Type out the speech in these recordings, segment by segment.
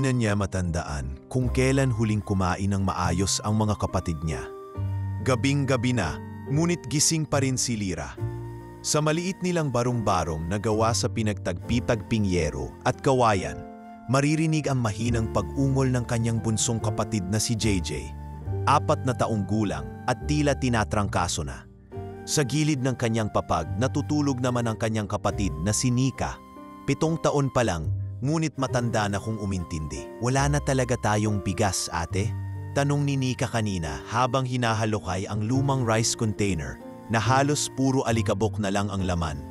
na niya matandaan kung kailan huling kumain ng maayos ang mga kapatid niya. Gabing-gabi na, ngunit gising pa rin si Lyra. Sa maliit nilang barong-barong na gawa sa pinagtagpi-tagping yero at kawayan, maririnig ang mahinang pag-ungol ng kanyang bunsong kapatid na si JJ, 4 na taong gulang at tila tinatrangkaso na. Sa gilid ng kanyang papag, natutulog naman ang kanyang kapatid na si Nika, 7 taon pa lang, ngunit matanda na kung umintindi. Wala na talaga tayong bigas, ate? Tanong ni Nika kanina habang hinahalukay ang lumang rice container na halos puro alikabok na lang ang laman.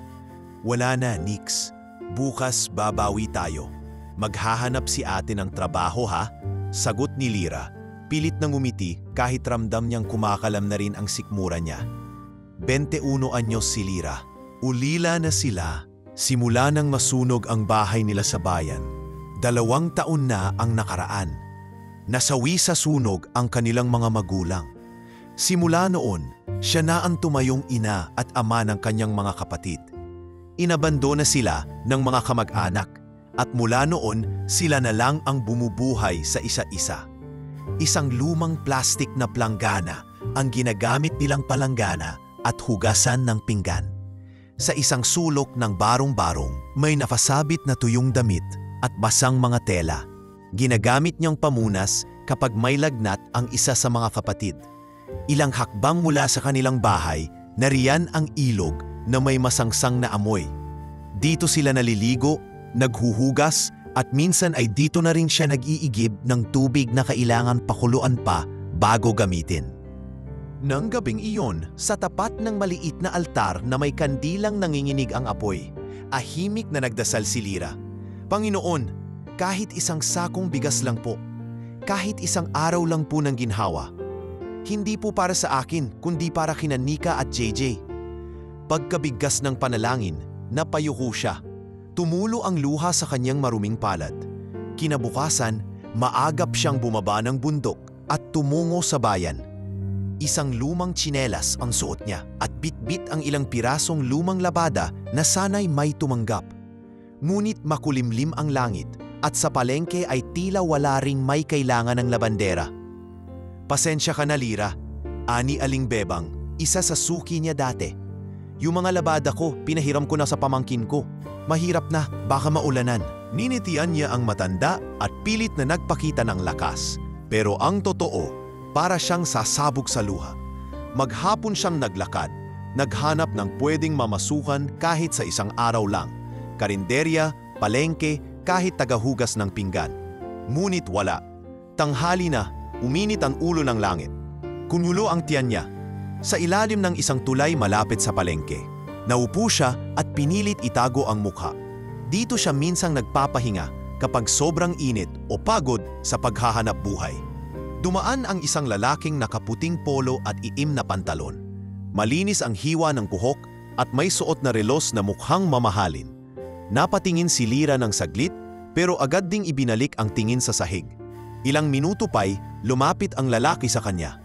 Wala na, Nix. Bukas babawi tayo. Maghahanap si ate ng trabaho, ha? Sagot ni Lyra. Pilit nang umiti kahit ramdam niyang kumakalam na rin ang sikmura niya. 21 anyos si Lyra. Ulila na sila. Simula nang masunog ang bahay nila sa bayan. 2 taon na ang nakaraan. Nasawi sa sunog ang kanilang mga magulang. Simula noon, siya na ang tumayong ina at ama ng kanyang mga kapatid. Inabandona sila ng mga kamag-anak at mula noon sila na lang ang bumubuhay sa isa-isa. Isang lumang plastik na planggana ang ginagamit nilang palanggana at hugasan ng pinggan. Sa isang sulok ng barong-barong, may napasabit na tuyong damit at basang mga tela. Ginagamit niyang pamunas kapag may lagnat ang isa sa mga kapatid. Ilang hakbang mula sa kanilang bahay, nariyan ang ilog na may masangsang na amoy. Dito sila naliligo, naghuhugas, at minsan ay dito na rin siya nag-iigib ng tubig na kailangan pakuluan pa bago gamitin. Nang gabing iyon, sa tapat ng maliit na altar na may kandilang nanginginig ang apoy, ahimik na nagdasal si Lyra. Panginoon, kahit isang sakong bigas lang po, kahit isang araw lang po ng ginhawa, hindi po para sa akin, kundi para kina Nika at JJ. Pagkabigkas ng panalangin, napayuko siya. Tumulo ang luha sa kanyang maruming palad. Kinabukasan, maagap siyang bumaba ng bundok at tumungo sa bayan. Isang lumang tsinelas ang suot niya at bit-bit ang ilang pirasong lumang labada na sana'y may tumanggap. Ngunit makulimlim ang langit at sa palengke ay tila wala ring may kailangan ng labandera. Pasensya ka na, Lyra. Ani Aling Bebang, isa sa suki niya dati. Yung mga labada ko, pinahiram ko na sa pamangkin ko. Mahirap na, baka maulanan. Ninitian niya ang matanda at pilit na nagpakita ng lakas. Pero ang totoo, para siyang sasabog sa luha. Maghapon siyang naglakad, naghanap ng pwedeng mamasukan kahit sa isang araw lang. Karinderya, palengke, kahit tagahugas ng pinggan. Ngunit wala. Tanghali na, uminit ang ulo ng langit. Kumulo ang tiyan niya. Sa ilalim ng isang tulay malapit sa palengke. Naupo siya at pinilit itago ang mukha. Dito siya minsang nagpapahinga kapag sobrang init o pagod sa paghahanap buhay. Dumaan ang isang lalaking nakaputing polo at iim na pantalon. Malinis ang hiwa ng kuhok at may suot na relos na mukhang mamahalin. Napatingin si Lyra ng saglit pero agad ding ibinalik ang tingin sa sahig. Ilang minuto pa'y lumapit ang lalaki sa kanya.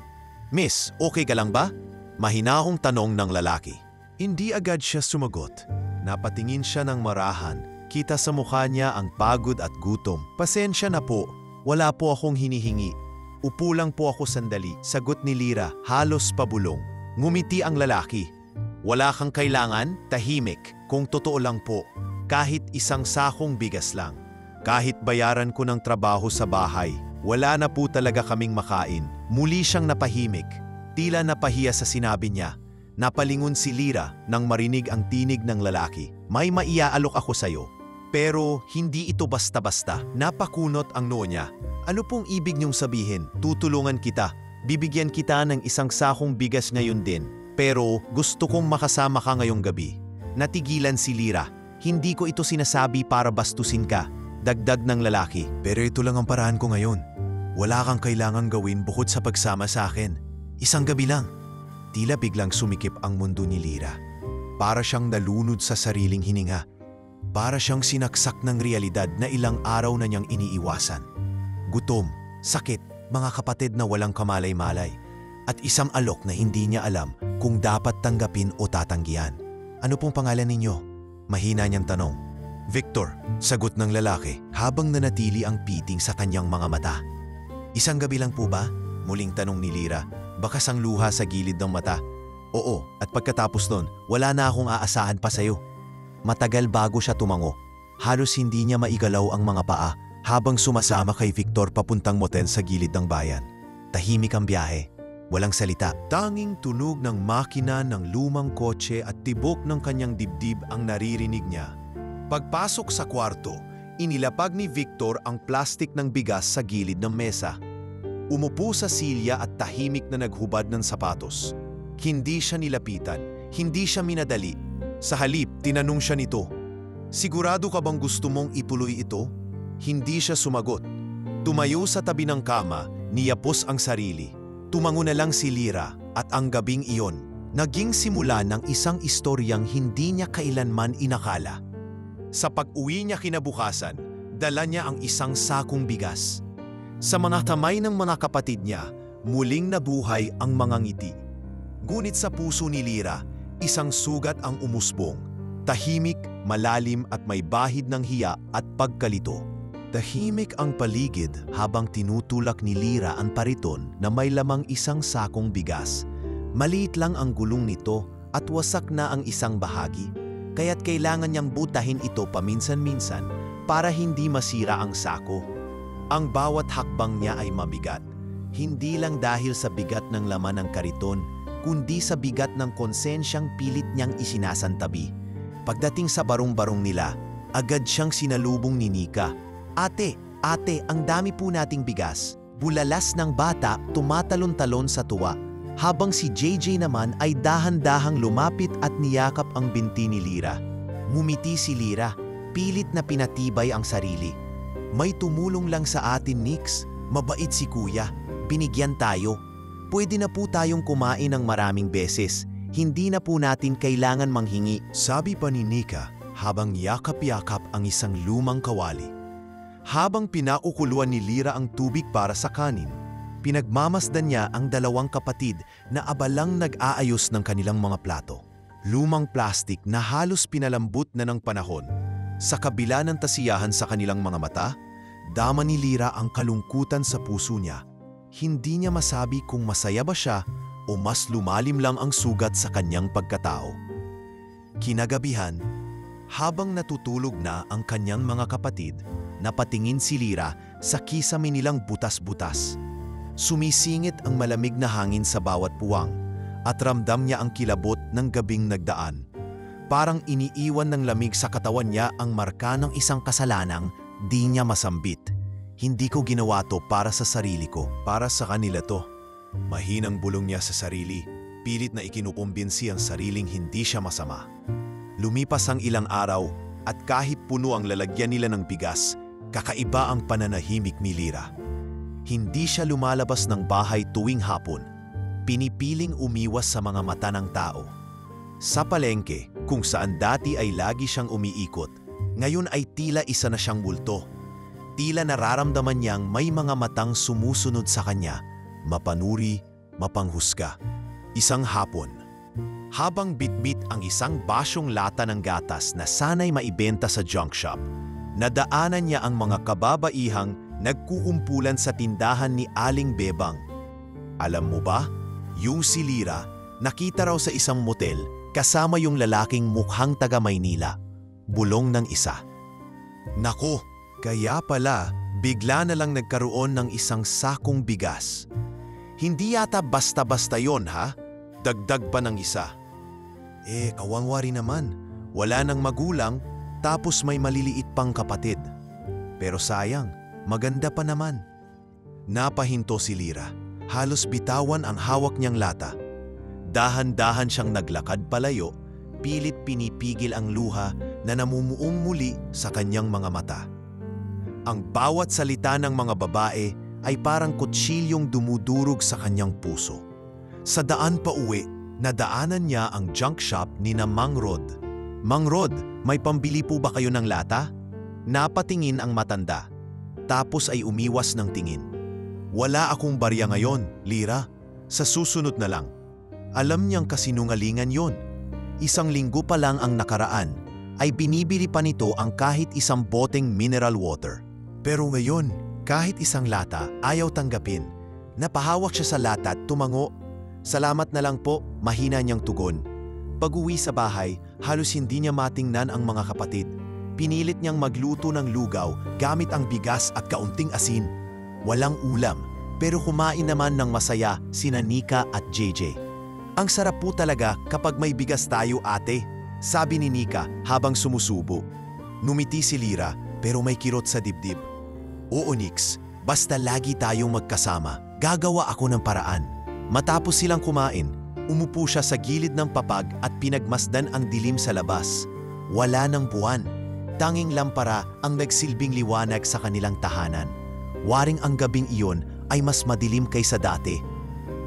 Miss, okay ka lang ba? Mahinahong tanong ng lalaki. Hindi agad siya sumagot. Napatingin siya ng marahan. Kita sa mukha niya ang pagod at gutom. Pasensya na po, wala po akong hinihingi. Upo lang po ako sandali, sagot ni Lyra, halos pabulong. Ngumiti ang lalaki. Wala kang kailangan, tahimik. Kung totoo lang po, kahit isang sakong bigas lang. Kahit bayaran ko ng trabaho sa bahay, wala na po talaga kaming makain. Muli siyang napahimik. Tila napahiya sa sinabi niya. Napalingon si Lyra nang marinig ang tinig ng lalaki. May maiaalok ako sa'yo. Pero hindi ito basta-basta. Napakunot ang noo niya. Ano pong ibig niyong sabihin? Tutulungan kita. Bibigyan kita ng isang sakong bigas ngayon din. Pero gusto kong makasama ka ngayong gabi. Natigilan si Lyra. Hindi ko ito sinasabi para bastusin ka. Dagdag ng lalaki. Pero ito lang ang paraan ko ngayon. Wala kang kailangang gawin bukod sa pagsama sa akin. Isang gabi lang. Tila biglang sumikip ang mundo ni Lyra. Para siyang nalunod sa sariling hininga. Para siyang sinaksak ng realidad na ilang araw na niyang iniiwasan. Gutom, sakit, mga kapatid na walang kamalay-malay. At isang alok na hindi niya alam kung dapat tanggapin o tatanggihan. Ano pong pangalan ninyo? Mahina niyang tanong. Victor, sagot ng lalaki habang nanatili ang piting sa kanyang mga mata. Isang gabi lang po ba? Muling tanong ni Lira, bakas ang luha sa gilid ng mata. Oo, at pagkatapos nun, wala na akong aasahan pa sa'yo. Matagal bago siya tumango. Halos hindi niya maigalaw ang mga paa habang sumasama kay Victor papuntang motel sa gilid ng bayan. Tahimik ang biyahe. Walang salita. Tanging tunog ng makina ng lumang kotse at tibok ng kanyang dibdib ang naririnig niya. Pagpasok sa kwarto, inilapag ni Victor ang plastik ng bigas sa gilid ng mesa. Umupo sa silya at tahimik na naghubad ng sapatos. Hindi siya nilapitan, hindi siya minadali. Sa halip, tinanong siya nito, "Sigurado ka bang gusto mong ituloy ito?" Hindi siya sumagot. Tumayo sa tabi ng kama, niyapos ang sarili. Tumango na lang si Lira at ang gabing iyon, naging simula ng isang istoryang hindi niya kailanman inakala. Sa pag-uwi niya kinabukasan, dala niya ang isang sakong bigas. Sa mga kamay ng mga kapatid niya, muling nabuhay ang mga ngiti. Ngunit sa puso ni Lira, isang sugat ang umusbong. Tahimik, malalim at may bahid ng hiya at pagkalito. Tahimik ang paligid habang tinutulak ni Lira ang pariton na may lamang isang sakong bigas. Maliit lang ang gulong nito at wasak na ang isang bahagi, kaya't kailangan niyang butahin ito paminsan-minsan para hindi masira ang sako. Ang bawat hakbang niya ay mabigat, hindi lang dahil sa bigat ng laman ng kariton, kundi sa bigat ng konsensyang pilit niyang isinasantabi. Pagdating sa barong-barong nila, agad siyang sinalubong ni Nika. Ate, ang dami po nating bigas." Bulalas ng bata, tumatalon-talon sa tuwa, habang si JJ naman ay dahan-dahang lumapit at niyakap ang binti ni Lira. Ngumiti si Lira, pilit na pinatibay ang sarili. "May tumulong lang sa atin, Nix. Mabait si kuya. Binigyan tayo. Pwede na po tayong kumain ng maraming beses. Hindi na po natin kailangan manghingi." Sabi pa ni Nika habang yakap-yakap ang isang lumang kawali. Habang pinaukuluan ni Lira ang tubig para sa kanin, pinagmamasdan niya ang dalawang kapatid na abalang nag-aayos ng kanilang mga plato. Lumang plastik na halos pinalambot na ng panahon. Sa kabila ng tasiyahan sa kanilang mga mata, dama ni Lira ang kalungkutan sa puso niya. Hindi niya masabi kung masaya ba siya o mas lumalim lang ang sugat sa kanyang pagkatao. Kinagabihan, habang natutulog na ang kanyang mga kapatid, napatingin si Lira sa kisame nilang butas-butas. Sumisingit ang malamig na hangin sa bawat puwang at ramdam niya ang kilabot ng gabing nagdaan. Parang iniiwan ng lamig sa katawan niya ang marka ng isang kasalanang di niya masambit. "Hindi ko ginawa to para sa sarili ko, para sa kanila to." Mahinang bulong niya sa sarili, pilit na ikinukumbinsi ang sariling hindi siya masama. Lumipas ang ilang araw at kahit puno ang lalagyan nila ng bigas, kakaiba ang pananahimik ni Lira. Hindi siya lumalabas ng bahay tuwing hapon. Pinipiling umiwas sa mga mata ng tao. Sa palengke, kung saan dati ay lagi siyang umiikot, ngayon ay tila isa na siyang multo. Tila nararamdaman niyang may mga matang sumusunod sa kanya, mapanuri, mapanghusga. Isang hapon, habang bitbit ang isang basyong lata ng gatas na sanay maibenta sa junk shop, nadaanan niya ang mga kababaihang nagkukumpulan sa tindahan ni Aling Bebang. Alam mo ba, yung si Lira, nakita raw sa isang motel kasama yung lalaking mukhang taga Maynila. Bulong ng isa. Nako, kaya pala bigla na lang nagkaroon ng isang sakong bigas. Hindi yata basta-basta yon, ha? Dagdag pa ng isa. Kawangwari naman. Wala nang magulang, tapos may maliliit pang kapatid. Pero sayang, maganda pa naman. Napahinto si Lira. Halos bitawan ang hawak niyang lata. Dahan-dahan siyang naglakad palayo, pilit pinipigil ang luha na namumuong muli sa kanyang mga mata. Ang bawat salita ng mga babae ay parang kutsilyong dumudurog sa kanyang puso. Sa daan pa uwi, nadaanan niya ang junk shop ni na Mang Rod. "Mang Rod, may pambili po ba kayo ng lata?" Napatingin ang matanda, tapos ay umiwas ng tingin. "Wala akong barya ngayon, Lira. Sa susunod na lang." Alam niyang kasinungalingan yon. Isang linggo pa lang ang nakaraan, ay binibili pa nito ang kahit isang boteng mineral water. Pero ngayon, kahit isang lata ayaw tanggapin. Napahawak siya sa lata at tumango. Salamat na lang po, mahina niyang tugon. Pag-uwi sa bahay, halos hindi niya matingnan ang mga kapatid. Pinilit niyang magluto ng lugaw gamit ang bigas at kaunting asin. Walang ulam, pero kumain naman ng masaya sina Nika at JJ. Ang sarap po talaga kapag may bigas tayo, ate, sabi ni Nika habang sumusubo. Numiti si Lyra pero may kirot sa dibdib. Oo, Nix, basta lagi tayong magkasama. Gagawa ako ng paraan. Matapos silang kumain, umupo siya sa gilid ng papag at pinagmasdan ang dilim sa labas. Wala ng buwan. Tanging lampara ang nagsilbing liwanag sa kanilang tahanan. Waring ang gabing iyon ay mas madilim kaysa dati.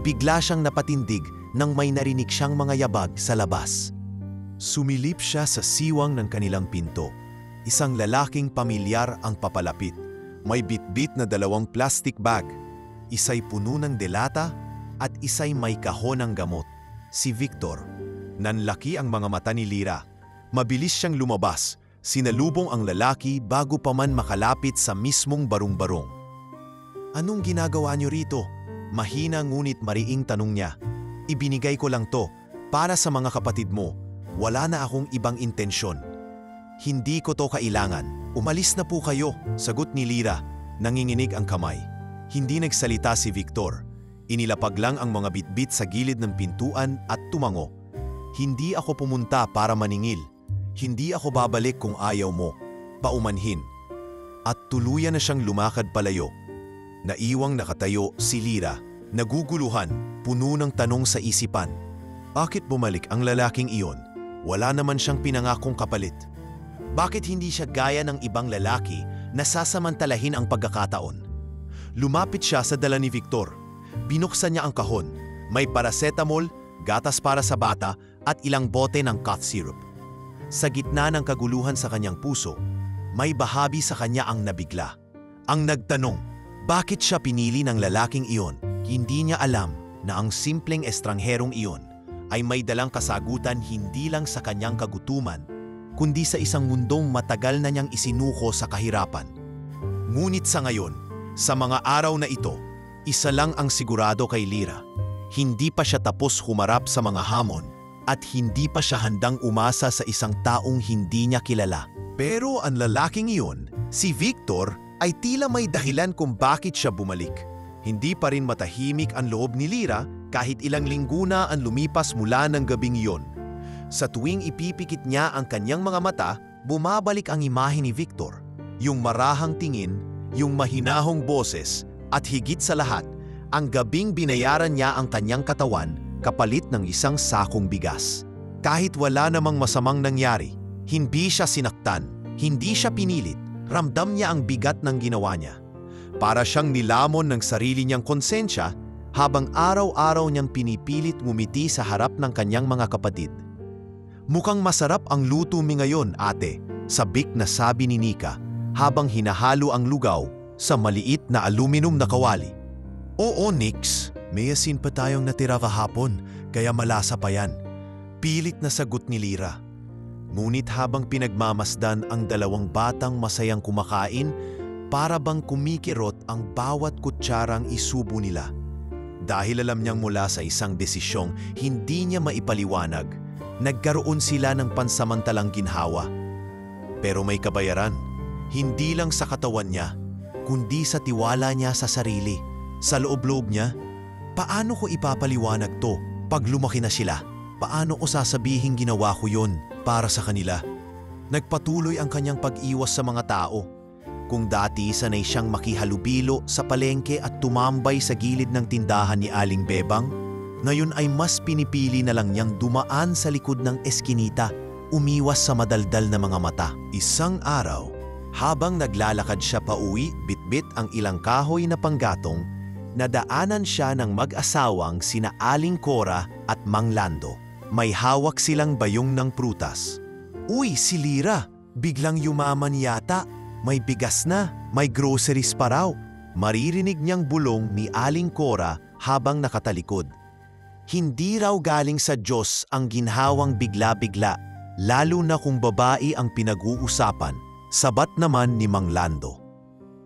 Bigla siyang napatindig nang may narinig siyang mga yabag sa labas. Sumilip siya sa siwang ng kanilang pinto. Isang lalaking pamilyar ang papalapit. May bitbit na 2 plastic bag. Isa'y puno ng delata at isa'y may kahon ng gamot. Si Victor. Nanlaki ang mga mata ni Lyra. Mabilis siyang lumabas. Sinalubong ang lalaki bago pa man makalapit sa mismong barong-barong. Anong ginagawa niyo rito? Mahina ngunit mariing tanong niya. Ibinigay ko lang to para sa mga kapatid mo. Wala na akong ibang intensyon. Hindi ko to kailangan. Umalis na po kayo, sagot ni Lyra. Nanginginig ang kamay. Hindi nagsalita si Victor. Inilapag lang ang mga bitbit sa gilid ng pintuan at tumango. Hindi ako pumunta para maningil. Hindi ako babalik kung ayaw mo. Paumanhin. At tuluyan na siyang lumakad palayo. Naiwang nakatayo si Lyra. Naguguluhan, puno ng tanong sa isipan. Bakit bumalik ang lalaking iyon? Wala naman siyang pinangakong kapalit. Bakit hindi siya gaya ng ibang lalaki na sasamantalahin ang pagkakataon? Lumapit siya sa dala ni Victor. Binuksan niya ang kahon. May paracetamol, gatas para sa bata at ilang bote ng cough syrup. Sa gitna ng kaguluhan sa kanyang puso, may bahabi sa kanya ang nabigla. Ang nagtanong, bakit siya pinili ng lalaking iyon? Hindi niya alam na ang simpleng estrangherong iyon ay may dalang kasagutan hindi lang sa kanyang kagutuman, kundi sa isang mundong matagal na niyang isinuko sa kahirapan. Ngunit sa ngayon, sa mga araw na ito, isa lang ang sigurado kay Lyra. Hindi pa siya tapos humarap sa mga hamon at hindi pa siya handang umasa sa isang taong hindi niya kilala. Pero ang lalaking iyon, si Victor, ay tila may dahilan kung bakit siya bumalik. Hindi pa rin matahimik ang loob ni Lyra kahit ilang linggo na ang lumipas mula ng gabing iyon. Sa tuwing ipipikit niya ang kanyang mga mata, bumabalik ang imahe ni Victor. Yung marahang tingin, yung mahinahong boses, at higit sa lahat, ang gabing binayaran niya ang kanyang katawan kapalit ng isang sakong bigas. Kahit wala namang masamang nangyari, hindi siya sinaktan, hindi siya pinilit, ramdam niya ang bigat ng ginawa niya. Para siyang nilamon ng sarili niyang konsensya habang araw-araw niyang pinipilit ngumiti sa harap ng kanyang mga kapatid. Mukhang masarap ang luto mi ngayon, ate, sabik na sabi ni Nika habang hinahalo ang lugaw sa maliit na aluminum na kawali. Oo, Nix, may asin pa tayong natira kahapon, kaya malasa pa yan. Pilit na sagot ni Lyra. Ngunit habang pinagmamasdan ang 2 batang masayang kumakain, para bang kumikirot ang bawat kutsarang isubo nila. Dahil alam niyang mula sa isang desisyong hindi niya maipaliwanag, nagkaroon sila ng pansamantalang ginhawa. Pero may kabayaran, hindi lang sa katawan niya, kundi sa tiwala niya sa sarili, sa loob-loob niya. Paano ko ipapaliwanag to pag lumaki na sila? Paano ko sasabihin ginawa ko yon para sa kanila? Nagpatuloy ang kanyang pag-iwas sa mga tao. Kung dati sanay siyang makihalubilo sa palengke at tumambay sa gilid ng tindahan ni Aling Bebang, ngayon ay mas pinipili na lang niyang dumaan sa likod ng eskinita, umiwas sa madaldal na mga mata. Isang araw, habang naglalakad siya pauwi, bitbit ang ilang kahoy na panggatong, nadaanan siya ng mag-asawang sina Aling Cora at Mang Lando. May hawak silang bayong ng prutas. Uy, si Lyra! Biglang yumaman yata. May bigas na, may groceries pa raw. Maririnig niyang bulong ni Aling Cora habang nakatalikod. Hindi raw galing sa Diyos ang ginhawang bigla-bigla. lalo na kung babae ang pinag-uusapan, sabat naman ni Mang Lando.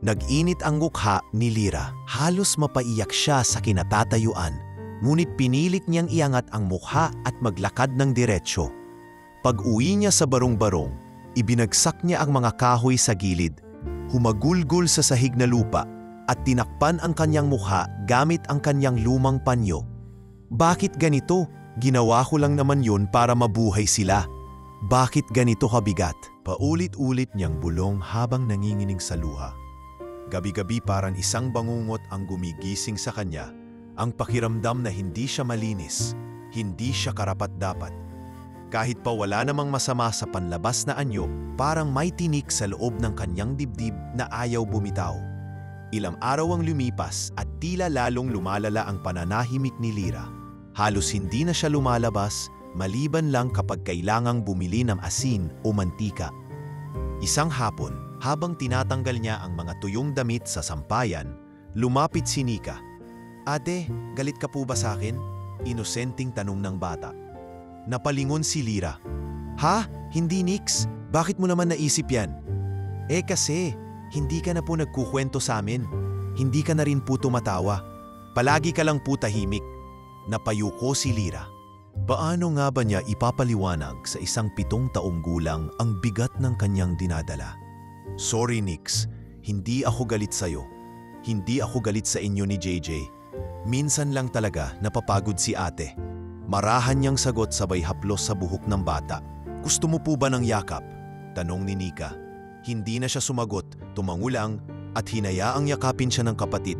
Nag-init ang mukha ni Lyra. Halos mapaiyak siya sa kinatatayuan, ngunit pinilit niyang iangat ang mukha at maglakad ng diretsyo. Pag-uwi niya sa barong-barong, ibinagsak niya ang mga kahoy sa gilid, humagulgol sa sahig na lupa at tinakpan ang kanyang mukha gamit ang kanyang lumang panyo. Bakit ganito? Ginawa ko lang naman yun para mabuhay sila. Bakit ganito kabigat? Paulit-ulit niyang bulong habang nanginginig sa luha. Gabi-gabi parang isang bangungot ang gumigising sa kanya, ang pakiramdam na hindi siya malinis, hindi siya karapat-dapat. Kahit pa wala namang masama sa panlabas na anyo, parang may tinik sa loob ng kanyang dibdib na ayaw bumitaw. Ilang araw ang lumipas at tila lalong lumalala ang pananahimik ni Lyra. Halos hindi na siya lumalabas, maliban lang kapag kailangang bumili ng asin o mantika. Isang hapon, habang tinatanggal niya ang mga tuyong damit sa sampayan, lumapit si Nika. "Ate, galit ka po ba sa akin?" Inosenteng tanong ng bata. Napalingon si Lyra. "Ha? Hindi, Nix. Bakit mo naman naisip yan?" Kasi, hindi ka na po nagkukwento sa amin. Hindi ka na rin po tumatawa. Palagi ka lang po tahimik." Napayuko si Lyra. Paano nga ba niya ipapaliwanag sa isang 7 taong gulang ang bigat ng kanyang dinadala? "Sorry, Nix. Hindi ako galit sa'yo. Hindi ako galit sa inyo ni JJ. Minsan lang talaga napapagod si ate." Marahan niyang sagot sabay haplos sa buhok ng bata. "Gusto mo po ba ng yakap?" Tanong ni Nika. Hindi na siya sumagot, tumango lang at hinayaang yakapin siya ng kapatid.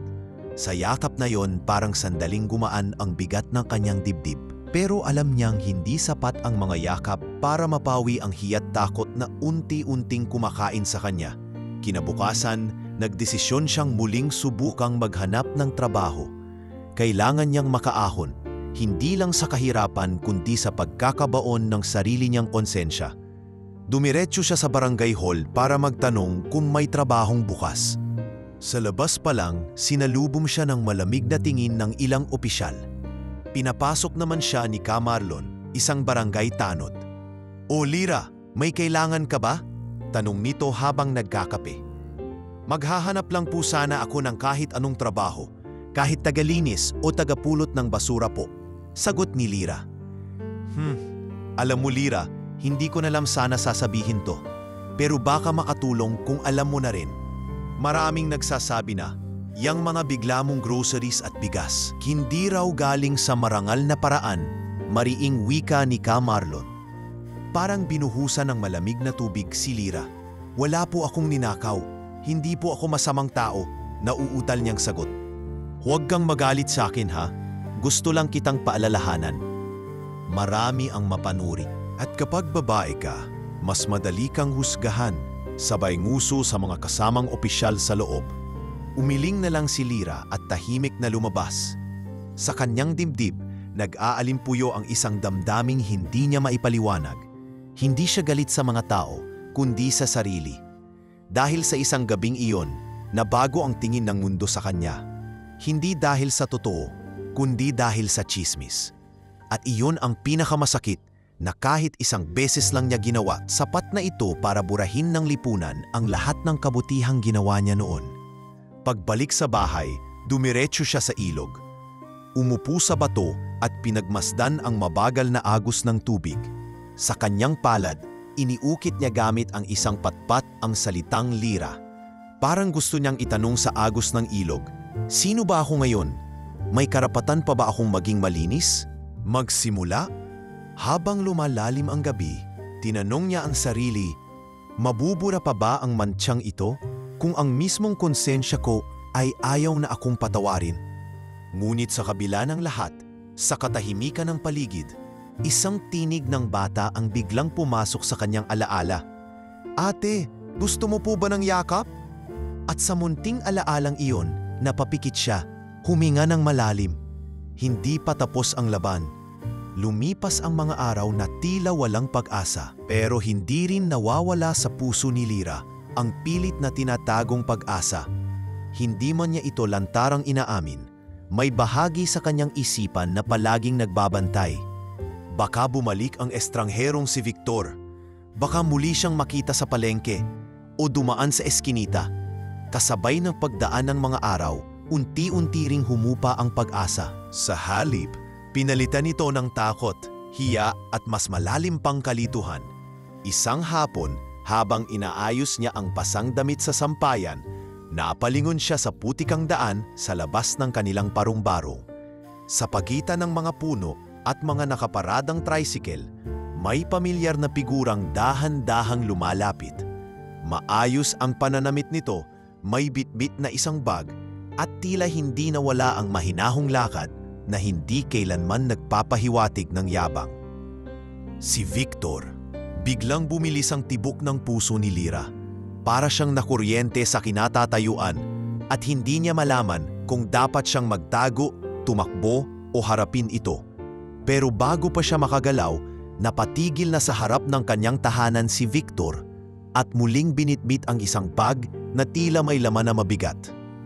Sa yakap na yon parang sandaling gumaan ang bigat ng kanyang dibdib. Pero alam niyang hindi sapat ang mga yakap para mapawi ang hiyat takot na unti-unting kumakain sa kanya. Kinabukasan, nagdesisyon siyang muling subukang maghanap ng trabaho. Kailangan niyang makaahon, hindi lang sa kahirapan kundi sa pagkakabaon ng sarili niyang konsensya. Dumiretso siya sa barangay hall para magtanong kung may trabahong bukas. Sa labas pa lang, sinalubong siya ng malamig na tingin ng ilang opisyal. Pinapasok naman siya ni Ka Marlon, isang barangay tanod. "O Lyra, may kailangan ka ba?" Tanong nito habang nagkakape. "Maghahanap lang po sana ako ng kahit anong trabaho, kahit tagalinis o tagapulot ng basura po," sagot ni Lyra. Alam mo Lyra, hindi ko na lang sana sasabihin to, pero baka makatulong kung alam mo na rin. Maraming nagsasabi na, yang mga bigla mong groceries at bigas, hindi raw galing sa marangal na paraan, mariing wika ni Ka Marlon. Parang binuhusan ng malamig na tubig si Lyra. "Wala po akong ninakaw. Hindi po ako masamang tao," nauutal niyang sagot. "Huwag kang magalit sa akin ha. Gusto lang kitang paalalahanan. Marami ang mapanuri. At kapag babae ka, mas madali kang husgahan." Sabay nguso sa mga kasamang opisyal sa loob. Umiling na lang si Lyra at tahimik na lumabas. Sa kanyang dibdib, nag-aalimpuyo ang isang damdaming hindi niya maipaliwanag. Hindi siya galit sa mga tao, kundi sa sarili. Dahil sa isang gabing iyon, nabago ang tingin ng mundo sa kanya. Hindi dahil sa totoo, kundi dahil sa tsismis. At iyon ang pinakamasakit na kahit isang beses lang niya ginawa, sapat na ito para burahin ng lipunan ang lahat ng kabutihang ginawa niya noon. Pagbalik sa bahay, dumiretso siya sa ilog. Umupo sa bato at pinagmasdan ang mabagal na agos ng tubig. Sa kanyang palad, iniukit niya gamit ang isang patpat ang salitang Lyra. Parang gusto niyang itanong sa agos ng ilog, "Sino ba ako ngayon? May karapatan pa ba akong maging malinis? Magsimula?" Habang lumalalim ang gabi, tinanong niya ang sarili, "Mabubura pa ba ang mantsyang ito kung ang mismong konsensya ko ay ayaw na akong patawarin?" Ngunit sa kabila ng lahat, sa katahimikan ng paligid, isang tinig ng bata ang biglang pumasok sa kanyang alaala. "Ate, gusto mo po ba ng yakap?" At sa munting alaalang iyon, napapikit siya, huminga ng malalim. Hindi pa tapos ang laban. Lumipas ang mga araw na tila walang pag-asa, pero hindi rin nawawala sa puso ni Lyra ang pilit na tinatagong pag-asa. Hindi man niya ito lantarang inaamin, may bahagi sa kanyang isipan na palaging nagbabantay. Baka bumalik ang estrangherong si Victor, Baka muli siyang makita sa palengke o dumaan sa eskinita. Kasabay ng pagdaan ng mga araw, unti-unti ring humupa ang pag-asa. Sa halip, pinalitan ito ng takot, hiya at mas malalim pang kalituhan. Isang hapon, habang inaayos niya ang pasang damit sa sampayan, napalingon siya sa putikang daan sa labas ng kanilang parumbarong. Sa pagitan ng mga puno at mga nakaparadang tricycle, may pamilyar na figurang dahan-dahang lumalapit. Maayos ang pananamit nito, may bitbit na isang bag at tila hindi nawala ang mahinahong lakad na hindi kailanman nagpapahiwatig ng yabang. Si Victor, biglang bumilis ang tibok ng puso ni Lyra. Para siyang nakuryente sa kinatatayuan at hindi niya malaman kung dapat siyang magtago, tumakbo o harapin ito. Pero bago pa siya makagalaw, napatigil na sa harap ng kanyang tahanan si Victor at muling binitbit ang isang bag na tila may laman na mabigat.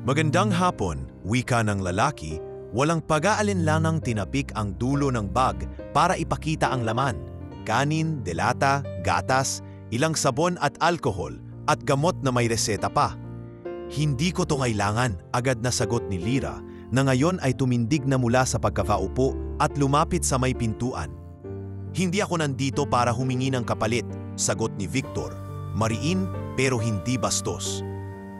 Magandang hapon, wika ng lalaki, walang pag-aalinlangang tinapik ang dulo ng bag para ipakita ang laman. Kanin, delata, gatas, ilang sabon at alkohol at gamot na may reseta pa. Hindi ko to kailangan, agad na sagot ni Lyra na ngayon ay tumindig na mula sa pagkakaupo at lumapit sa may pintuan. Hindi ako nandito para humingi ng kapalit, sagot ni Victor. Mariin pero hindi bastos.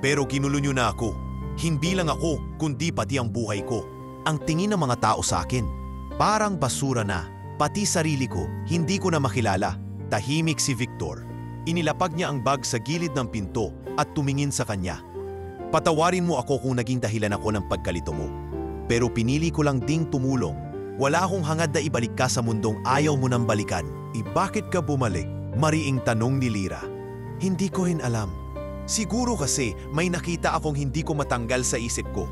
Pero ginulo niyo na ako. Hindi lang ako kundi pati ang buhay ko. Ang tingin ng mga tao sa akin, parang basura na. Pati sarili ko, hindi ko na makilala. Tahimik si Victor. Inilapag niya ang bag sa gilid ng pinto at tumingin sa kanya. Patawarin mo ako kung naging dahilan ako ng pagkalito mo. Pero pinili ko lang ding tumulong. Wala akong hangad na ibalik ka sa mundong ayaw mo nang balikan. Bakit ka bumalik? Mariing tanong ni Lyra. Hindi ko rin alam. Siguro kasi may nakita akong hindi ko matanggal sa isip ko.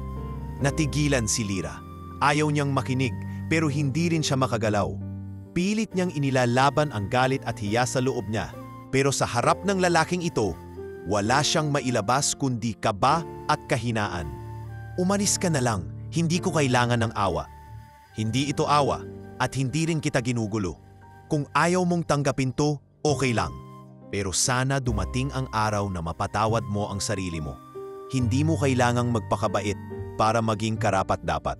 Natigilan si Lyra. Ayaw niyang makinig pero hindi rin siya makagalaw. Pilit niyang inilalaban ang galit at hiya sa loob niya. Pero sa harap ng lalaking ito, wala siyang mailabas kundi kaba at kahinaan. Umalis ka na lang, hindi ko kailangan ng awa. Hindi ito awa at hindi rin kita ginugulo. Kung ayaw mong tanggapin to, okay lang. Pero sana dumating ang araw na mapatawad mo ang sarili mo. Hindi mo kailangang magpakabait para maging karapat-dapat.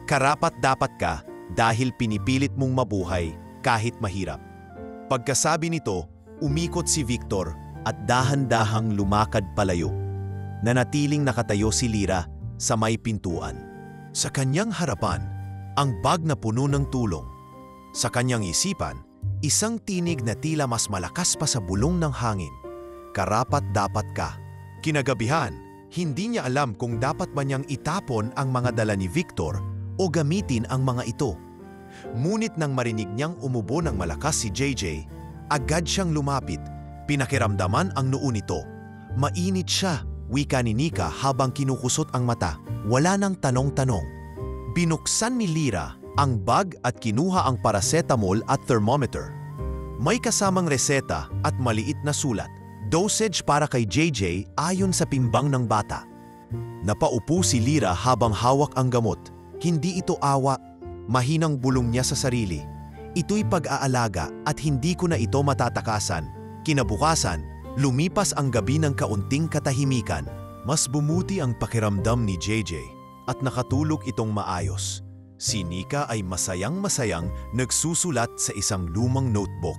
Karapat-dapat ka dahil pinipilit mong mabuhay kahit mahirap. Pagkasabi nito, umikot si Victor at dahan-dahang lumakad palayo. Nanatiling nakatayo si Lyra sa may pintuan. Sa kanyang harapan, ang bag na puno ng tulong. Sa kanyang isipan, isang tinig na tila mas malakas pa sa bulong ng hangin. Karapat-dapat ka. Kinagabihan, hindi niya alam kung dapat ba niyang itapon ang mga dala ni Victor o gamitin ang mga ito. Ngunit nang marinig niyang umubo ng malakas si JJ, agad siyang lumapit. Pinakiramdaman ang noo nito. Mainit siya, wika ni Nika habang kinukusot ang mata. Wala nang tanong-tanong. Binuksan ni Lyra ang bag at kinuha ang paracetamol at thermometer. May kasamang reseta at maliit na sulat. Dosage para kay JJ ayon sa timbang ng bata. Napaupo si Lyra habang hawak ang gamot. Hindi ito awa, mahinang bulong niya sa sarili. Ito'y pag-aalaga at hindi ko na ito matatakasan. Kinabukasan, lumipas ang gabi ng kaunting katahimikan. Mas bumuti ang pakiramdam ni JJ at nakatulog itong maayos. Si Nika ay masayang-masayang nagsusulat sa isang lumang notebook.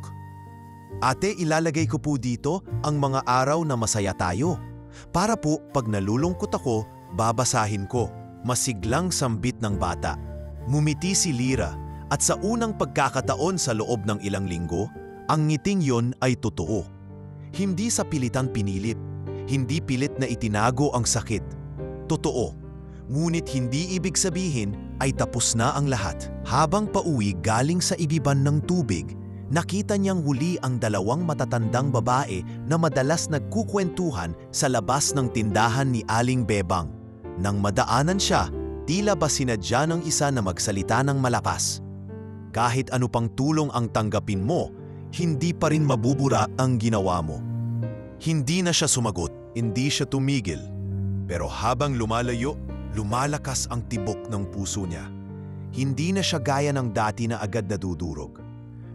Ate, ilalagay ko po dito ang mga araw na masaya tayo. Para po pag nalulungkot ako, babasahin ko. Masiglang sambit ng bata. Mumiti si Lyra at sa unang pagkakataon sa loob ng ilang linggo, ang ngiting yon ay totoo. Hindi sa pilitan pinilit, hindi pilit na itinago ang sakit. Totoo, ngunit hindi ibig sabihin ay tapos na ang lahat. Habang pauwi galing sa ibiban ng tubig, nakita niyang huli ang dalawang matatandang babae na madalas nagkukwentuhan sa labas ng tindahan ni Aling Bebang. Nang madaanan siya, tila ba sinadya ng isa na magsalita ng malakas. Kahit ano pang tulong ang tanggapin mo, hindi pa rin mabubura ang ginawa mo. Hindi na siya sumagot, hindi siya tumigil. Pero habang lumalayo, lumalakas ang tibok ng puso niya. Hindi na siya gaya ng dati na agad nadudurog.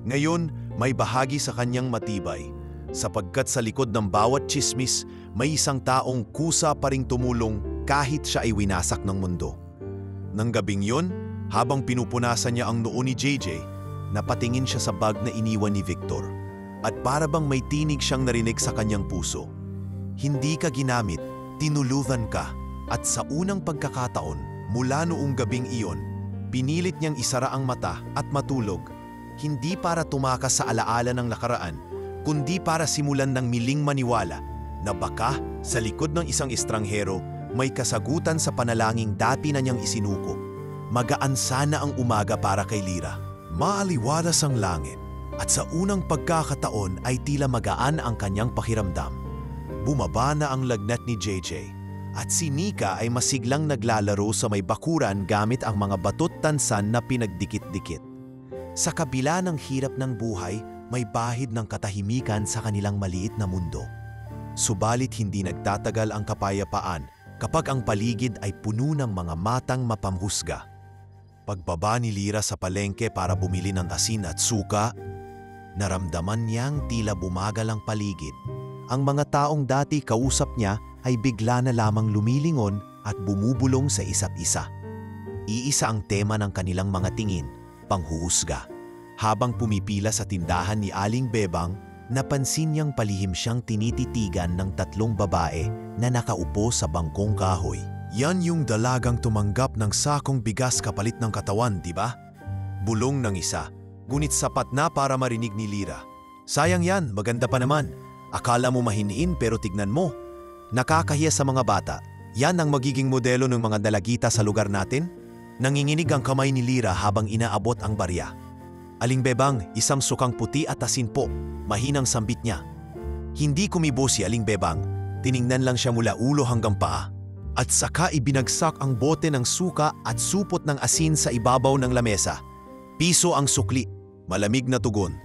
Ngayon, may bahagi sa kanyang matibay, sapagkat sa likod ng bawat tsismis may isang taong kusa pa ring tumulong kahit siya ay winasak ng mundo. Nang gabing yun, habang pinupunasan niya ang noo ni JJ, napatingin siya sa bag na iniwan ni Victor at para bang may tinig siyang narinig sa kanyang puso. Hindi ka ginamit, tinuluyan ka, at sa unang pagkakataon mula noong gabing iyon, pinilit niyang isara ang mata at matulog, hindi para tumakas sa alaala ng nakaraan, kundi para simulan ng miling maniwala na baka sa likod ng isang estranghero may kasagutan sa panalangin dati na niyang isinuko. Magaan sana ang umaga para kay Lyra. Maaliwalas ang langit at sa unang pagkakataon ay tila magaan ang kanyang pakiramdam. Bumaba na ang lagnat ni JJ at si Nika ay masiglang naglalaro sa may bakuran gamit ang mga batot tansan na pinagdikit-dikit. Sa kabila ng hirap ng buhay, may bahid ng katahimikan sa kanilang maliit na mundo. Subalit hindi nagtatagal ang kapayapaan kapag ang paligid ay puno ng mga matang mapamhusga. Pagbaba ni Lyra sa palengke para bumili ng asin at suka, naramdaman niyang tila bumagal ang paligid. Ang mga taong dati kausap niya ay bigla na lamang lumilingon at bumubulong sa isa't isa. Iisa ang tema ng kanilang mga tingin, panghuhusga. Habang pumipila sa tindahan ni Aling Bebang, napansin niyang palihim siyang tinititigan ng tatlong babae na nakaupo sa bangkong kahoy. Yan yung dalagang tumanggap ng sakong bigas kapalit ng katawan, di ba? Bulong ng isa, ngunit sapat na para marinig ni Lyra. Sayang yan, maganda pa naman. Akala mo mahiniin pero tignan mo. Nakakahiya sa mga bata. Yan ang magiging modelo ng mga dalagita sa lugar natin? Nanginginig ang kamay ni Lyra habang inaabot ang barya. Aling Bebang, isang sukang puti at asin po. Mahinang sambit niya. Hindi kumibo si Aling Bebang. Tiningnan lang siya mula ulo hanggang paa. At saka ibinagsak ang bote ng suka at supot ng asin sa ibabaw ng lamesa. Piso ang sukli. Malamig na tugon.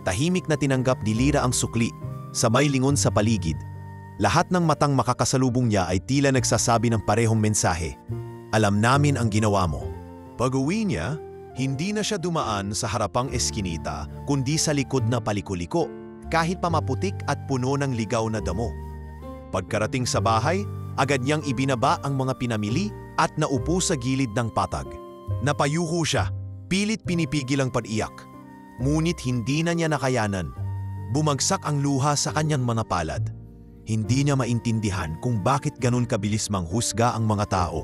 Tahimik na tinanggap ni Lyra ang sukli. Sabay lingon sa paligid. Lahat ng matang makakasalubong niya ay tila nagsasabi ng parehong mensahe. Alam namin ang ginawa mo. Pag-uwi niya, hindi na siya dumaan sa harapang eskinita kundi sa likod na palikuliko, kahit pa maputik at puno ng ligaw na damo. Pagkarating sa bahay, agad niyang ibinaba ang mga pinamili at naupo sa gilid ng patag. Napayuho siya, pilit pinipigil ang pag-iyak. Ngunit hindi na niya nakayanan. Bumagsak ang luha sa kanyang mga palad. Hindi niya maintindihan kung bakit ganun kabilis manghusga ang mga tao.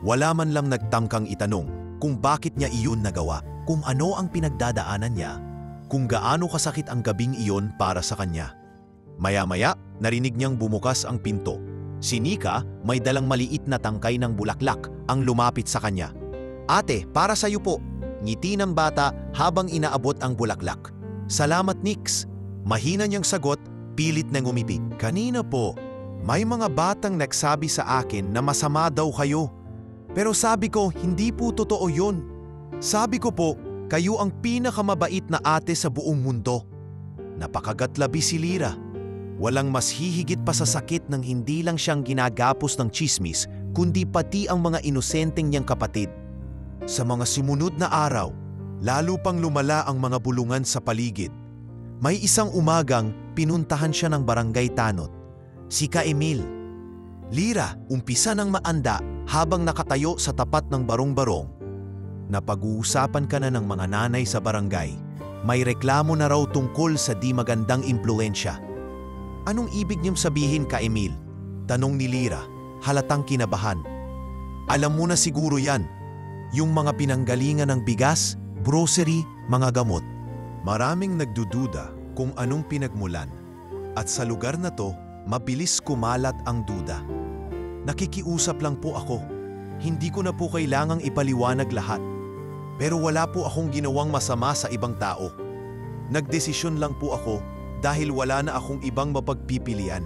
Wala man lang nagtangkang itanong kung bakit niya iyon nagawa, kung ano ang pinagdadaanan niya, kung gaano kasakit ang gabing iyon para sa kanya. Maya-maya, narinig niyang bumukas ang pinto. Si Nika, may dalang maliit na tangkay ng bulaklak, ang lumapit sa kanya. Ate, para sa iyo po, ngiti ng bata habang inaabot ang bulaklak. Salamat, Nix. Mahina niyang sagot, pilit na ngumiti. Kanina po, may mga batang nagsabi sa akin na masama daw kayo. Pero sabi ko, hindi po totoo yun. Sabi ko po, kayo ang pinakamabait na ate sa buong mundo. Napakagatlabi si Lyra. Walang mas hihigit pa sa sakit ng hindi lang siyang ginagapos ng tsismis, kundi pati ang mga inosenteng niyang kapatid. Sa mga sumunod na araw, lalo pang lumala ang mga bulungan sa paligid. May isang umagang pinuntahan siya ng barangay tanod, si Ka Emil. Lyra, umpisa ng maanda habang nakatayo sa tapat ng barong-barong. Napag-uusapan ka na ng mga nanay sa barangay. May reklamo na raw tungkol sa di magandang impluensya. Anong ibig niyong sabihin, Ka Emil? Tanong ni Lyra, halatang kinabahan. Alam mo na siguro yan. Yung mga pinanggalingan ng bigas, grocery, mga gamot. Maraming nagdududa kung anong pinagmulan. At sa lugar na to, mabilis kumalat ang duda. Nakikiusap lang po ako. Hindi ko na po kailangang ipaliwanag lahat. Pero wala po akong ginawang masama sa ibang tao. Nagdesisyon lang po ako dahil wala na akong ibang mapagpipilian.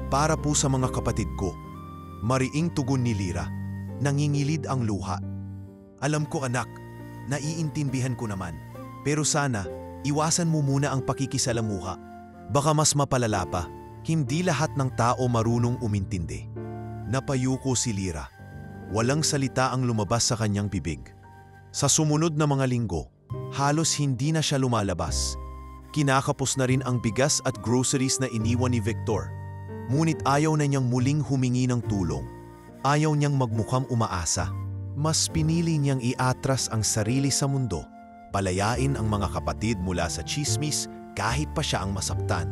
Para po sa mga kapatid ko. Mariing tugon ni Lyra. Nangingilid ang luha. Alam ko anak, naiintindihan ko naman. Pero sana, iwasan mo muna ang pakikisalamuha. Baka mas mapalala pa. Hindi lahat ng tao marunong umintindi. Napayuko si Lyra. Walang salita ang lumabas sa kanyang bibig. Sa sumunod na mga linggo, halos hindi na siya lumalabas. Kinakapos na rin ang bigas at groceries na iniwan ni Victor. Ngunit ayaw na niyang muling humingi ng tulong. Ayaw niyang magmukhang umaasa. Mas pinili niyang iatras ang sarili sa mundo. Palayain ang mga kapatid mula sa tsismis kahit pa siya ang masaktan.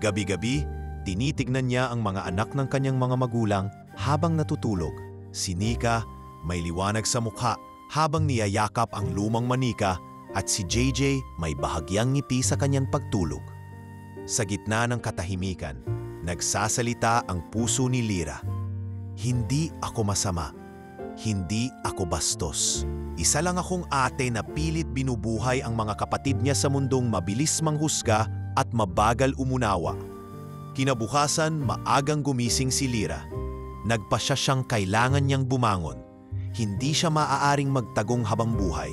Gabi-gabi, tinitignan niya ang mga anak ng kanyang mga magulang habang natutulog. Si Nika, may liwanag sa mukha habang niyayakap ang lumang manika, at si JJ may bahagyang ngiti sa kanyang pagtulog. Sa gitna ng katahimikan, nagsasalita ang puso ni Lyra. Hindi ako masama. Hindi ako bastos. Isa lang akong ate na pilit binubuhay ang mga kapatid niya sa mundong mabilis manghusga at mabagal umunawa. Kinabukasan, maagang gumising si Lyra. Nagpasya siyang kailangan niyang bumangon. Hindi siya maaaring magtagong habang buhay.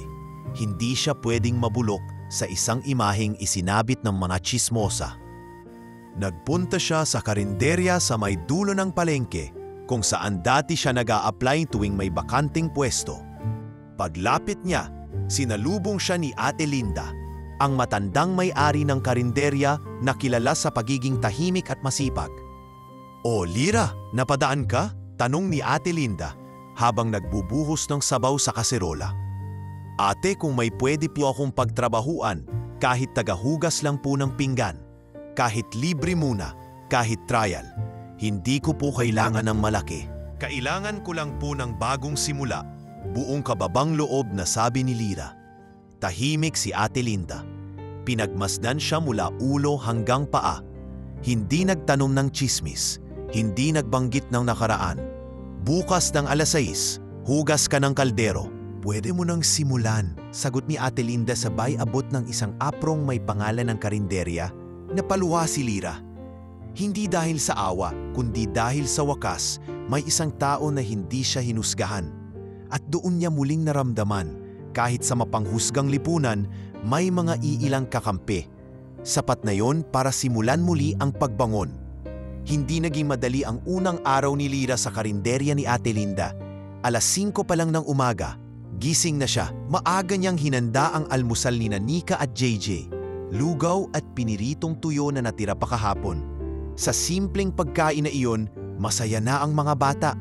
Hindi siya pwedeng mabulok sa isang imaheng isinabit ng mga tsismosa. Nagpunta siya sa karinderya sa may dulo ng palengke kung saan dati siya nag-a-apply tuwing may bakanting pwesto. Paglapit niya, sinalubong siya ni Ate Linda, ang matandang may-ari ng karinderya na kilala sa pagiging tahimik at masipag. "O Lyra, napadaan ka?" tanong ni Ate Linda habang nagbubuhos ng sabaw sa kaserola. "Ate, kung may pwede po akong pagtrabahuan, kahit tagahugas lang po ng pinggan, kahit libre muna, kahit trial, hindi ko po kailangan ng malaki. Kailangan ko lang po ng bagong simula." Buong kababang loob na sabi ni Lyra. Tahimik si Ate Linda. Pinagmasdan siya mula ulo hanggang paa. Hindi nagtanong ng tsismis, hindi nagbanggit ng nakaraan. "Bukas ng 6:00, hugas ka ng kaldero." "Pwede mo nang simulan," sagot ni Ate Linda sabay abot ng isang aprong may pangalan ng karinderya. Napaluha si Lyra. Hindi dahil sa awa, kundi dahil sa wakas, may isang tao na hindi siya hinusgahan. At doon niya muling naramdaman, kahit sa mapanghusgang lipunan, may mga iilang kakampi. Sapat na yon para simulan muli ang pagbangon. Hindi naging madali ang unang araw ni Lyra sa karinderya ni Ate Linda. 5:00 pa lang ng umaga, gising na siya. Maaga niyang hinanda ang almusal ni Nika at JJ. Lugaw at piniritong tuyo na natira pa kahapon. Sa simpleng pagkain na iyon, masaya na ang mga bata.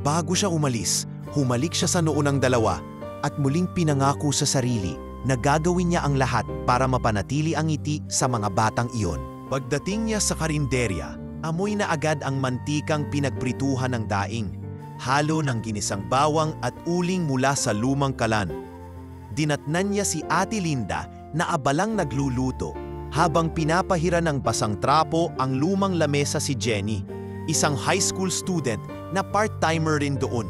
Bago siya umalis, humalik siya sa noo ng dalawa at muling pinangako sa sarili na gagawin niya ang lahat para mapanatili ang ngiti sa mga batang iyon. Pagdating niya sa karinderya, amoy na agad ang mantikang pinagprituhan ng daing, halo ng ginisang bawang at uling mula sa lumang kalan. Dinatnan niya si Ate Linda na abalang nagluluto habang pinapahira ng basang trapo ang lumang lamesa si Jenny, isang high school student na part-timer rin doon.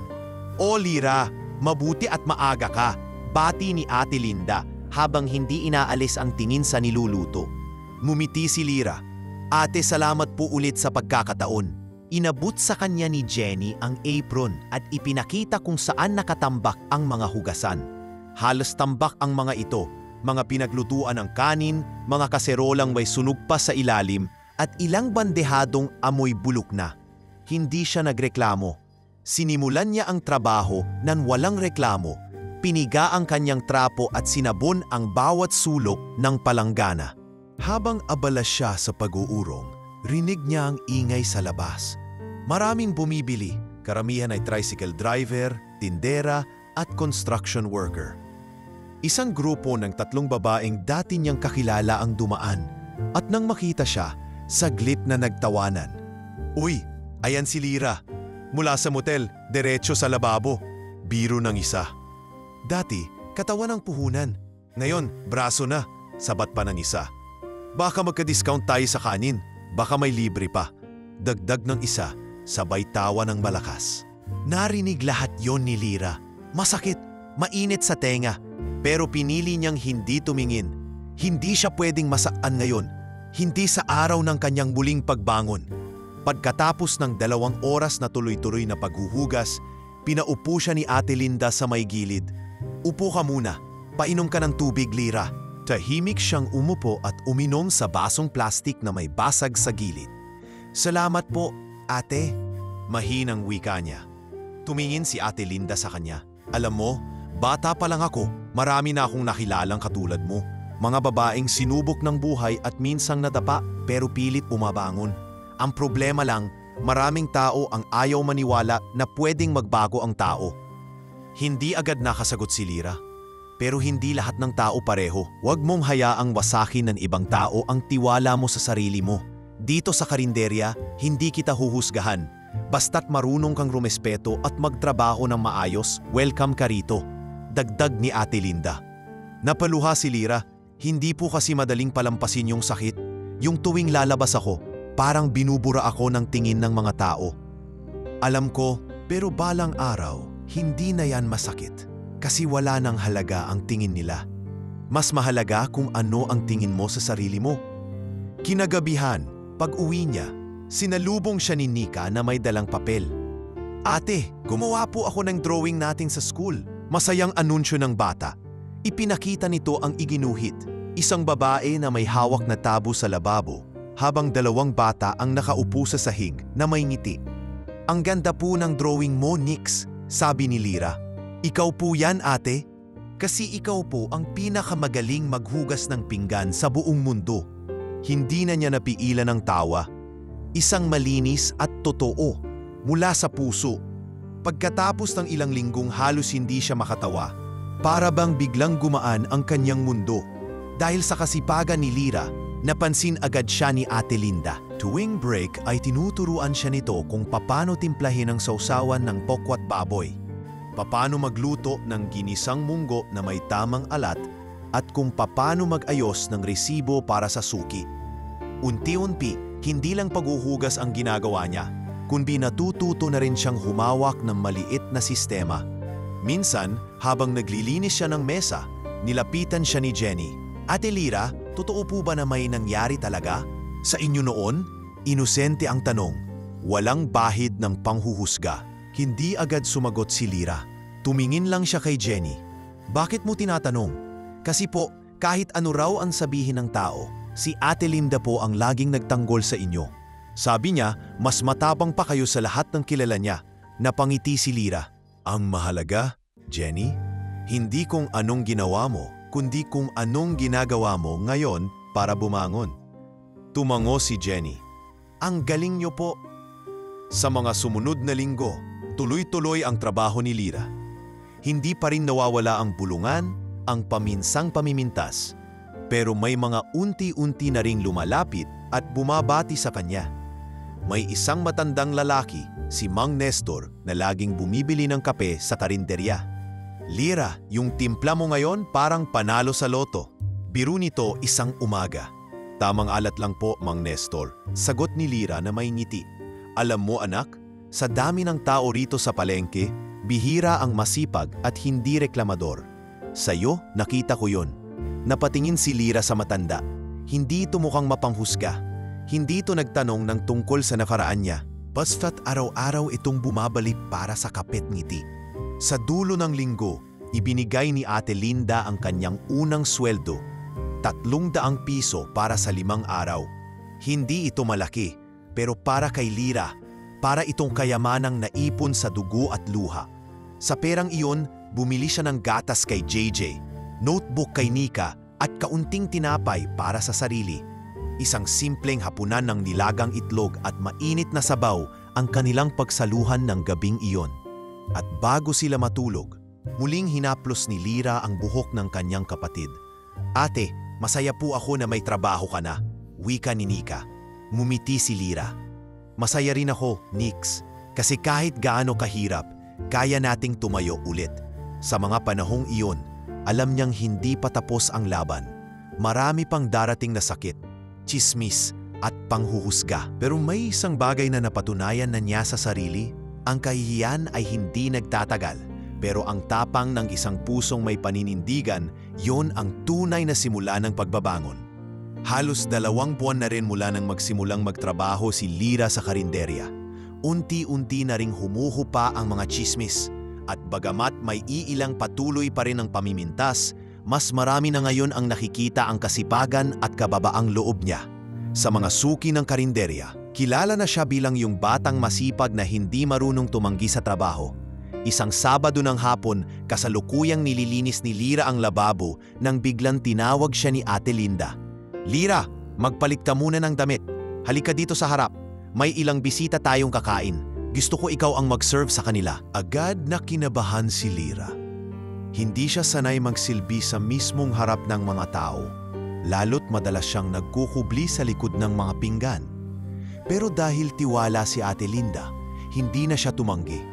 "O Lyra, mabuti at maaga ka," bati ni Ate Linda habang hindi inaalis ang tingin sa niluluto. Ngumiti si Lyra. "Ate, salamat po ulit sa pagkakataon." Inabot sa kanya ni Jenny ang apron at ipinakita kung saan nakatambak ang mga hugasan. Halos tambak ang mga ito, mga pinaglutuan ng kanin, mga kaserolang may sunog pa sa ilalim at ilang bandehadong amoy bulok na. Hindi siya nagreklamo. Sinimulan niya ang trabaho nang walang reklamo. Piniga ang kanyang trapo at sinabon ang bawat sulok ng palanggana. Habang abala siya sa pag-uurong, rinig niya ang ingay sa labas. Maraming bumibili, karamihan ay tricycle driver, tindera at construction worker. Isang grupo ng 3 babaeng dati niyang kakilala ang dumaan at nang makita siya, saglit na nagtawanan. "Uy, ayan si Lyra. Mula sa motel, diretso sa lababo." Biro ng isa. Dati, katawan ng puhunan. Ngayon, braso na. Sabat pa ng isa. "Baka magka-discount tayo sa kanin. Baka may libre pa." Dagdag ng isa, sabay tawa ng malakas. Narinig lahat yon ni Lyra. Masakit, mainit sa tenga. Pero pinili niyang hindi tumingin. Hindi siya pwedeng masaktan ngayon. Hindi sa araw ng kanyang muling pagbangon. Pagkatapos ng 2 oras na tuloy-tuloy na paghuhugas, pinaupo siya ni Ate Linda sa may gilid. "Upo ka muna. Painom ka ng tubig, Lyra." Tahimik siyang umupo at uminom sa basong plastik na may basag sa gilid. "Salamat po, ate." Mahinang wika niya. Tumingin si Ate Linda sa kanya. "Alam mo, bata pa lang ako, marami na akong nakilalang katulad mo. Mga babaeng sinubok ng buhay at minsang nadapa pero pilit bumabangon. Ang problema lang, maraming tao ang ayaw maniwala na pwedeng magbago ang tao. Hindi agad nakasagot si Lyra. Pero hindi lahat ng tao pareho. Huwag mong hayaang wasakin ng ibang tao ang tiwala mo sa sarili mo. Dito sa karinderya, hindi kita huhusgahan. Basta't marunong kang rumespeto at magtrabaho ng maayos, welcome ka rito. Dagdag ni Ate Linda. Napaluha si Lyra. Hindi po kasi madaling palampasin yung sakit. Yung tuwing lalabas ako, parang binubura ako ng tingin ng mga tao. Alam ko, pero balang araw, hindi na yan masakit. Kasi wala nang halaga ang tingin nila. Mas mahalaga kung ano ang tingin mo sa sarili mo. Kinagabihan, pag-uwi niya, sinalubong siya ni Nika na may dalang papel. Ate, gumawa po ako ng drawing natin sa school. Masayang anunsyo ng bata. Ipinakita nito ang iginuhit. Isang babae na may hawak na tabo sa lababo, habang dalawang bata ang nakaupo sa sahig na may ngiti. Ang ganda po ng drawing mo, Nix, sabi ni Lyra. Ikaw po yan, ate. Kasi ikaw po ang pinakamagaling maghugas ng pinggan sa buong mundo. Hindi na niya napigilan ng tawa. Isang malinis at totoo, mula sa puso. Pagkatapos ng ilang linggong halos hindi siya makatawa, para bang biglang gumaan ang kanyang mundo. Dahil sa kasipagan ni Lyra, napansin agad siya ni Ate Linda. Tuwing break ay tinuturuan siya nito kung paano timplahin ang sausawan ng pokwat baboy. Paano magluto ng ginisang munggo na may tamang alat at kung paano mag-ayos ng resibo para sa suki. Unti-unti, hindi lang paghuhugas ang ginagawa niya, kundi natututo na rin siyang humawak ng maliit na sistema. Minsan, habang naglilinis siya ng mesa, nilapitan siya ni Jenny. Ate Lyra, totoo po ba na may nangyari talaga? Sa inyo noon? Inosente ang tanong. Walang bahid ng panghuhusga. Hindi agad sumagot si Lyra. Tumingin lang siya kay Jenny. Bakit mo tinatanong? Kasi po, kahit ano raw ang sabihin ng tao, si Ate Linda po ang laging nagtanggol sa inyo. Sabi niya, mas matapang pa kayo sa lahat ng kilala niya. Napangiti si Lyra. Ang mahalaga, Jenny, hindi kung anong ginawa mo, kundi kung anong ginagawa mo ngayon para bumangon. Tumango si Jenny. Ang galing niyo po. Sa mga sumunod na linggo, tuloy-tuloy ang trabaho ni Lyra. Hindi pa rin nawawala ang bulungan, ang paminsang pamimintas. Pero may mga unti-unti na ring lumalapit at bumabati sa kanya. May isang matandang lalaki, si Mang Nestor, na laging bumibili ng kape sa karinderya. Lyra, yung timpla mo ngayon parang panalo sa loto. Biro nito isang umaga. Tamang alat lang po, Mang Nestor. Sagot ni Lyra na may ngiti. Alam mo anak, sa dami ng tao rito sa palengke, bihira ang masipag at hindi reklamador. Sa'yo, nakita ko yon. Napatingin si Lyra sa matanda. Hindi ito mukhang mapanghusga. Hindi ito nagtanong ng tungkol sa nakaraan niya. Basta't araw-araw itong bumabalik para sa kapit ngiti. Sa dulo ng linggo, ibinigay ni Ate Linda ang kanyang unang sweldo. 300 piso para sa 5 araw. Hindi ito malaki, pero para kay Lyra, para itong kayamanang naipon sa dugo at luha. Sa perang iyon, bumili siya ng gatas kay JJ, notebook kay Nika at kaunting tinapay para sa sarili. Isang simpleng hapunan ng nilagang itlog at mainit na sabaw ang kanilang pagsaluhan ng gabing iyon. At bago sila matulog, muling hinaplos ni Lyra ang buhok ng kanyang kapatid. Ate, masaya po ako na may trabaho ka na, wika ni Nika. Ngumiti si Lyra. Masaya rin ako, Nix, kasi kahit gaano kahirap, kaya nating tumayo ulit. Sa mga panahong iyon, alam niyang hindi pa tapos ang laban. Marami pang darating na sakit, tsismis at panghuhusga. Pero may isang bagay na napatunayan na niya sa sarili. Ang kahihiyan ay hindi nagtatagal, pero ang tapang ng isang pusong may paninindigan, yon ang tunay na simula ng pagbabangon. Halos 2 buwan na rin mula nang magsimulang magtrabaho si Lyra sa karinderya. Unti-unti na ring humuhupa ang mga tsismis. At bagamat may iilang patuloy pa rin ang pamimintas, mas marami na ngayon ang nakikita ang kasipagan at kababaang loob niya. Sa mga suki ng karinderya, kilala na siya bilang yung batang masipag na hindi marunong tumanggi sa trabaho. Isang Sabado ng hapon, kasalukuyang nililinis ni Lira ang lababo nang biglang tinawag siya ni Ate Linda. "Lira, magpalit ka muna ng damit. Halika dito sa harap. May ilang bisita tayong kakain. Gusto ko ikaw ang mag-serve sa kanila." Agad na kinabahan si Lira. Hindi siya sanay magsilbi sa mismong harap ng mga tao, lalo't madalas siyang nagkukubli sa likod ng mga pinggan. Pero dahil tiwala si Ate Linda, hindi na siya tumanggi.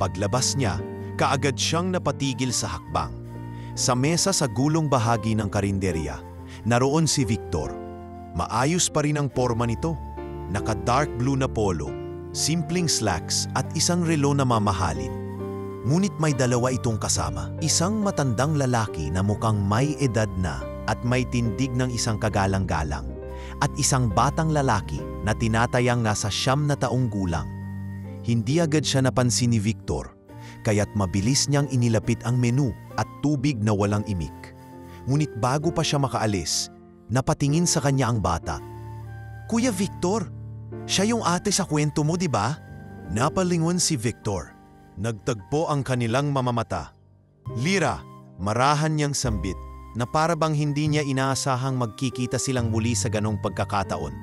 Paglabas niya, kaagad siyang napatigil sa hakbang. Sa mesa sa gulong bahagi ng karinderya, naroon si Victor. Maayos pa rin ang porma nito. Naka-dark blue na polo, simpleng slacks at isang relo na mamahalin. Ngunit may dalawa itong kasama. Isang matandang lalaki na mukhang may edad na at may tindig ng isang kagalang-galang, at isang batang lalaki na tinatayang nasa 9 na taong gulang. Hindi agad siya napansin ni Victor, kaya't mabilis niyang inilapit ang menu at tubig na walang imik. Ngunit bago pa siya makaalis, napatingin sa kanya ang bata. "Kuya Victor, siya yung ate sa kwento mo, di ba?" Napalingon si Victor. Nagtagpo ang kanilang mamamata. Lira, marahan niyang sambit na para bang hindi niya inaasahang magkikita silang muli sa ganong pagkakataon.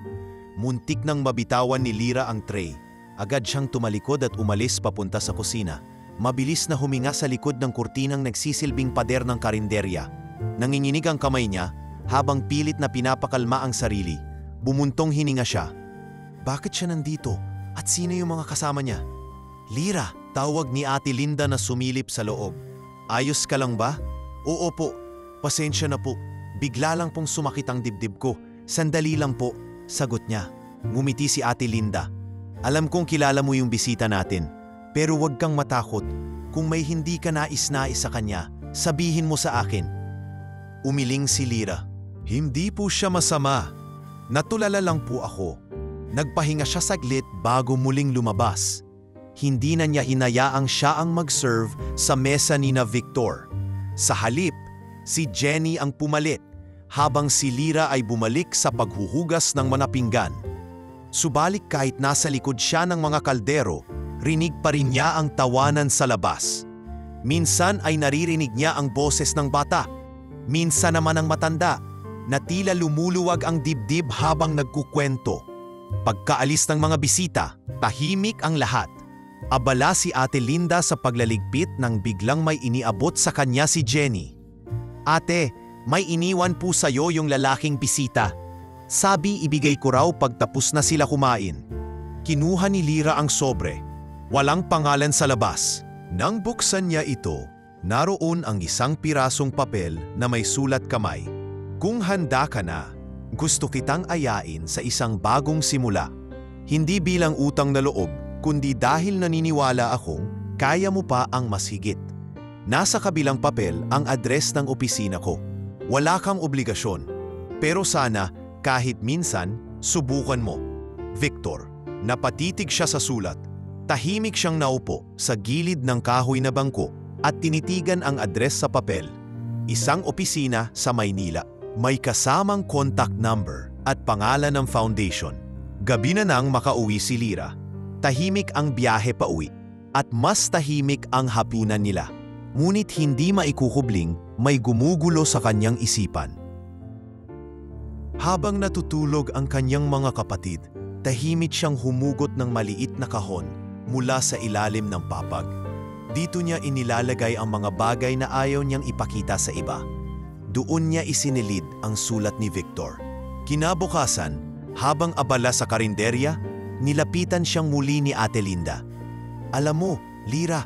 Muntik nang mabitawan ni Lira ang tray. Agad siyang tumalikod at umalis papunta sa kusina. Mabilis na huminga sa likod ng kurtinang nagsisilbing pader ng karinderya. Nanginginig ang kamay niya habang pilit na pinapakalma ang sarili. Bumuntong hininga siya. Bakit siya nandito? At sino yung mga kasama niya? "Lira," tawag ni Ate Linda na sumilip sa loob. "Ayos ka lang ba?" "Oo po. Pasensya na po. Bigla lang pong sumakit ang dibdib ko. Sandali lang po," sagot niya. Ngumiti si Ate Linda. "Alam kong kilala mo yung bisita natin, pero huwag kang matakot. Kung may hindi ka nais-nais sa kanya, sabihin mo sa akin." Umiling si Lira. "Hindi po siya masama. Natulala lang po ako." Nagpahinga siya saglit bago muling lumabas. Hindi na niya hinayaang siya ang mag-serve sa mesa ni na Victor. Sa halip, si Jenny ang pumalit, habang si Lira ay bumalik sa paghuhugas ng mga pinggan. Subalit kahit nasa likod siya ng mga kaldero, rinig pa rin niya ang tawanan sa labas. Minsan ay naririnig niya ang boses ng bata. Minsan naman ang matanda, na tila lumuluwag ang dibdib habang nagkukwento. Pagkaalis ng mga bisita, tahimik ang lahat. Abala si Ate Linda sa paglaligpit nang biglang may iniabot sa kanya si Jenny. "Ate, may iniwan po sa'yo yung lalaking bisita. Sabi ibigay ko raw pagtapos na sila kumain." Kinuha ni Lira ang sobre. Walang pangalan sa labas. Nang buksan niya ito, naroon ang isang pirasong papel na may sulat kamay. "Kung handa ka na, gusto kitang ayain sa isang bagong simula. Hindi bilang utang na loob, kundi dahil naniniwala akong kaya mo pa ang mas higit. Nasa kabilang papel ang address ng opisina ko. Wala kang obligasyon, pero sana kahit minsan subukan mo. Victor." Napatitig siya sa sulat. Tahimik siyang naupo sa gilid ng kahoy na bangko at tinitigan ang address sa papel. Isang opisina sa Maynila. May kasamang contact number at pangalan ng foundation. Gabi na nang makauwi si Lira. Tahimik ang biyahe pauwi at mas tahimik ang hapunan nila. Ngunit hindi maikukubling may gumugulo sa kanyang isipan. Habang natutulog ang kanyang mga kapatid, tahimik siyang humugot ng maliit na kahon mula sa ilalim ng papag. Dito niya inilalagay ang mga bagay na ayaw niyang ipakita sa iba. Doon niya isinilid ang sulat ni Victor. Kinabukasan, habang abala sa karinderya, nilapitan siyang muli ni Ate Linda. "Alam mo, Lira,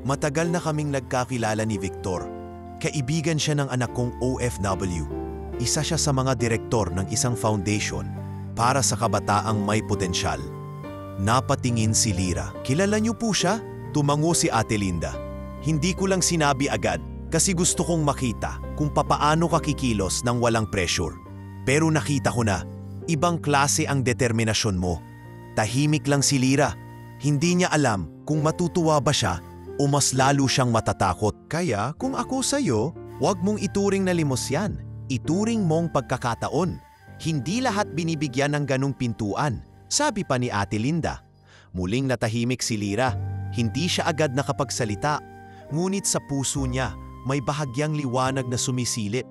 matagal na kaming nagkakilala ni Victor. Kaibigan siya ng anak kong OFW. Isa siya sa mga direktor ng isang foundation para sa kabataang may potensyal." Napatingin si Lira. "Kilala niyo po siya?" Tumango si Ate Linda. "Hindi ko lang sinabi agad kasi gusto kong makita kung papaano ka kikilos ng walang pressure. Pero nakita ko na, ibang klase ang determinasyon mo." Tahimik lang si Lira. Hindi niya alam kung matutuwa ba siya o mas lalo siyang matatakot. "Kaya kung ako sa'yo, huwag mong ituring na limos yan. Ituring mong pagkakataon. Hindi lahat binibigyan ng ganong pintuan," sabi pa ni Ate Linda. Muling natahimik si Lyra. Hindi siya agad nakapagsalita. Ngunit sa puso niya, may bahagyang liwanag na sumisilip.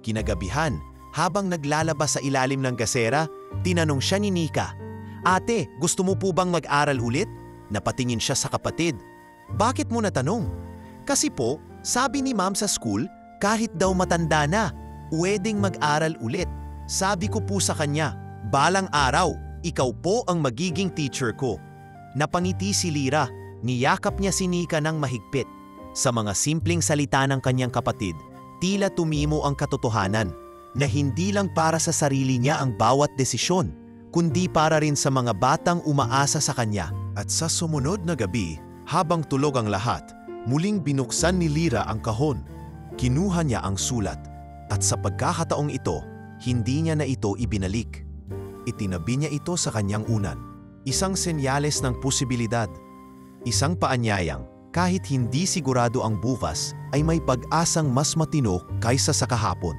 Kinagabihan, habang naglalabas sa ilalim ng gasera, tinanong siya ni Nika, "Ate, gusto mo po bang mag-aral ulit?" Napatingin siya sa kapatid. "Bakit mo natanong?" "Kasi po, sabi ni ma'am sa school, kahit daw matanda na, pwedeng mag-aral ulit. Sabi ko po sa kanya, balang araw, ikaw po ang magiging teacher ko." Napangiti si Lyra. Niyakap niya si Nika ng mahigpit. Sa mga simpleng salita ng kanyang kapatid, tila tumimo ang katotohanan na hindi lang para sa sarili niya ang bawat desisyon, kundi para rin sa mga batang umaasa sa kanya. At sa sumunod na gabi, habang tulog ang lahat, muling binuksan ni Lyra ang kahon. Kinuha niya ang sulat at sa pagkakataong ito, hindi niya na ito ibinalik. Itinabi niya ito sa kanyang unan. Isang senyales ng posibilidad. Isang paanyayang kahit hindi sigurado ang bukas ay may pag-asang mas matino kaysa sa kahapon.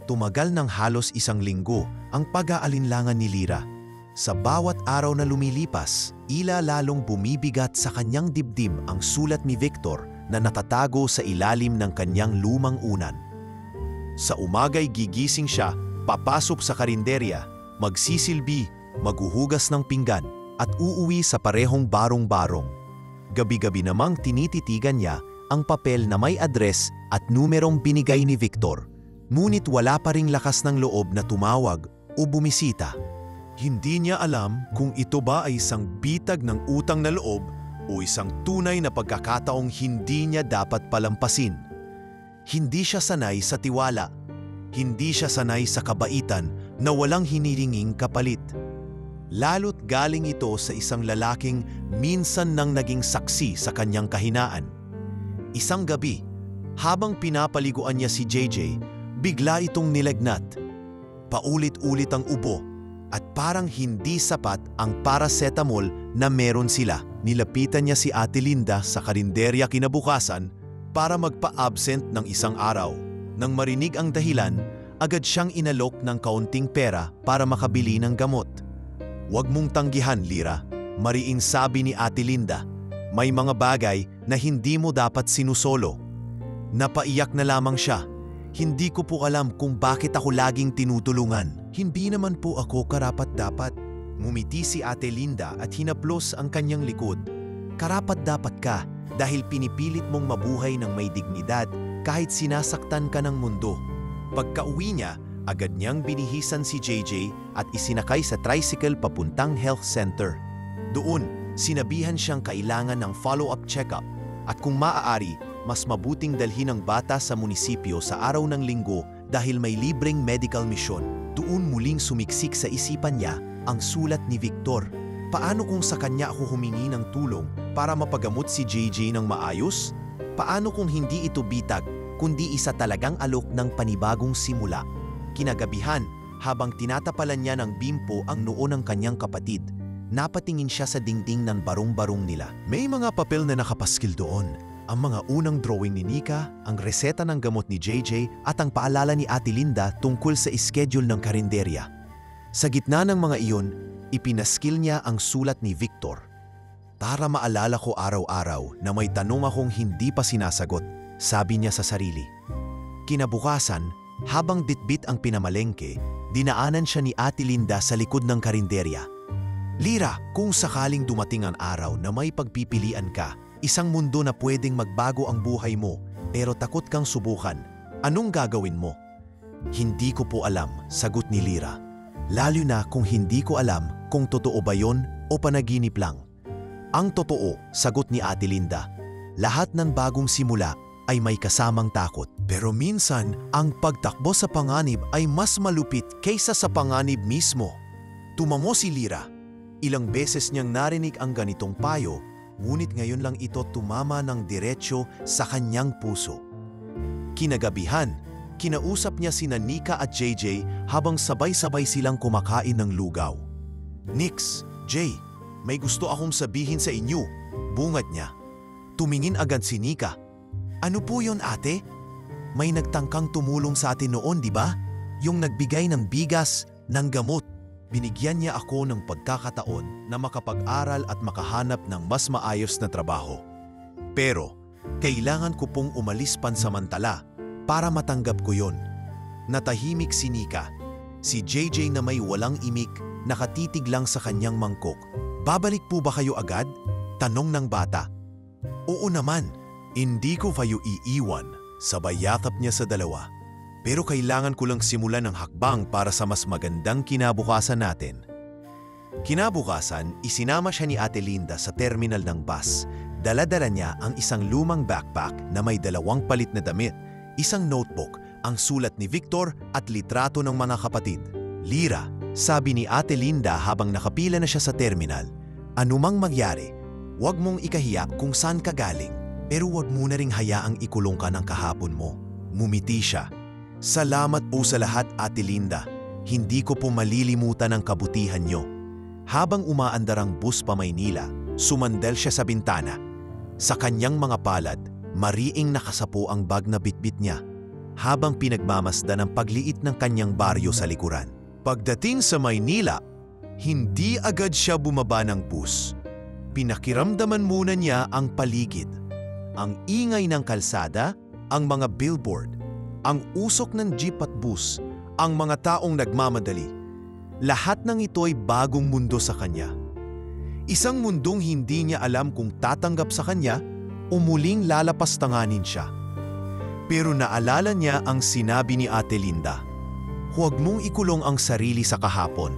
Tumagal ng halos 1 linggo ang pag-aalinlangan ni Lyra. Sa bawat araw na lumilipas, ila lalong bumibigat sa kanyang dibdib ang sulat ni Victor na nakatago sa ilalim ng kanyang lumang unan. Sa umaga'y gigising siya, papasok sa karinderya, magsisilbi, maghuhugas ng pinggan at uuwi sa parehong barong-barong. Gabi-gabi namang tinititigan niya ang papel na may address at numerong binigay ni Victor. Ngunit wala pa ring lakas ng loob na tumawag o bumisita. Hindi niya alam kung ito ba ay isang bitag ng utang na loob o isang tunay na pagkakataong hindi niya dapat palampasin. Hindi siya sanay sa tiwala. Hindi siya sanay sa kabaitan na walang hiniringing kapalit. Lalo't galing ito sa isang lalaking minsan nang naging saksi sa kanyang kahinaan. Isang gabi, habang pinapaliguan niya si JJ, bigla itong nilagnat. Paulit-ulit ang ubo at parang hindi sapat ang paracetamol na meron sila. Nilapitan niya si Ate Linda sa karinderya kinabukasan para magpa-absent ng 1 araw. Nang marinig ang dahilan, agad siyang inalok ng kaunting pera para makabili ng gamot. "Huwag mong tanggihan, Lyra," mariin sabi ni Ate Linda. "May mga bagay na hindi mo dapat sinusolo." Napaiyak na lamang siya. "Hindi ko po alam kung bakit ako laging tinutulungan. Hindi naman po ako karapat-dapat." Ngumiti si Ate Linda at hinaplos ang kanyang likod. "Karapat-dapat ka dahil pinipilit mong mabuhay ng may dignidad kahit sinasaktan ka ng mundo." Pagka-uwi niya, agad niyang binihisan si JJ at isinakay sa tricycle papuntang health center. Doon, sinabihan siyang kailangan ng follow-up check-up at kung maaari, mas mabuting dalhin ang bata sa munisipyo sa araw ng linggo dahil may libreng medical mission. Doon muling sumiksik sa isipan niya ang sulat ni Victor. Paano kung sa kanya ako humingi ng tulong para mapagamot si JJ ng maayos? Paano kung hindi ito bitag, kundi isa talagang alok ng panibagong simula? Kinagabihan, habang tinatapalan niya ng bimpo ang noo ng kanyang kapatid, napatingin siya sa dingding ng barong-barong nila. May mga papel na nakapaskil doon. Ang mga unang drawing ni Nika, ang reseta ng gamot ni JJ at ang paalala ni Ate Linda tungkol sa schedule ng karinderya. Sa gitna ng mga iyon, ipinaskil niya ang sulat ni Victor. "Para maalala ko araw-araw na may tanong akong hindi pa sinasagot," sabi niya sa sarili. Kinabukasan, habang bitbit ang pinamalengke, dinaanan siya ni Ate Linda sa likod ng karinderya. "Lyra, kung sakaling dumating ang araw na may pagpipilian ka, isang mundo na pwedeng magbago ang buhay mo, pero takot kang subukan, anong gagawin mo?" "Hindi ko po alam," sagot ni Lyra. "Lalo na kung hindi ko alam kung totoo ba yon o panaginip lang." "Ang totoo," sagot ni Ate Linda, "lahat ng bagong simula ay may kasamang takot. Pero minsan, ang pagtakbo sa panganib ay mas malupit kaysa sa panganib mismo." Tumango si Lyra. Ilang beses niyang narinig ang ganitong payo, ngunit ngayon lang ito tumama ng diretsyo sa kanyang puso. Kinagabihan, kinausap niya sina Nika at JJ habang sabay-sabay silang kumakain ng lugaw. "Nix, Jay, may gusto akong sabihin sa inyo," bungad niya. Tumingin agad si Nika. "Ano po yun, ate? May nagtangkang tumulong sa atin noon, di ba? Yung nagbigay ng bigas, ng gamot." Binigyan niya ako ng pagkakataon na makapag-aral at makahanap ng mas maayos na trabaho. Pero, kailangan ko pong umalis pansamantala para matanggap ko yon. Natahimik si Nika. Si JJ na may walang imik, nakatitig lang sa kanyang mangkok. Babalik po ba kayo agad? Tanong ng bata. Oo naman, hindi ko kayo iiwan. Sabay yakap niya sa dalawa. Pero kailangan ko lang simulan ng hakbang para sa mas magandang kinabukasan natin. Kinabukasan, isinama siya ni Ate Linda sa terminal ng bus. Dala-dala niya ang isang lumang backpack na may 2 palit na damit, isang notebook, ang sulat ni Victor at litrato ng mga kapatid. Lira, sabi ni Ate Linda habang nakapila na siya sa terminal, anumang magyari, huwag mong ikahiya kung saan ka galing, pero huwag mo na ring hayaang ikulong ka ng kahapon mo. Mumiti siya. Salamat po sa lahat, Ate Linda. Hindi ko po malilimutan ang kabutihan niyo. Habang umaandar ang bus pa Maynila, sumandal siya sa bintana. Sa kanyang mga palad, mariing nakasapo ang bag na bitbit niya, habang pinagmamasdan ang pagliit ng kanyang baryo sa likuran. Pagdating sa Maynila, hindi agad siya bumaba ng bus. Pinakiramdaman muna niya ang paligid. Ang ingay ng kalsada, ang mga billboard, ang usok ng jeep at bus, ang mga taong nagmamadali. Lahat ng ito'y bagong mundo sa kanya. Isang mundong hindi niya alam kung tatanggap sa kanya o muling lalapastanganin siya. Pero naalala niya ang sinabi ni Ate Linda, huwag mong ikulong ang sarili sa kahapon.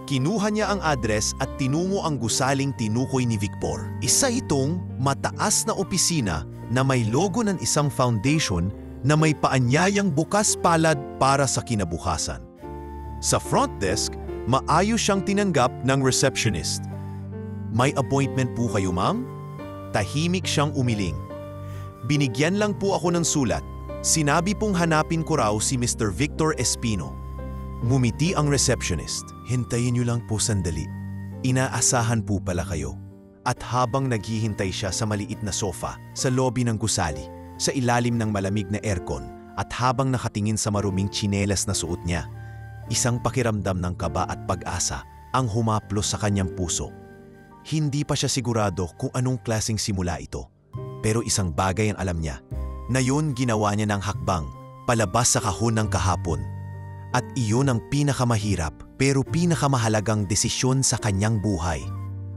Kinuha niya ang address at tinungo ang gusaling tinukoy ni Victor. Isa itong mataas na opisina na may logo ng isang foundation na may paanyayang bukas palad para sa kinabukasan. Sa front desk, maayos siyang tinanggap ng receptionist. May appointment po kayo, ma'am? Tahimik siyang umiling. Binigyan lang po ako ng sulat. Sinabi pong hanapin ko raw si Mr. Victor Espino. Ngumiti ang receptionist. Hintayin niyo lang po sandali. Inaasahan po pala kayo. At habang naghihintay siya sa maliit na sofa sa lobby ng gusali, sa ilalim ng malamig na aircon at habang nakatingin sa maruming tsinelas na suot niya, isang pakiramdam ng kaba at pag-asa ang humaplos sa kanyang puso. Hindi pa siya sigurado kung anong klaseng simula ito, pero isang bagay ang alam niya, na yun ginawa niya ng hakbang palabas sa kahon ng kahapon. At iyon ang pinakamahirap pero pinakamahalagang desisyon sa kanyang buhay.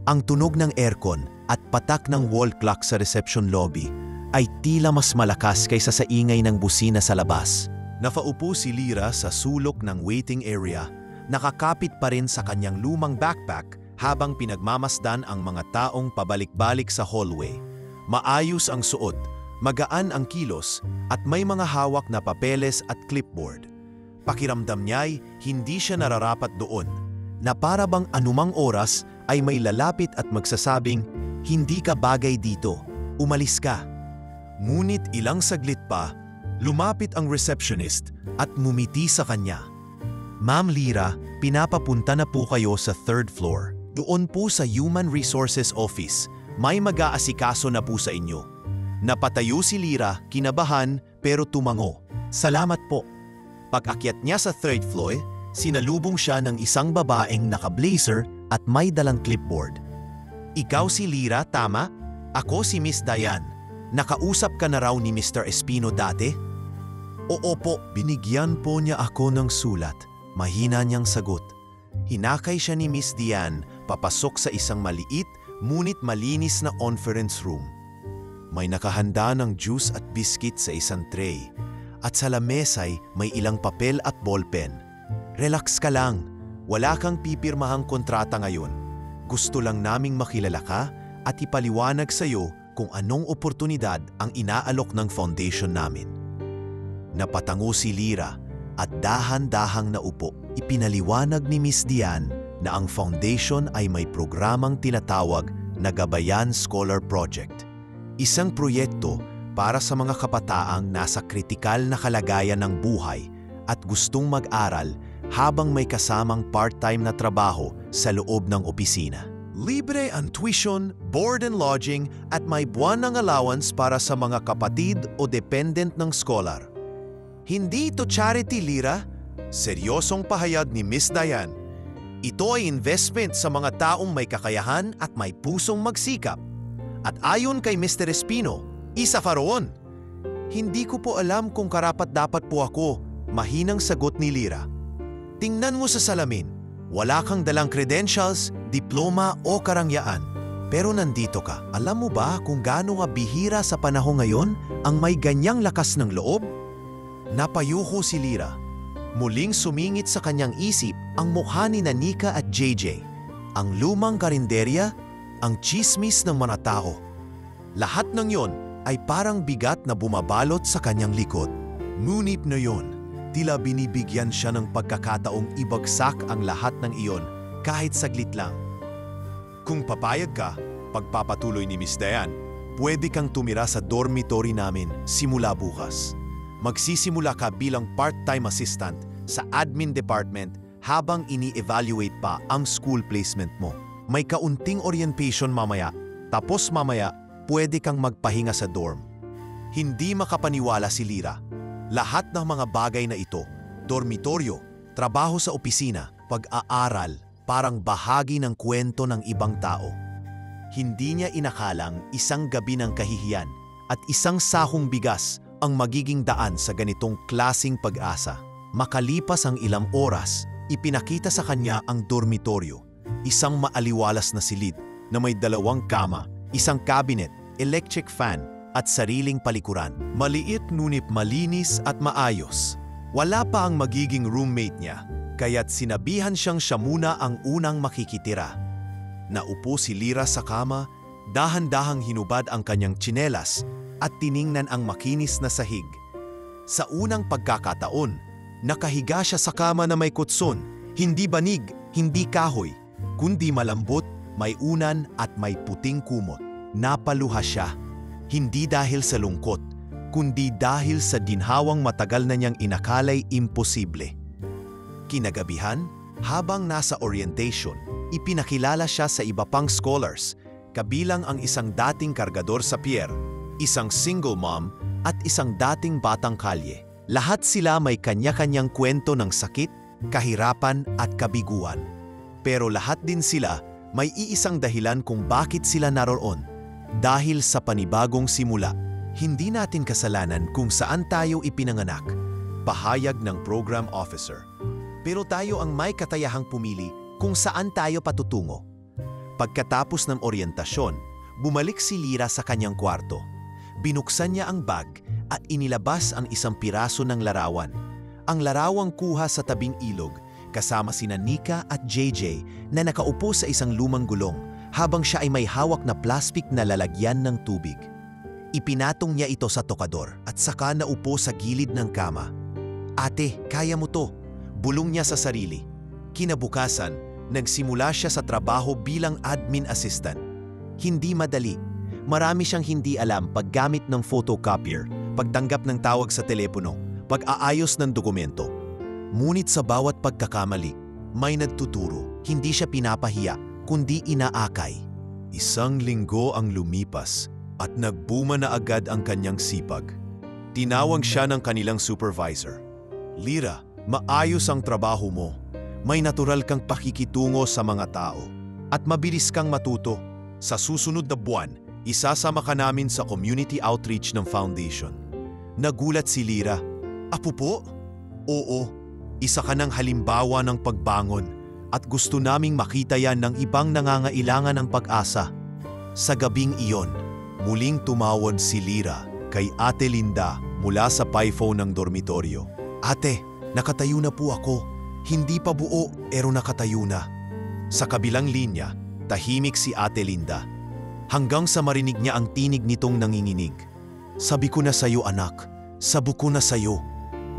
Ang tunog ng aircon at patak ng wall clock sa reception lobby ay tila mas malakas kaysa sa ingay ng busina sa labas. Napaupo si Lira sa sulok ng waiting area, nakakapit pa rin sa kanyang lumang backpack habang pinagmamasdan ang mga taong pabalik-balik sa hallway. Maayos ang suot, magaan ang kilos at may mga hawak na papeles at clipboard. Pakiramdam niya'y hindi siya nararapat doon, na para bang anumang oras ay may lalapit at magsasabing, hindi ka bagay dito, umalis ka. Ngunit ilang saglit pa, lumapit ang receptionist at ngumiti sa kanya. Ma'am Lira, pinapapunta na po kayo sa 3rd floor. Doon po sa Human Resources Office, may mag-aasikaso na po sa inyo. Napatayo si Lira, kinabahan pero tumango. Salamat po. Pag-akyat niya sa 3rd floor, sinalubong siya ng isang babaeng naka-blazer at may dalang clipboard. Ikaw si Lira, tama? Ako si Miss Diane. Nakausap ka na raw ni Mr. Espino dati? Oo po, binigyan po niya ako ng sulat. Mahina niyang sagot. Hinakay siya ni Miss Diane papasok sa isang maliit ngunit malinis na conference room. May nakahanda ng juice at biscuit sa isang tray. At sa lamesa'y may ilang papel at ballpen. Relax ka lang. Wala kang pipirmahang kontrata ngayon. Gusto lang naming makilala ka at ipaliwanag sa iyo kung anong oportunidad ang inaalok ng foundation namin. Napatango si Lira at dahan-dahang naupo. Ipinaliwanag ni Miss Diane na ang foundation ay may programang tinatawag na Gabayan Scholar Project. Isang proyekto para sa mga kabataang nasa kritikal na kalagayan ng buhay at gustong mag-aral habang may kasamang part-time na trabaho sa loob ng opisina. Libre ang tuition, board and lodging at may buwan ng allowance para sa mga kapatid o dependent ng scholar. Hindi ito charity, Lira. Seryosong pahayag ni Miss Diane. Ito ay investment sa mga taong may kakayahan at may pusong magsikap. At ayon kay Mr. Espino, isa ka roon. Hindi ko po alam kung karapat-dapat po ako, mahinang sagot ni Lira. Tingnan mo sa salamin, wala kang dalang credentials, diploma o karangyaan. Pero nandito ka, alam mo ba kung gaano nga bihira sa panahon ngayon ang may ganyang lakas ng loob? Napayuko si Lira. Muling sumingit sa kanyang isip ang mukha ni Nika at JJ, ang lumang karinderya, ang tsismis ng mga tao. Lahat ng yon ay parang bigat na bumabalot sa kanyang likod. Ngunit na yon, tila binibigyan siya ng pagkakataong ibagsak ang lahat ng iyon kahit saglit lang. Kung papayag ka, pagpapatuloy ni Miss Diane, pwede kang tumira sa dormitory namin simula bukas. Magsisimula ka bilang part-time assistant sa admin department habang ini-evaluate pa ang school placement mo. May kaunting orientation mamaya, tapos mamaya pwede kang magpahinga sa dorm. Hindi makapaniwala si Lira. Lahat ng mga bagay na ito, dormitoryo, trabaho sa opisina, pag-aaral, parang bahagi ng kwento ng ibang tao. Hindi niya inakalang isang gabi ng kahihiyan at isang sahong bigas ang magiging daan sa ganitong klasing pag-asa. Makalipas ang ilang oras, ipinakita sa kanya ang dormitoryo. Isang maaliwalas na silid na may 2 kama, isang cabinet, electric fan at sariling palikuran. Maliit ngunit malinis at maayos. Wala pa ang magiging roommate niya, kaya't sinabihan siyang siya muna ang unang makikitira. Naupo si Lira sa kama, dahan-dahang hinubad ang kanyang tsinelas at tiningnan ang makinis na sahig. Sa unang pagkakataon, nakahiga siya sa kama na may kutson, hindi banig, hindi kahoy, kundi malambot, may unan at may puting kumot. Napaluha siya, hindi dahil sa lungkot, kundi dahil sa ginhawang matagal na niyang inakalay imposible. Kinagabihan, habang nasa orientation, ipinakilala siya sa iba pang scholars, kabilang ang isang dating kargador sa pier, isang single mom at isang dating batang kalye. Lahat sila may kanya-kanyang kwento ng sakit, kahirapan at kabiguan. Pero lahat din sila may iisang dahilan kung bakit sila naroon. Dahil sa panibagong simula, hindi natin kasalanan kung saan tayo ipinanganak, pahayag ng program officer. Pero tayo ang may katayahang pumili kung saan tayo patutungo. Pagkatapos ng oryentasyon, bumalik si Lira sa kanyang kwarto. Binuksan niya ang bag at inilabas ang isang piraso ng larawan. Ang larawang kuha sa tabing ilog kasama sina Nika at JJ na nakaupo sa isang lumang gulong habang siya ay may hawak na plastik na lalagyan ng tubig. Ipinatong niya ito sa tokador at saka naupo sa gilid ng kama. "Ate, kaya mo to," bulong niya sa sarili. Kinabukasan, nagsimula siya sa trabaho bilang admin assistant. Hindi madali. Marami siyang hindi alam paggamit ng photocopier, pagtanggap ng tawag sa telepono, pag-aayos ng dokumento. Ngunit sa bawat pagkakamali, may nagtuturo. Hindi siya pinapahiya, kundi inaakay. 1 linggo ang lumipas at nagbuma na agad ang kanyang sipag. Tinawag siya ng kanilang supervisor. "Lira, maayos ang trabaho mo. May natural kang pakikitungo sa mga tao at mabilis kang matuto. Sa susunod na buwan, isasama ka namin sa community outreach ng foundation." Nagulat si Lira. "Apo po?" "Oo, isa ka ng halimbawa ng pagbangon at gusto naming makita yan ng ibang nangangailangan ng pag-asa." Sa gabing iyon, muling tumawag si Lira kay Ate Linda mula sa payphone ng dormitoryo. "Ate, nakatayo na po ako. Hindi pa buo, pero nakatayo na." Sa kabilang linya, tahimik si Ate Linda. Hanggang sa marinig niya ang tinig nitong nanginginig. "Sabi ko na sa'yo anak, sabi ko na sa'yo,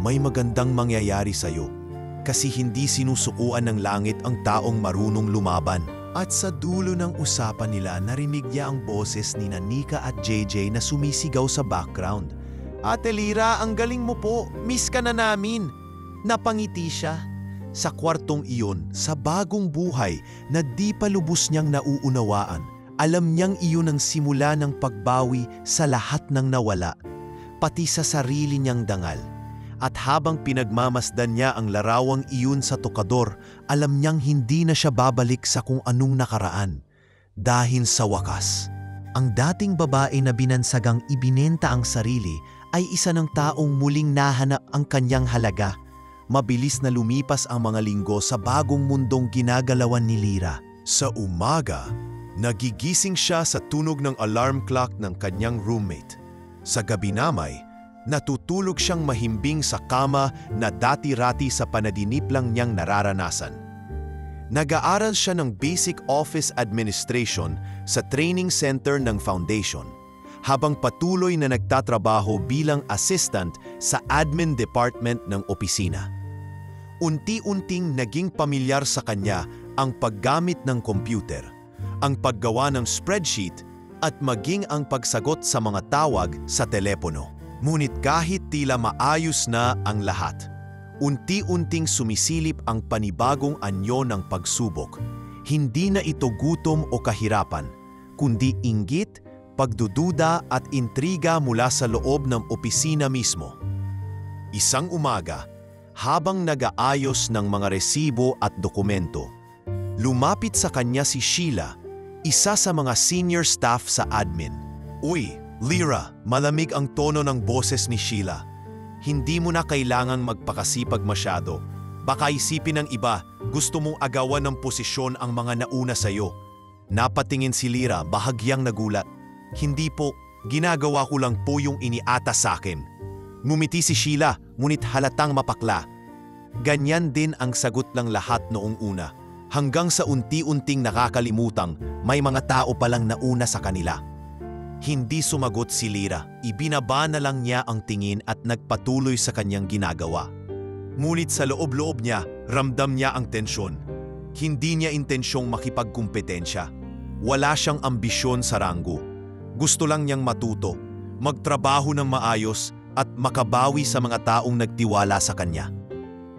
may magandang mangyayari sa'yo. Kasi hindi sinusukuan ng langit ang taong marunong lumaban." At sa dulo ng usapan nila, narinig niya ang boses ni Nika at JJ na sumisigaw sa background. "Ate Lira, ang galing mo po, miss ka na namin." Napangiti siya. Sa kwartong iyon, sa bagong buhay na di pa lubos niyang nauunawaan, alam niyang iyon ang simula ng pagbawi sa lahat ng nawala, pati sa sarili niyang dangal. At habang pinagmamasdan niya ang larawang iyon sa tokador, alam niyang hindi na siya babalik sa kung anong nakaraan. Dahil sa wakas, ang dating babae na binansagang ibinenta ang sarili ay isa ng taong muling nahanap ang kanyang halaga. Mabilis na lumipas ang mga linggo sa bagong mundong ginagalawan ni Lyra. Sa umaga, nagigising siya sa tunog ng alarm clock ng kanyang roommate. Sa gabi namay, natutulog siyang mahimbing sa kama na dati-rati sa panaginip lang niyang nararanasan. Nag-aaral siya ng Basic Office Administration sa training center ng foundation, habang patuloy na nagtatrabaho bilang assistant sa admin department ng opisina. Unti-unting naging pamilyar sa kanya ang paggamit ng computer, ang paggawa ng spreadsheet at maging ang pagsagot sa mga tawag sa telepono. Ngunit kahit tila maayos na ang lahat, unti-unting sumisilip ang panibagong anyo ng pagsubok. Hindi na ito gutom o kahirapan, kundi inggit, pagdududa at intriga mula sa loob ng opisina mismo. Isang umaga, habang nag-aayos ng mga resibo at dokumento, lumapit sa kanya si Sheila, isa sa mga senior staff sa admin. "Uy, Lyra," malamig ang tono ng boses ni Sheila. "Hindi mo na kailangang magpakasipag masyado. Baka isipin ng iba, gusto mong agawan ng posisyon ang mga nauna sa'yo." Napatingin si Lyra, bahagyang nagulat. "Hindi po, ginagawa ko lang po yung iniatas sa akin." Ngumiti si Sheila, ngunit halatang mapakla. Ganyan din ang sagot ng lahat noong una, hanggang sa unti-unting nakakalimutang may mga tao palang nauna sa kanila. Hindi sumagot si Lyra, ibinaba na lang niya ang tingin at nagpatuloy sa kanyang ginagawa. Ngunit sa loob-loob niya, ramdam niya ang tensyon. Hindi niya intensyong makipagkumpetensya. Wala siyang ambisyon sa ranggo. Gusto lang niyang matuto, magtrabaho ng maayos at makabawi sa mga taong nagtiwala sa kanya.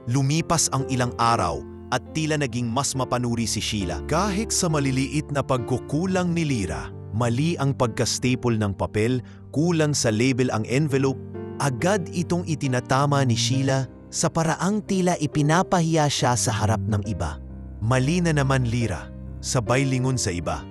Lumipas ang ilang araw at tila naging mas mapanuri si Sheila. Kahit sa maliliit na pagkukulang ni Lyra, mali ang pagka-staple ng papel, kulang sa label ang envelope, agad itong itinatama ni Sheila sa paraang tila ipinapahiya siya sa harap ng iba. "Mali na naman, Lyra," sabay lingon sa iba.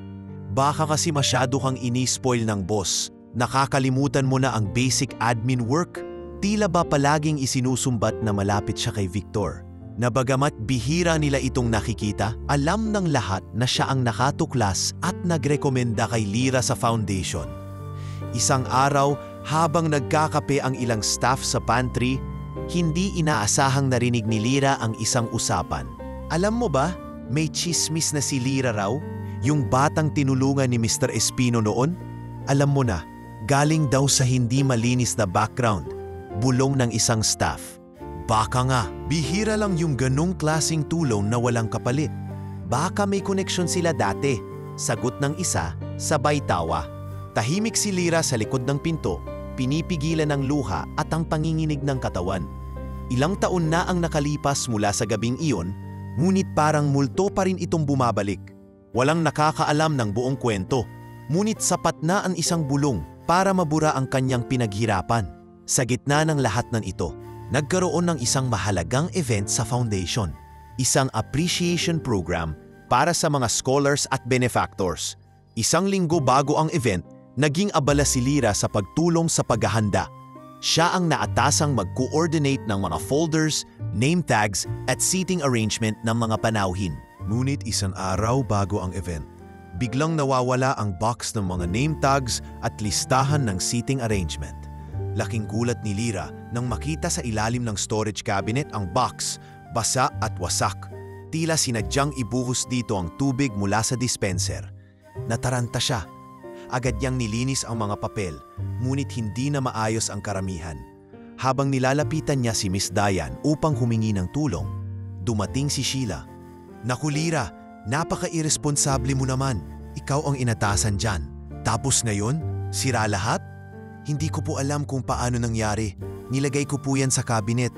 "Baka kasi masyado kang ini-spoil ng boss. Nakakalimutan mo na ang basic admin work." Tila ba palaging isinusumbat na malapit siya kay Victor, na bagamat bihira nila itong nakikita, alam ng lahat na siya ang nakatuklas at nagrekomenda kay Lyra sa foundation. Isang araw, habang nagkakape ang ilang staff sa pantry, hindi inaasahang narinig ni Lyra ang isang usapan. "Alam mo ba, may chismis na si Lyra raw, yung batang tinulungan ni Mr. Espino noon? Alam mo na, galing daw sa hindi malinis na background," bulong ng isang staff. "Baka nga, bihira lang yung ganong klaseng tulong na walang kapalit." "Baka may koneksyon sila dati," sagot ng isa, sabay tawa. Tahimik si Lyra sa likod ng pinto, pinipigilan ng luha at ang panginginig ng katawan. Ilang taon na ang nakalipas mula sa gabing iyon, ngunit parang multo pa rin itong bumabalik. Walang nakakaalam ng buong kwento, ngunit sapat na ang isang bulong para mabura ang kanyang pinaghirapan. Sa gitna ng lahat ng ito, nagkaroon ng isang mahalagang event sa foundation, isang appreciation program para sa mga scholars at benefactors. Isang linggo bago ang event, naging abala si Lyra sa pagtulong sa paghahanda. Siya ang naatasang mag-coordinate ng mga folders, name tags at seating arrangement ng mga panauhin. Ngunit isang araw bago ang event, biglang nawawala ang box ng mga name tags at listahan ng seating arrangement. Laking gulat ni Lyra nang makita sa ilalim ng storage cabinet ang box, basa at wasak. Tila sinadyang ibuhos dito ang tubig mula sa dispenser. Nataranta siya. Agad niyang nilinis ang mga papel, ngunit hindi na maayos ang karamihan. Habang nilalapitan niya si Miss Diane upang humingi ng tulong, dumating si Sheila. "Naku Lyra, napaka-irresponsable mo naman. Ikaw ang inatasan dyan. Tapos ngayon, sira lahat? Hindi ko po alam kung paano nangyari. Nilagay ko po yan sa cabinet."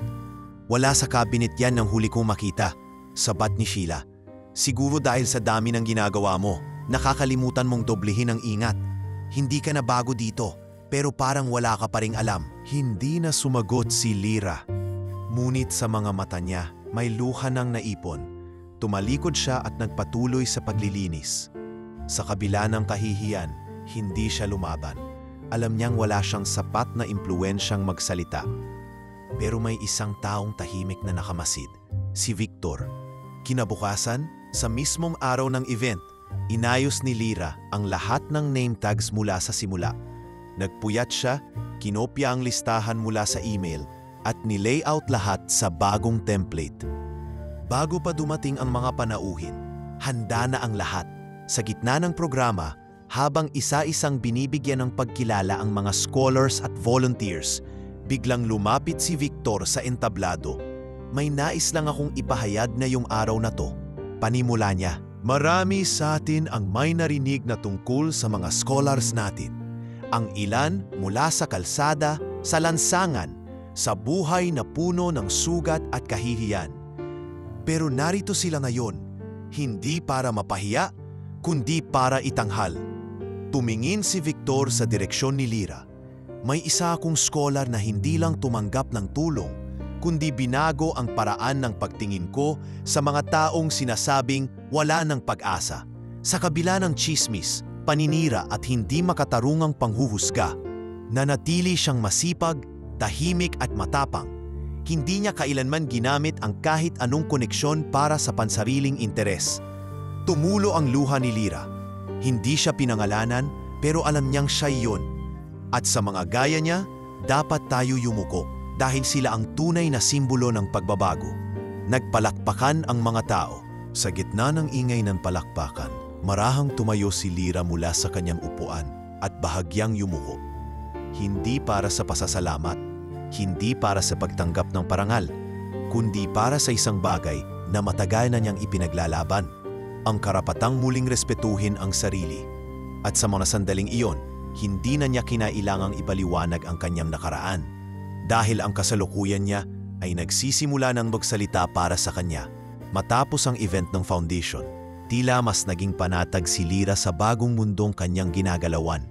"Wala sa cabinet yan nang huli kong makita," sabat ni Sheila. "Siguro dahil sa dami ng ginagawa mo, nakakalimutan mong doblehin ang ingat. Hindi ka na bago dito, pero parang wala ka pa ring alam." Hindi na sumagot si Lyra. Ngunit sa mga mata niya, may luha ng naipon. Tumalikod siya at nagpatuloy sa paglilinis. Sa kabila ng kahihiyan, hindi siya lumaban. Alam niyang wala siyang sapat na impluwensyang magsalita. Pero may isang taong tahimik na nakamasid, si Victor. Kinabukasan, sa mismong araw ng event, inayos ni Lyra ang lahat ng name tags mula sa simula. Nagpuyat siya, kinopya ang listahan mula sa email at nilayout lahat sa bagong template. Bago pa dumating ang mga panauhin, handa na ang lahat. Sa gitna ng programa, habang isa-isang binibigyan ng pagkilala ang mga scholars at volunteers, biglang lumapit si Victor sa entablado. May nais lang akong ipahayag na yung araw na to. Panimula niya, marami sa atin ang may narinig na tungkol sa mga scholars natin. Ang ilan mula sa kalsada, sa lansangan, sa buhay na puno ng sugat at kahihiyan. Pero narito sila ngayon, hindi para mapahiya, kundi para itanghal. Tumingin si Victor sa direksyon ni Lyra. May isa akong scholar na hindi lang tumanggap ng tulong, kundi binago ang paraan ng pagtingin ko sa mga taong sinasabing wala ng pag-asa. Sa kabila ng tsismis, paninira at hindi makatarungang panghuhusga, nanatili siyang masipag, tahimik at matapang. Hindi niya kailanman ginamit ang kahit anong koneksyon para sa pansariling interes. Tumulo ang luha ni Lyra. Hindi siya pinangalanan pero alam niyang siya yun. At sa mga gaya niya, dapat tayo yumuko dahil sila ang tunay na simbolo ng pagbabago. Nagpalakpakan ang mga tao. Sa gitna ng ingay ng palakpakan, marahang tumayo si Lyra mula sa kanyang upuan at bahagyang yumuko. Hindi para sa pasasalamat, hindi para sa pagtanggap ng parangal, kundi para sa isang bagay na matagal na niyang ipinaglalaban, ang karapatang muling respetuhin ang sarili. At sa mga sandaling iyon, hindi na niya kinailangang ipaliwanag ang kanyang nakaraan. Dahil ang kasalukuyan niya ay nagsisimula ng magsalita para sa kanya. Matapos ang event ng foundation, tila mas naging panatag si Lyra sa bagong mundong kanyang ginagalawan.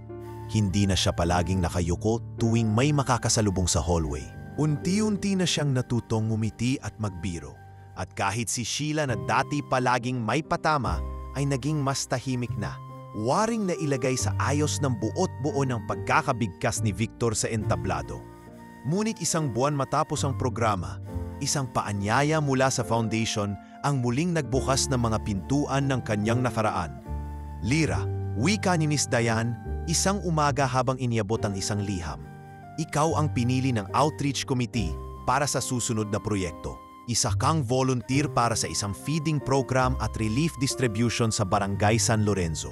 Hindi na siya palaging nakayuko tuwing may makakasalubong sa hallway. Unti-unti na siyang natutong ngumiti at magbiro. At kahit si Sheila na dati palaging may patama ay naging mas tahimik na. Waring na ilagay sa ayos ng buot buo ng pagkakabigkas ni Victor sa entablado. Ngunit isang buwan matapos ang programa, isang paanyaya mula sa foundation ang muling nagbukas ng mga pintuan ng kanyang nakaraan. Lyra, wika ni Miss Diane, isang umaga habang iniabot ang isang liham. Ikaw ang pinili ng outreach committee para sa susunod na proyekto. Isa kang volunteer para sa isang feeding program at relief distribution sa Barangay San Lorenzo.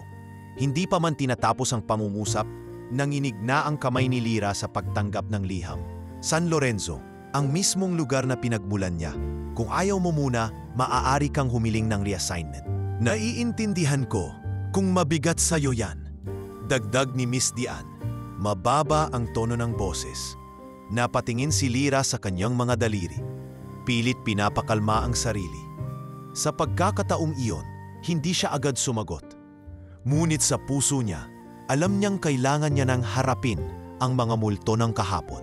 Hindi pa man tinatapos ang pamumuusap, nanginig na ang kamay ni Lyra sa pagtanggap ng liham. San Lorenzo, ang mismong lugar na pinagmulan niya. Kung ayaw mo muna, maaari kang humiling ng reassignment. Naiintindihan ko kung mabigat sa'yo yan. Dagdag ni Miss Diane. Mababa ang tono ng boses. Napatingin si Lyra sa kanyang mga daliri. Pilit pinapakalma ang sarili. Sa pagkakataong iyon, hindi siya agad sumagot. Ngunit sa puso niya, alam niyang kailangan niya nang harapin ang mga multo ng kahapon.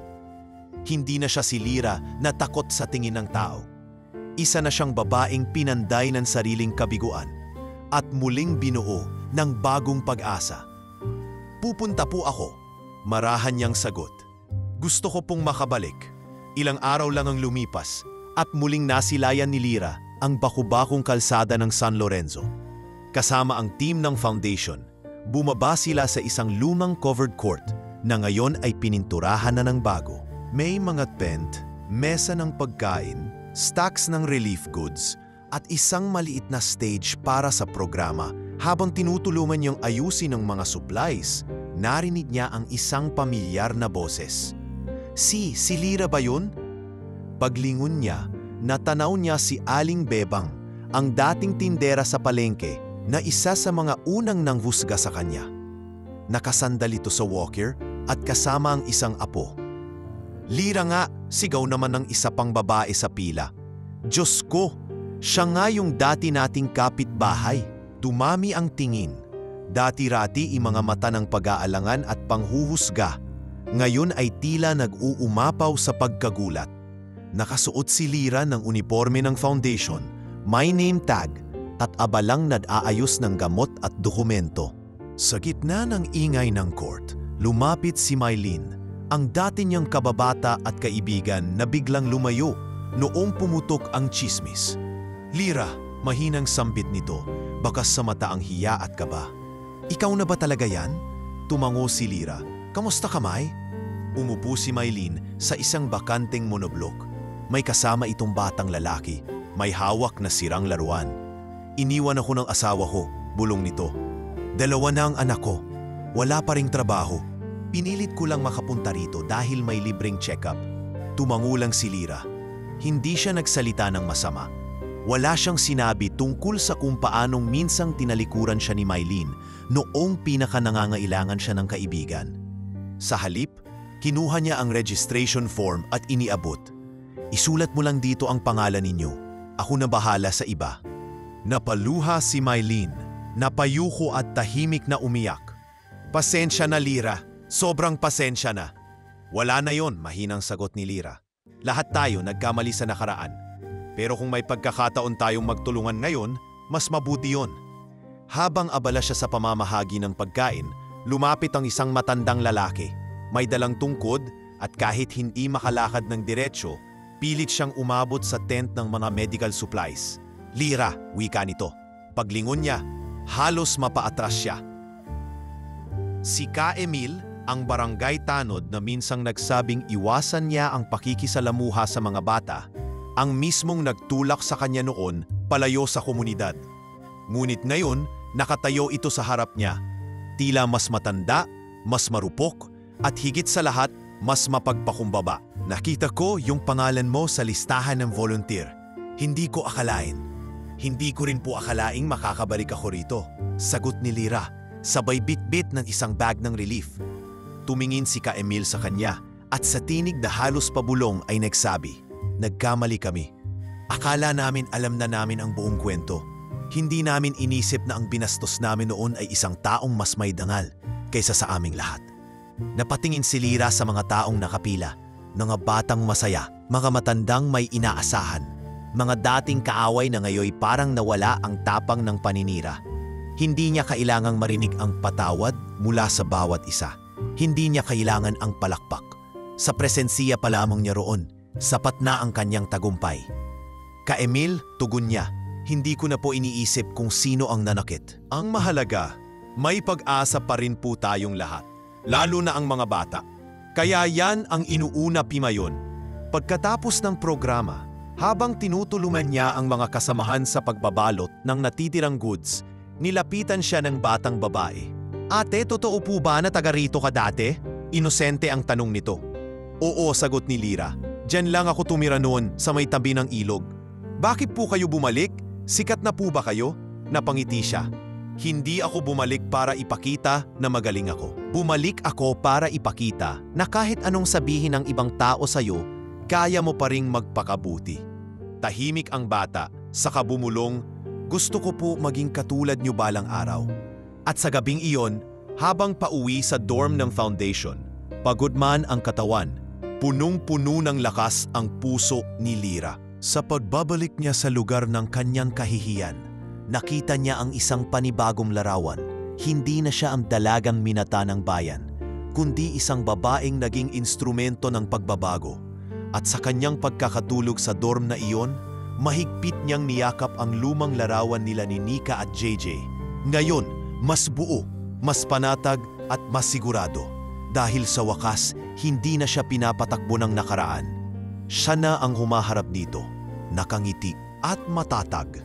Hindi na siya si Lyra na takot sa tingin ng tao. Isa na siyang babaeng pinanday ng sariling kabiguan at muling binuo ng bagong pag-asa. Pupunta po ako, marahan niyang sagot. Gusto ko pong makabalik. Ilang araw lang ang lumipas at muling nasilayan ni Lyra ang bakubakong kalsada ng San Lorenzo. Kasama ang team ng foundation, bumaba sila sa isang lumang covered court na ngayon ay pininturahan na ng bago. May mga tent, mesa ng pagkain, stacks ng relief goods, at isang maliit na stage para sa programa. Habang tinutulungan niyang ayusin ang mga supplies, narinig niya ang isang pamilyar na boses. Si Lyra ba yun? Paglingon niya, natanaw niya si Aling Bebang, ang dating tindera sa palengke na isa sa mga unang nanghusga sa kanya. Nakasandal ito sa walker at kasama ang isang apo. Lyra nga, sigaw naman ng isa pang babae sa pila. Diyos ko, siya nga yung dati nating kapitbahay. Dumami ang tingin. Dati-rati mga mata ng pag-aalangan at panghuhusga. Ngayon ay tila nag-uumapaw sa pagkagulat. Nakasuot si Lyra ng uniforme ng foundation, may name tag, at abalang nag-aayos ng gamot at dokumento. Sa gitna ng ingay ng court, lumapit si Mylene, ang dati niyang kababata at kaibigan na biglang lumayo noong pumutok ang tsismis. Lyra, mahinang sambit nito, bakas sa mata ang hiya at kaba. Ikaw na ba talaga yan? Tumango si Lyra. Kamusta ka, May? Umupo si Mylene sa isang bakanteng monoblok. May kasama itong batang lalaki, may hawak na sirang laruan. Iniwan ako ng asawa ko, bulong nito. 2 na ang anak ko. Wala pa ring trabaho. Pinilit ko lang makapunta rito dahil may libreng check-up. Tumango lang si Lyra. Hindi siya nagsalita ng masama. Wala siyang sinabi tungkol sa kung paanong minsang tinalikuran siya ni Mylene noong pinaka-nangangailangan siya ng kaibigan. Sa halip, kinuha niya ang registration form at iniabot. Isulat mo lang dito ang pangalan ninyo. Ako na bahala sa iba. Napaluha si Mylene. Napayuko at tahimik na umiyak. Pasensya na, Lyra. Sobrang pasensya na. Wala na yon, mahinang sagot ni Lyra. Lahat tayo nagkamali sa nakaraan. Pero kung may pagkakataon tayong magtulungan ngayon, mas mabuti yon. Habang abala siya sa pamamahagi ng pagkain, lumapit ang isang matandang lalaki. May dalang tungkod at kahit hindi makalakad ng diretsyo, pilit siyang umabot sa tent ng mga medical supplies. Lyra, wika nito. Paglingon niya, halos mapaatras siya. Si Ka Emil, ang barangay tanod na minsang nagsabing iwasan niya ang pakikisalamuha sa mga bata, ang mismong nagtulak sa kanya noon palayo sa komunidad. Ngunit ngayon, nakatayo ito sa harap niya. Tila mas matanda, mas marupok, at higit sa lahat, mas mapagpakumbaba. Nakita ko yung pangalan mo sa listahan ng volunteer. Hindi ko akalain. Hindi ko rin po akalaing makakabalik ako rito. Sagot ni Lyra, sabay bit-bit ng isang bag ng relief. Tumingin si Ka Emil sa kanya at sa tinig na halos pabulong ay nagsabi, nagkamali kami. Akala namin alam na namin ang buong kwento. Hindi namin inisip na ang binastos namin noon ay isang taong mas may dangal kaysa sa aming lahat. Napatingin si Lyra sa mga taong nakapila, mga batang masaya, mga matandang may inaasahan, mga dating kaaway na ngayoy parang nawala ang tapang ng paninira. Hindi niya kailangang marinig ang patawad mula sa bawat isa. Hindi niya kailangan ang palakpak. Sa presensiya pa lamang niya roon, sapat na ang kanyang tagumpay. Ka Emil, tugon niya, hindi ko na po iniisip kung sino ang nanakit. Ang mahalaga, may pag-asa pa rin po tayong lahat, lalo na ang mga bata. Kaya yan ang inuuna Pimayon. Pagkatapos ng programa, habang tinutulungan niya ang mga kasamahan sa pagbabalot ng natitirang goods, nilapitan siya ng batang babae. Ate, totoo po ba na taga rito ka dati? Inosente ang tanong nito. Oo, sagot ni Lyra. Diyan lang ako tumira noon sa may tabi ng ilog. Bakit po kayo bumalik? Sikat na po ba kayo? Napangiti siya. Hindi ako bumalik para ipakita na magaling ako. Bumalik ako para ipakita na kahit anong sabihin ng ibang tao sa'yo, kaya mo pa ring magpakabuti. Tahimik ang bata, saka bumulong, gusto ko po maging katulad niyo balang araw. At sa gabing iyon, habang pauwi sa dorm ng foundation, pagod man ang katawan, punong-puno ng lakas ang puso ni Lyra. Sa pagbabalik niya sa lugar ng kanyang kahihiyan, nakita niya ang isang panibagong larawan. Hindi na siya ang dalagang minata ng bayan, kundi isang babaeng naging instrumento ng pagbabago. At sa kanyang pagkakatulog sa dorm na iyon, mahigpit niyang niyakap ang lumang larawan nila ni Nika at JJ. Ngayon, mas buo, mas panatag at mas sigurado. Dahil sa wakas, hindi na siya pinapatakbo ng nakaraan. Siya na ang humaharap dito, nakangiti at matatag.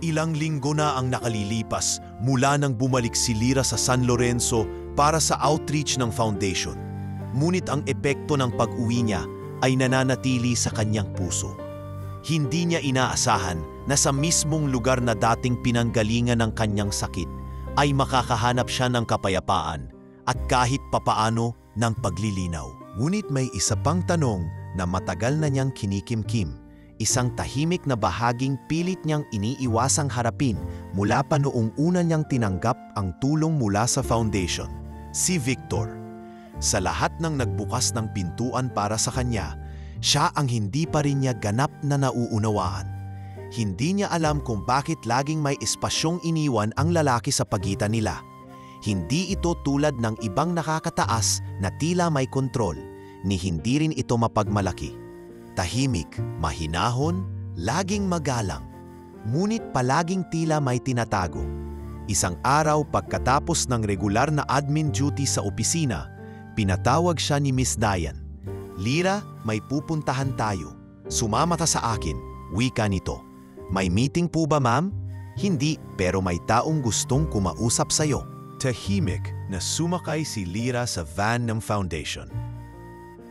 Ilang linggo na ang nakalilipas mula nang bumalik si Lyra sa San Lorenzo para sa outreach ng foundation. Ngunit ang epekto ng pag-uwi niya ay nananatili sa kanyang puso. Hindi niya inaasahan na sa mismong lugar na dating pinanggalingan ng kanyang sakit ay makakahanap siya ng kapayapaan at kahit papaano ng paglilinaw. Ngunit may isa pang tanong na matagal na niyang kinikimkim, isang tahimik na bahaging pilit niyang iniiwasang harapin mula pa noong una niyang tinanggap ang tulong mula sa foundation. Si Victor. Sa lahat ng nagbukas ng pintuan para sa kanya, Siya ang hindi pa rin niya ganap na nauunawaan. Hindi niya alam kung bakit laging may espasyong iniwan ang lalaki sa pagitan nila. Hindi ito tulad ng ibang nakakataas na tila may kontrol, ni hindi rin ito mapagmalaki. Tahimik, mahinahon, laging magalang, ngunit palaging tila may tinatago. Isang araw pagkatapos ng regular na admin duty sa opisina, pinatawag siya ni Miss Diane. "Lyra, may pupuntahan tayo. Sumama ka sa akin," wika nito. "May meeting po ba, ma'am?" "Hindi, pero may taong gustong kumausap sa'yo." Tahimik na sumakay si Lyra sa van ng foundation.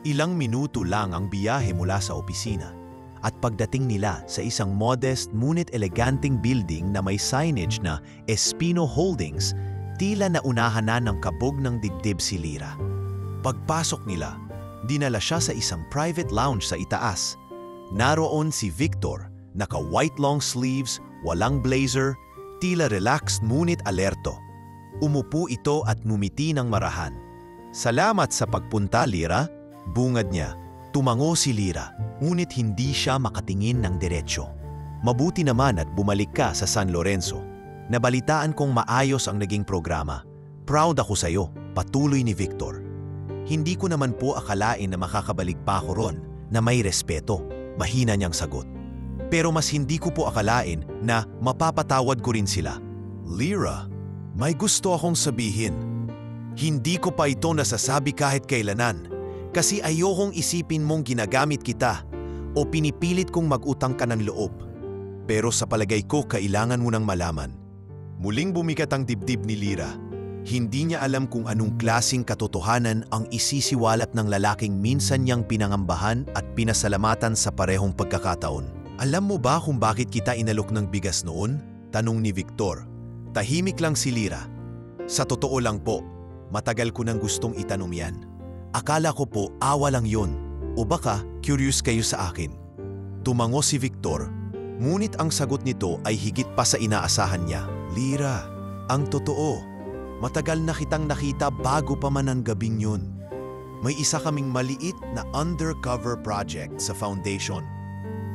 Ilang minuto lang ang biyahe mula sa opisina at pagdating nila sa isang modest ngunit eleganteng building na may signage na Espino Holdings, tila naunahan na ng kabog ng dibdib si Lyra. Pagpasok nila, dinala siya sa isang private lounge sa itaas. Naroon si Victor, naka-white long sleeves, walang blazer, tila relaxed ngunit alerto. Umupo ito at ngumiti ng marahan. "Salamat sa pagpunta, Lyra," bungad niya. Tumango si Lyra, ngunit hindi siya makatingin ng diretsyo. "Mabuti naman at bumalik ka sa San Lorenzo. Nabalitaan kong maayos ang naging programa. Proud ako sa'yo," patuloy ni Victor. "Hindi ko naman po akalain na makakabalik pa ako ron na may respeto," mahina niyang sagot. "Pero mas hindi ko po akalain na mapapatawad ko rin sila." "Lyra, may gusto akong sabihin. Hindi ko pa ito nasasabi kahit kailanan. Kasi ayokong isipin mong ginagamit kita o pinipilit kong mag-utang ka ng loob. Pero sa palagay ko kailangan mo nang malaman." Muling bumikat ang dibdib ni Lyra. Hindi niya alam kung anong klaseng katotohanan ang isisiwalat ng lalaking minsan niyang pinangambahan at pinasalamatan sa parehong pagkakataon. "Alam mo ba kung bakit kita inalok ng bigas noon?" tanong ni Victor. Tahimik lang si Lyra. "Sa totoo lang po, matagal ko nang gustong itanong yan. Akala ko po awa lang yon, o baka curious kayo sa akin." Tumango si Victor, ngunit ang sagot nito ay higit pa sa inaasahan niya. "Lyra, ang totoo, matagal na kitang nakita bago pa man ang gabing yun. May isa kaming maliit na undercover project sa foundation.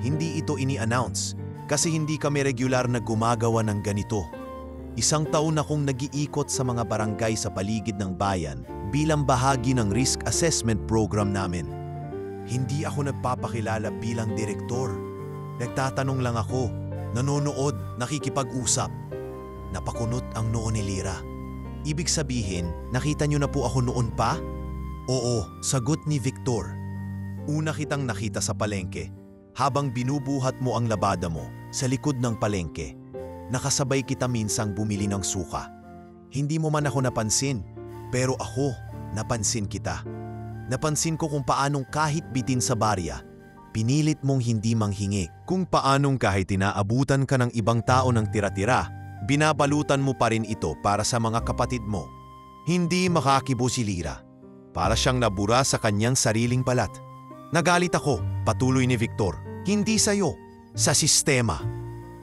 Hindi ito ini-announce kasi hindi kami regular na gumagawa ng ganito. Isang taon akong nag-iikot sa mga barangay sa paligid ng bayan bilang bahagi ng risk assessment program namin. Hindi ako nagpapakilala bilang direktor. Nagtatanong lang ako, nanonood, nakikipag-usap." Napakunot ang noo ni Lyra. "Ibig sabihin, nakita niyo na po ako noon pa?" "Oo," sagot ni Victor. "Una kitang nakita sa palengke habang binubuhat mo ang labada mo sa likod ng palengke. Nakasabay kita minsang bumili ng suka. Hindi mo man ako napansin, pero ako, napansin kita. Napansin ko kung paanong kahit bitin sa barya, pinilit mong hindi manghingi. Kung paanong kahit inaabutan ka ng ibang tao ng tira-tira, binabalutan mo pa rin ito para sa mga kapatid mo." Hindi makakibo si Lyra. Para siyang nabura sa kanyang sariling balat. "Nagalit ako," patuloy ni Victor. "Hindi sa'yo, sa sistema,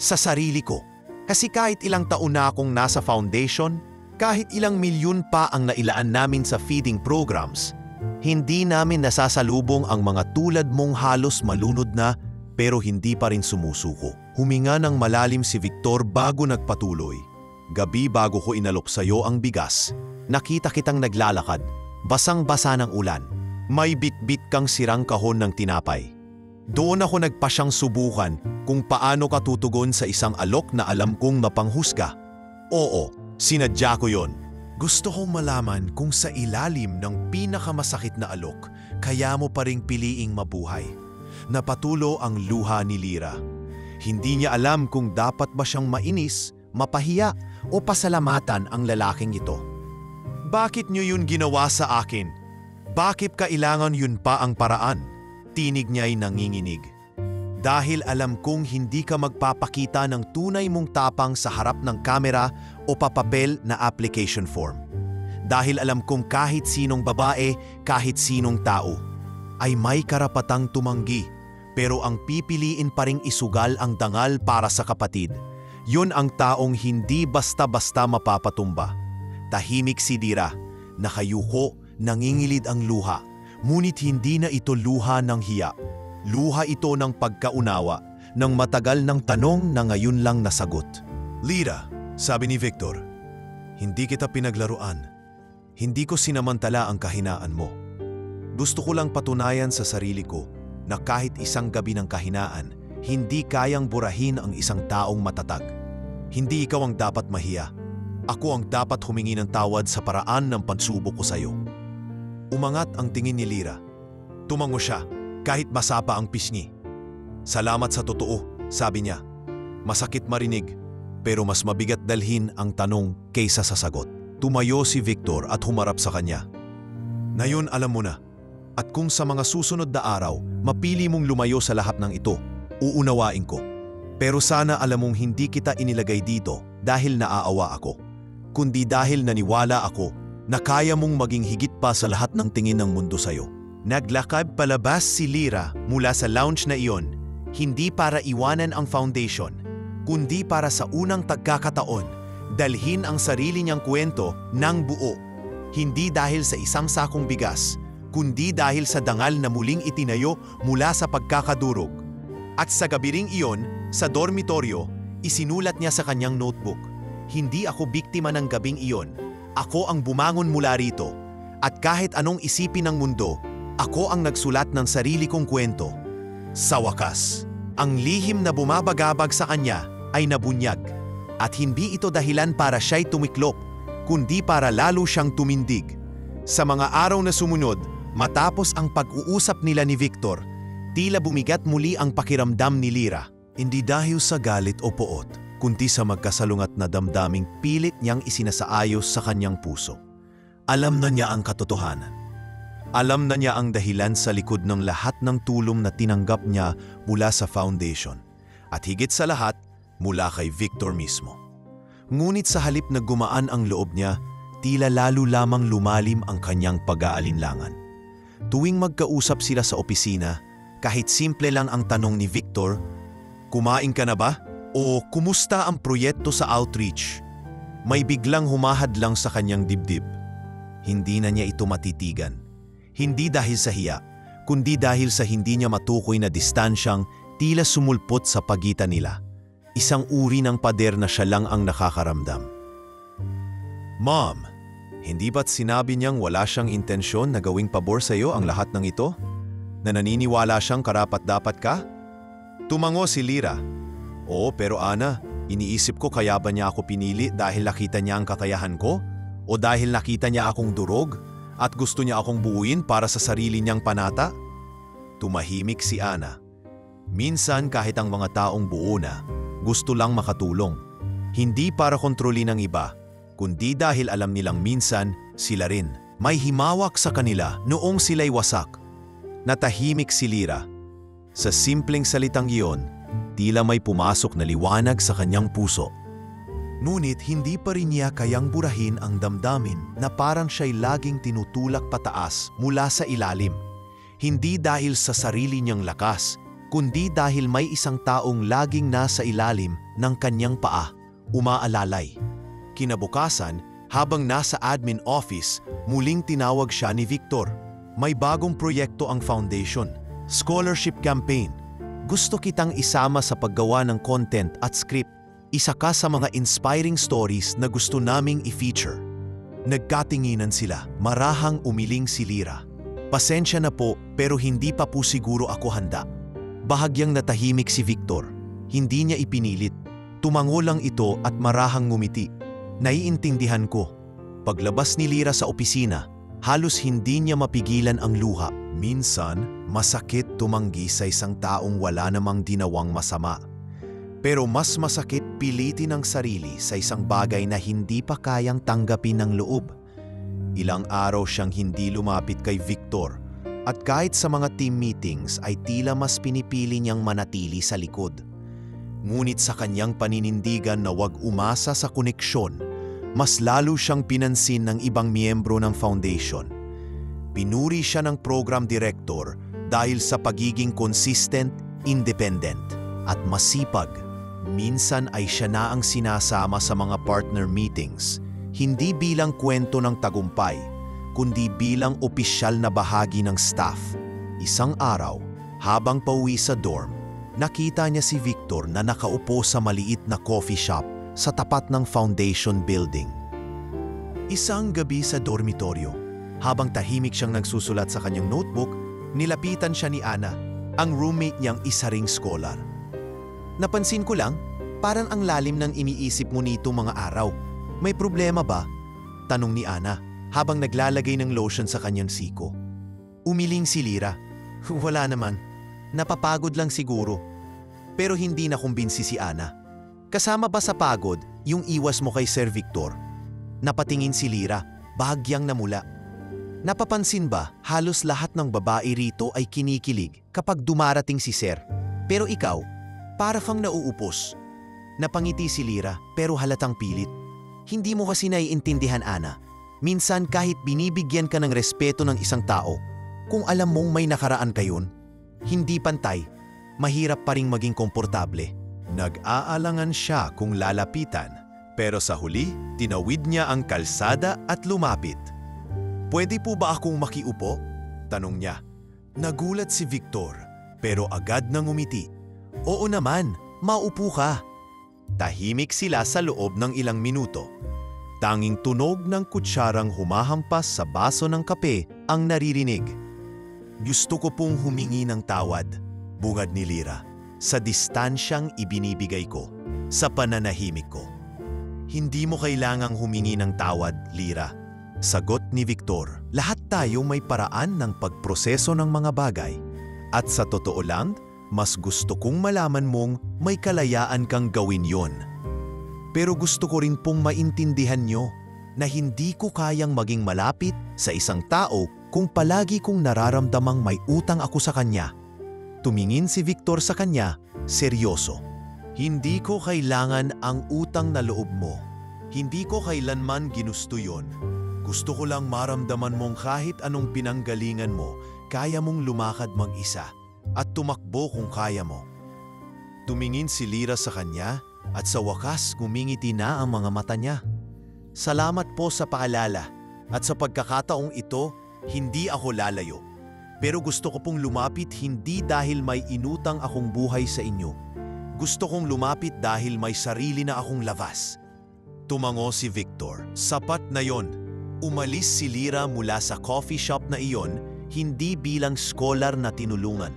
sa sarili ko. Kasi kahit ilang taon na akong nasa foundation, kahit ilang milyon pa ang nailaan namin sa feeding programs, hindi namin nasasalubong ang mga tulad mong halos malunod na pero hindi pa rin sumusuko." Huminga ng malalim si Victor bago nagpatuloy. "Gabi bago ko inalok sa'yo ang bigas, nakita kitang naglalakad, basang-basa ng ulan. May bit-bit kang sirang kahon ng tinapay. Doon ako nagpasyang subukan kung paano ka tutugon sa isang alok na alam kong mapanghusga. Oo, sinadya ko yon. Gusto kong malaman kung sa ilalim ng pinakamasakit na alok, kaya mo pa ring piliing mabuhay." Napatulo ang luha ni Lyra. Hindi niya alam kung dapat ba siyang mainis, mapahiya o pasalamatan ang lalaking ito. "Bakit niyo yun ginawa sa akin? Bakit kailangan yun pa ang paraan?" Tinig niya'y nanginginig. "Dahil alam kong hindi ka magpapakita ng tunay mong tapang sa harap ng kamera o papapel na application form. Dahil alam kong kahit sinong babae, kahit sinong tao, ay may karapatang tumanggi, pero ang pipiliin pa ring isugal ang dangal para sa kapatid. Yun ang taong hindi basta-basta mapapatumba." Tahimik si Lyra, nakayuko, nangingilid ang luha, ngunit hindi na ito luha ng hiya. Luha ito ng pagkaunawa ng matagal ng tanong na ngayon lang nasagot. Lira, sabi ni Victor, hindi kita pinaglaruan. Hindi ko sinamantala ang kahinaan mo. Gusto ko lang patunayan sa sarili ko na kahit isang gabi ng kahinaan, hindi kayang burahin ang isang taong matatag. Hindi ikaw ang dapat mahiya. Ako ang dapat humingi ng tawad sa paraan ng pagsubok ko sa iyo. Umangat ang tingin ni Lira. Tumango siya kahit masapa ang pisngi. Salamat sa totoo, sabi niya. Masakit marinig, pero mas mabigat dalhin ang tanong kaysa sa sagot. Tumayo si Victor at humarap sa kanya. Ngayon alam mo na, at kung sa mga susunod na araw, mapili mong lumayo sa lahat ng ito, uunawain ko. Pero sana alam mong hindi kita inilagay dito dahil naaawa ako, kundi dahil naniwala ako na kaya mong maging higit pa sa lahat ng tingin ng mundo sa'yo. Naglakad palabas si Lira mula sa lounge na iyon, hindi para iwanan ang foundation, kundi para sa unang pagkakataon, dalhin ang sarili niyang kwento ng buo. Hindi dahil sa isang sakong bigas, kundi dahil sa dangal na muling itinayo mula sa pagkakadurog. At sa gabi ring iyon, sa dormitoryo, isinulat niya sa kanyang notebook, hindi ako biktima ng gabing iyon, ako ang bumangon mula rito. At kahit anong isipin ng mundo, ako ang nagsulat ng sarili kong kwento. Sa wakas, ang lihim na bumabagabag sa kanya ay nabunyag. At hindi ito dahilan para siya'y tumiklop, kundi para lalo siyang tumindig. Sa mga araw na sumunod, matapos ang pag-uusap nila ni Victor, tila bumigat muli ang pakiramdam ni Lira. Hindi dahil sa galit o poot, kundi sa magkasalungat na damdaming pilit niyang isinasaayos sa kanyang puso. Alam na niya ang katotohanan. Alam na niya ang dahilan sa likod ng lahat ng tulong na tinanggap niya mula sa foundation. At higit sa lahat, mula kay Victor mismo. Ngunit sa halip na gumaan ang loob niya, tila lalo lamang lumalim ang kanyang pag-aalinlangan. Tuwing magkausap sila sa opisina, kahit simple lang ang tanong ni Victor, "Kumain ka na ba?" o "Kumusta ang proyekto sa outreach?" may biglang humahadlang sa kanyang dibdib. Hindi na niya ito matitigan. Hindi dahil sa hiya, kundi dahil sa hindi niya matukoy na distansyang tila sumulpot sa pagitan nila. Isang uri ng pader na siya lang ang nakakaramdam. Mom, hindi ba't sinabi niyang wala siyang intensyon na gawing pabor sa iyo ang lahat ng ito? Na naniniwala siyang karapat-dapat ka? Tumango si Lira. Oo, pero Ana, iniisip ko kaya ba niya ako pinili dahil nakita niya ang kakayahan ko? O dahil nakita niya akong durog at gusto niya akong buuin para sa sarili niyang panata? Tumahimik si Ana. Minsan kahit ang mga taong buo na, gusto lang makatulong. Hindi para kontrolin ang iba, kundi dahil alam nilang minsan sila rin may himawak sa kanila noong sila'y wasak. Natahimik si Lira. Sa simpleng salitang iyon, tila may pumasok na liwanag sa kanyang puso. Ngunit hindi pa rin niya kayang burahin ang damdamin na parang siya'y laging tinutulak pataas mula sa ilalim. Hindi dahil sa sarili niyang lakas, kundi dahil may isang taong laging nasa ilalim ng kanyang paa, umaalalay. Kinabukasan, habang nasa admin office, muling tinawag siya ni Victor. May bagong proyekto ang foundation, scholarship campaign. Gusto kitang isama sa paggawa ng content at script. Isa ka sa mga inspiring stories na gusto naming i-feature. Nagkatinginan sila, marahang umiling si Lira. Pasensya na po, pero hindi pa po siguro ako handa. Bahagyang natahimik si Victor. Hindi niya ipinilit. Tumango lang ito at marahang ngumiti. Naiintindihan ko. Paglabas ni Lira sa opisina, halos hindi niya mapigilan ang luha. Minsan, masakit tumanggi sa isang taong wala namang ginawang masama. Pero mas masakit pilitin ang sarili sa isang bagay na hindi pa kayang tanggapin ng loob. Ilang araw siyang hindi lumapit kay Victor at kahit sa mga team meetings ay tila mas pinipili niyang manatili sa likod. Ngunit sa kanyang paninindigan na wag umasa sa koneksyon, mas lalo siyang pinansin ng ibang miyembro ng foundation. Pinuri siya ng program director dahil sa pagiging consistent, independent at masipag. Minsan ay siya na ang sinasama sa mga partner meetings, hindi bilang kwento ng tagumpay, kundi bilang opisyal na bahagi ng staff. Isang araw, Habang pauwi sa dorm, nakita niya si Victor na nakaupo sa maliit na coffee shop sa tapat ng foundation building. Isang gabi sa dormitoryo, habang tahimik siyang nagsusulat sa kanyang notebook, nilapitan siya ni Ana, ang roommate niyang isa ring scholar. Napansin ko lang, parang ang lalim ng iniisip mo nito mga araw. May problema ba? Tanong ni Ana habang naglalagay ng lotion sa kanyang siko. Umiling si Lyra. Wala naman. Napapagod lang siguro. Pero hindi nakumbinsi si Ana. Kasama ba sa pagod yung iwas mo kay Sir Victor? Napatingin si Lyra, bahagyang namula. Napapansin ba halos lahat ng babae rito ay kinikilig kapag dumarating si Sir? Pero ikaw, para kang nauupos. Napangiti si Lyra pero halatang pilit. Hindi mo kasi naiintindihan, Ana. Minsan kahit binibigyan ka ng respeto ng isang tao, kung alam mong may nakaraan kayon, hindi pantay, mahirap pa ring maging komportable. Nag-aalangan siya kung lalapitan, pero sa huli, tinawid niya ang kalsada at lumapit. Pwede po ba akong makiupo? Tanong niya. Nagulat si Victor, pero agad nang umiti. Oo naman, maupo ka. Tahimik sila sa loob ng ilang minuto. Tanging tunog ng kutsarang humahampas sa baso ng kape ang naririnig. Gusto ko pong humingi ng tawad, bungad ni Lyra, sa distansyang ibinibigay ko, sa pananahimik ko. Hindi mo kailangang humingi ng tawad, Lyra. Sagot ni Victor, lahat tayo may paraan ng pagproseso ng mga bagay. At sa totoo lang, mas gusto kong malaman mong may kalayaan kang gawin yon. Pero gusto ko rin pong maintindihan nyo na hindi ko kayang maging malapit sa isang tao kung palagi kong nararamdamang may utang ako sa kanya. Tumingin si Victor sa kanya, seryoso. Hindi ko kailangan ang utang na loob mo. Hindi ko kailanman ginusto yon. Gusto ko lang maramdaman mong kahit anong pinanggalingan mo, kaya mong lumakad mag-isa at tumakbo kung kaya mo. Tumingin si Lyra sa kanya at sa wakas ngumingiti na ang mga mata niya. Salamat po sa paalala at sa pagkakataong ito, hindi ako lalayo. Pero gusto ko pong lumapit hindi dahil may inutang akong buhay sa inyo. Gusto kong lumapit dahil may sarili na akong labas. Tumango si Victor. Sapat na yon. Umalis si Lyra mula sa coffee shop na iyon hindi bilang scholar na tinulungan,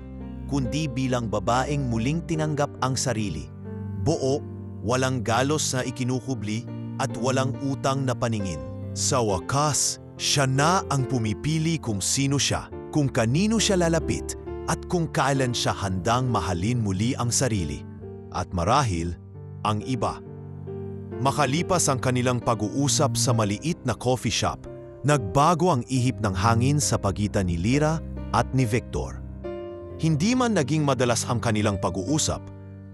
kundi bilang babaeng muling tinanggap ang sarili. Buo, walang galos na ikinukubli at walang utang na paningin. Sa wakas, siya na ang pumipili kung sino siya, kung kanino siya lalapit, at kung kailan siya handang mahalin muli ang sarili. At marahil, ang iba. Makalipas ang kanilang pag-uusap sa maliit na coffee shop, nagbago ang ihip ng hangin sa pagitan ni Lyra at ni Victor. Hindi man naging madalas ang kanilang pag-uusap,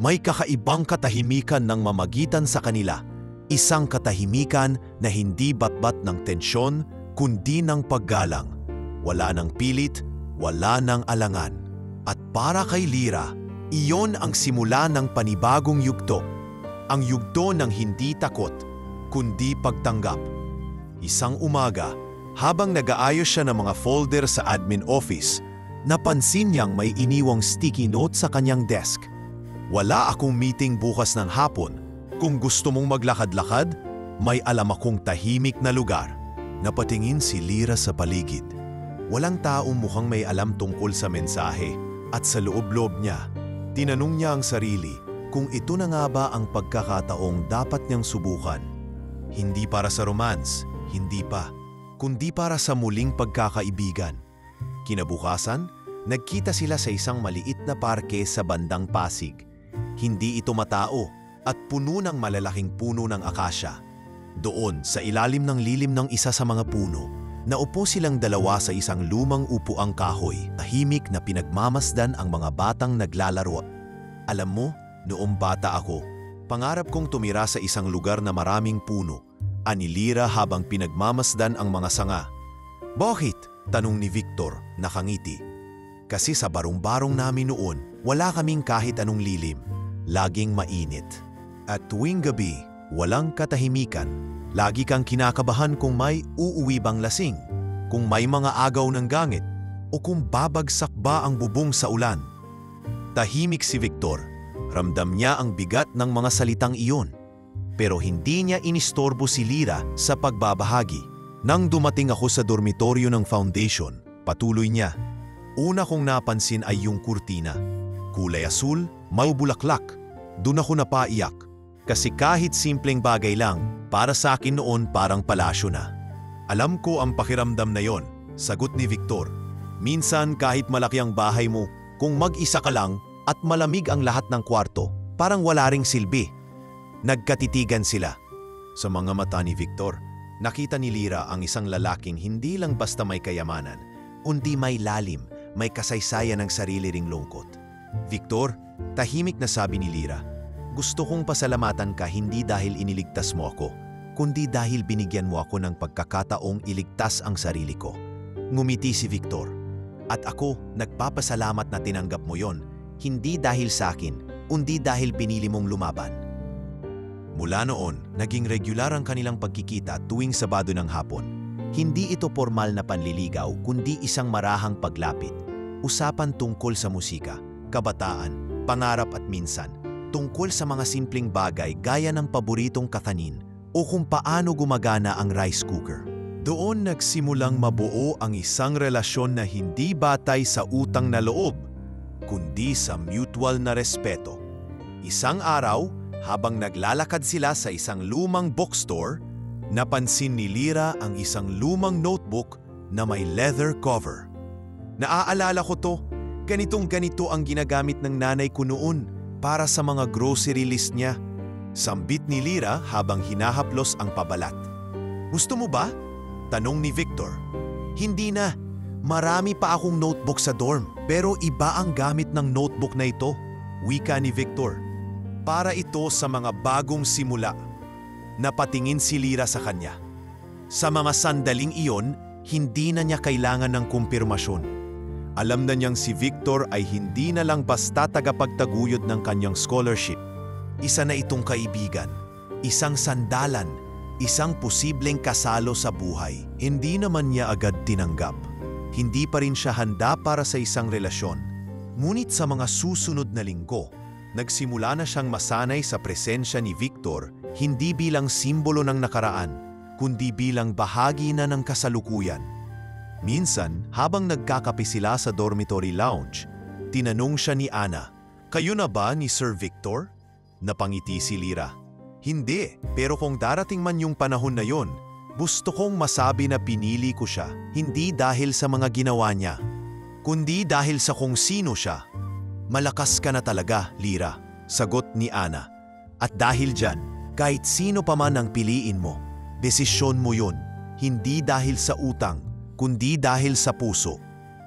may kakaibang katahimikan ng mamagitan sa kanila. Isang katahimikan na hindi batbat ng tensyon, kundi ng paggalang. Wala ng pilit, wala ng alangan. At para kay Lyra, iyon ang simula ng panibagong yugto. Ang yugto ng hindi takot, kundi pagtanggap. Isang umaga, habang nag-aayos siya ng mga folder sa admin office, napansin niyang may iniwang sticky note sa kanyang desk. Wala akong meeting bukas ng hapon. Kung gusto mong maglakad-lakad, may alam akong tahimik na lugar. Napatingin si Lyra sa paligid. Walang taong mukhang may alam tungkol sa mensahe at sa loob-loob niya, tinanong niya ang sarili kung ito na nga ba ang pagkakataong dapat niyang subukan. Hindi para sa romance, hindi pa, kundi para sa muling pagkakaibigan. Kinabukasan, nagkita sila sa isang maliit na parke sa bandang Pasig. Hindi ito matao at puno ng malalaking puno ng akasya. Doon, sa ilalim ng lilim ng isa sa mga puno, naupo silang dalawa sa isang lumang upuang kahoy, tahimik na pinagmamasdan ang mga batang naglalaro. Alam mo, noong bata ako, pangarap kong tumira sa isang lugar na maraming puno, ani Lyra habang pinagmamasdan ang mga sanga. Bakit? Tanong ni Victor, nakangiti. Kasi sa barong-barong namin noon, wala kaming kahit anong lilim. Laging mainit. At tuwing gabi, walang katahimikan. Lagi kang kinakabahan kung may uuwi bang lasing, kung may mga agaw ng gangit, o kung babagsak ba ang bubong sa ulan. Tahimik si Victor. Ramdam niya ang bigat ng mga salitang iyon. Pero hindi niya inistorbo si Lyra sa pagbabahagi. Nang dumating ako sa dormitoryo ng foundation, patuloy niya. Una kong napansin ay yung kurtina. Kulay asul, may bulaklak. Doon ako napaiyak. Kasi kahit simpleng bagay lang, para sa akin noon parang palasyo na. Alam ko ang pakiramdam na yon, sagot ni Victor. Minsan kahit malaki ang bahay mo, kung mag-isa ka lang at malamig ang lahat ng kwarto, parang wala ring silbi. Nagkatitigan sila. Sa mga mata ni Victor, nakita ni Lyra ang isang lalaking hindi lang basta may kayamanan, kundi may lalim, may kasaysayan ng sarili ring lungkot. Victor, tahimik na sabi ni Lyra, gusto kong pasalamatan ka hindi dahil iniligtas mo ako, kundi dahil binigyan mo ako ng pagkakataong iligtas ang sarili ko. Ngumiti si Victor. At ako, nagpapasalamat na tinanggap mo yon, hindi dahil sa akin, kundi dahil pinili mong lumaban. Mula noon, naging regular ang kanilang pagkikita tuwing Sabado ng hapon. Hindi ito formal na panliligaw, kundi isang marahang paglapit. Usapan tungkol sa musika, kabataan, pangarap at minsan, tungkol sa mga simpleng bagay gaya ng paboritong kakanin o kung paano gumagana ang rice cooker. Doon nagsimulang mabuo ang isang relasyon na hindi batay sa utang na loob, kundi sa mutual na respeto. Isang araw, habang naglalakad sila sa isang lumang bookstore, napansin ni Lyra ang isang lumang notebook na may leather cover. Naaalala ko to, ganitong-ganito ang ginagamit ng nanay ko noon para sa mga grocery list niya. Sambit ni Lyra habang hinahaplos ang pabalat. Gusto mo ba? Tanong ni Victor. Hindi na. Marami pa akong notebook sa dorm, pero iba ang gamit ng notebook na ito. Wika ni Victor. Para ito sa mga bagong simula. Napatingin si Lyra sa kanya. Sa mga sandaling iyon, hindi na niya kailangan ng kumpirmasyon. Alam na niyang si Victor ay hindi na lang basta tagapagtaguyod ng kanyang scholarship. Isa na itong kaibigan, isang sandalan, isang posibleng kasalo sa buhay. Hindi naman niya agad tinanggap. Hindi pa rin siya handa para sa isang relasyon. Ngunit sa mga susunod na linggo, nagsimula na siyang masanay sa presensya ni Victor, hindi bilang simbolo ng nakaraan, kundi bilang bahagi na ng kasalukuyan. Minsan, habang nagkakape sila sa dormitory lounge, tinanong siya ni Ana, "Kayo na ba ni Sir Victor?" Napangiti si Lyra. Hindi, pero kung darating man yung panahon na yon, gusto kong masabi na pinili ko siya, hindi dahil sa mga ginawa niya, kundi dahil sa kung sino siya. Malakas ka na talaga, Lyra, sagot ni Ana. At dahil dyan, kahit sino pa man ang piliin mo, desisyon mo yun, hindi dahil sa utang, kundi dahil sa puso.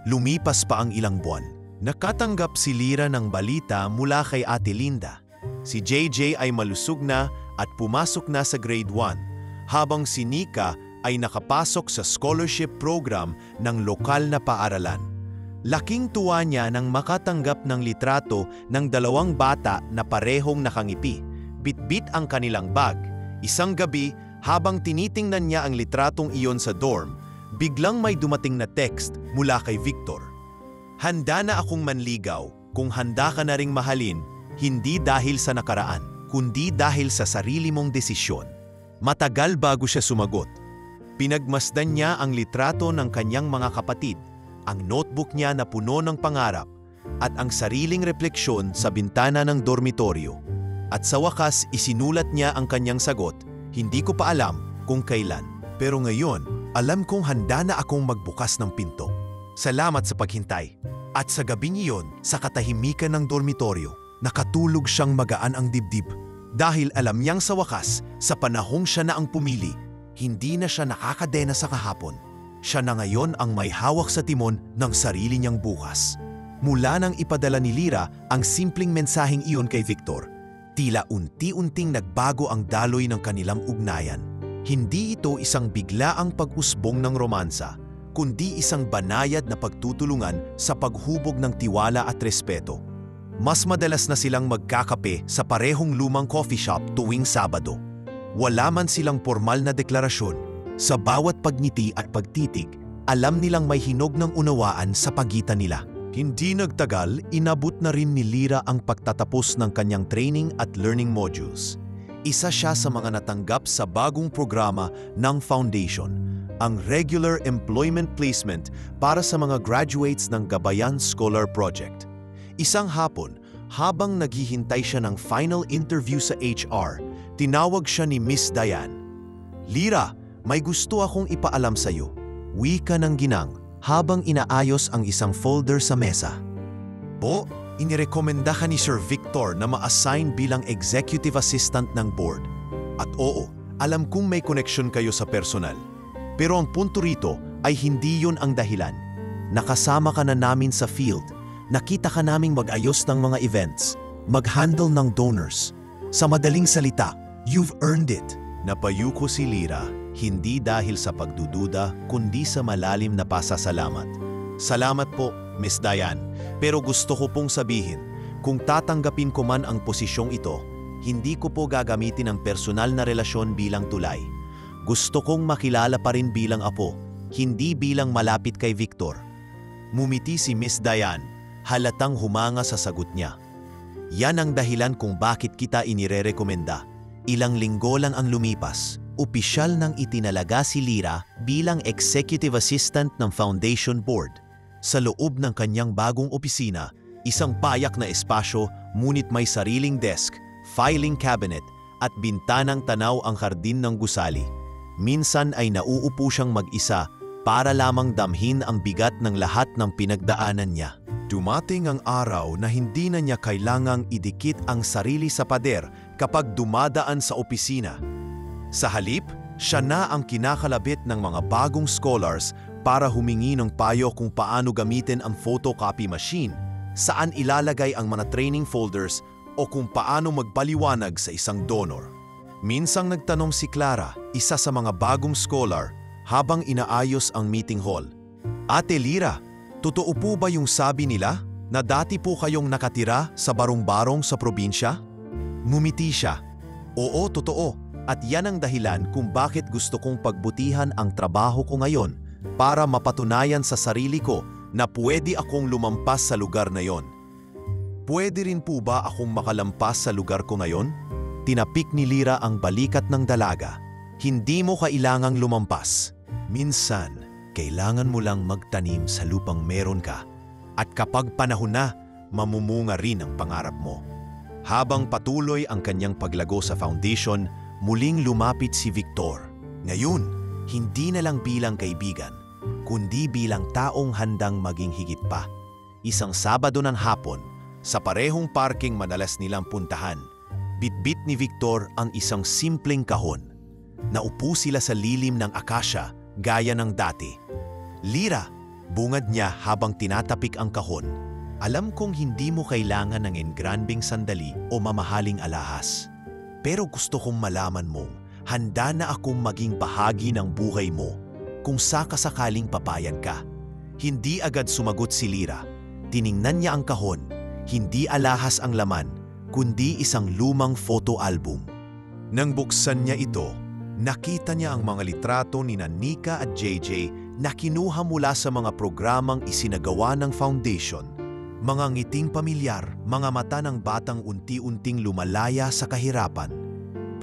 Lumipas pa ang ilang buwan. Nakatanggap si Lyra ng balita mula kay Ate Linda. Si JJ ay malusog na at pumasok na sa grade 1, habang si Nika ay nakapasok sa scholarship program ng lokal na paaralan. Laking tuwa niya nang makatanggap ng litrato ng dalawang bata na parehong nakangiti. Bit-bit ang kanilang bag. Isang gabi, habang tinitingnan niya ang litratong iyon sa dorm, biglang may dumating na text mula kay Victor. Handa na akong manligaw kung handa ka na ring mahalin, hindi dahil sa nakaraan, kundi dahil sa sarili mong desisyon. Matagal bago siya sumagot. Pinagmasdan niya ang litrato ng kanyang mga kapatid, ang notebook niya na puno ng pangarap, at ang sariling refleksyon sa bintana ng dormitoryo. At sa wakas, isinulat niya ang kanyang sagot, "Hindi ko pa alam kung kailan, pero ngayon, alam kong handa na akong magbukas ng pinto. Salamat sa paghintay." At sa gabing iyon, sa katahimikan ng dormitoryo, nakatulog siyang magaan ang dibdib. Dahil alam niyang sa wakas, sa panahong siya na ang pumili, hindi na siya nakakadena sa kahapon. Siya na ngayon ang may hawak sa timon ng sarili niyang bukas. Mula nang ipadala ni Lyra ang simpleng mensaheng iyon kay Victor, tila unti-unting nagbago ang daloy ng kanilang ugnayan. Hindi ito isang biglaang pag-usbong ng romansa, kundi isang banayad na pagtutulungan sa paghubog ng tiwala at respeto. Mas madalas na silang magkakape sa parehong lumang coffee shop tuwing Sabado. Wala man silang formal na deklarasyon, sa bawat pagngiti at pagtitig, alam nilang may hinog ng unawaan sa pagitan nila. Hindi nagtagal, inabot na rin ni Lira ang pagtatapos ng kanyang training at learning modules. Isa siya sa mga natanggap sa bagong programa ng Foundation, ang Regular Employment Placement para sa mga graduates ng Gabayan Scholar Project. Isang hapon, habang naghihintay siya ng final interview sa HR, tinawag siya ni Miss Diane. "Lira, may gusto akong ipaalam sa iyo," wika ng ginang habang inaayos ang isang folder sa mesa. "Po, inirekomenda ka ni Sir Victor na ma-assign bilang executive assistant ng board. At oo, alam kong may connection kayo sa personal. Pero ang punto rito ay hindi yun ang dahilan. Nakasama ka na namin sa field. Nakita ka naming mag-ayos ng mga events, mag-handle ng donors. Sa madaling salita, you've earned it." Napayuko si Lira, hindi dahil sa pagdududa, kundi sa malalim na pasasalamat. "Salamat po, Miss Diane. Pero gusto ko pong sabihin, kung tatanggapin ko man ang posisyong ito, hindi ko po gagamitin ang personal na relasyon bilang tulay. Gusto kong makilala pa rin bilang apo, hindi bilang malapit kay Victor." Mumiti si Miss Diane, halatang humanga sa sagot niya. "Yan ang dahilan kung bakit kita inirerekomenda." Ilang linggo lang ang lumipas, opisyal nang itinalaga si Lira bilang executive assistant ng Foundation Board. Sa loob ng kanyang bagong opisina, isang payak na espasyo ngunit may sariling desk, filing cabinet at bintanang tanaw ang hardin ng gusali. Minsan ay nauupo siyang mag-isa para lamang damhin ang bigat ng lahat ng pinagdaanan niya. Dumating ang araw na hindi na niya kailangang idikit ang sarili sa pader kapag dumadaan sa opisina. Sa halip, siya na ang kinakalabit ng mga bagong scholars para humingi ng payo kung paano gamitin ang photocopy machine, saan ilalagay ang mga training folders o kung paano magpaliwanag sa isang donor. Minsang nagtanong si Clara, isa sa mga bagong scholar, habang inaayos ang meeting hall. "Ate Lira, totoo po ba yung sabi nila na dati po kayong nakatira sa barong-barong sa probinsya?" Ngumiti siya. "Oo, totoo. At yan ang dahilan kung bakit gusto kong pagbutihan ang trabaho ko ngayon para mapatunayan sa sarili ko na pwede akong lumampas sa lugar na yon." "Pwede rin po ba akong makalampas sa lugar ko ngayon?" Tinapik ni Lira ang balikat ng dalaga. "Hindi mo kailangang lumampas. Minsan, kailangan mo lang magtanim sa lupang meron ka. At kapag panahon na, mamumunga rin ang pangarap mo." Habang patuloy ang kanyang paglago sa foundation, muling lumapit si Victor. Ngayon, hindi na lang bilang kaibigan, kundi bilang taong handang maging higit pa. Isang Sabado ng hapon, sa parehong parking madalas nilang puntahan, bitbit ni Victor ang isang simpleng kahon. Naupo sila sa lilim ng akasya gaya ng dati. "Lira," bungad niya habang tinatapik ang kahon, "alam kong hindi mo kailangan ng engranding sandali o mamahaling alahas. Pero gusto kong malaman mong handa na akong maging bahagi ng buhay mo kung sakasakaling papayan ka." Hindi agad sumagot si Lira. Tiningnan niya ang kahon, hindi alahas ang laman, kundi isang lumang photo album. Nang buksan niya ito, nakita niya ang mga litrato ni Nika at JJ na kinuha mula sa mga programang isinagawa ng foundation. Mga ngiting pamilyar, mga mata ng batang unti-unting lumalaya sa kahirapan.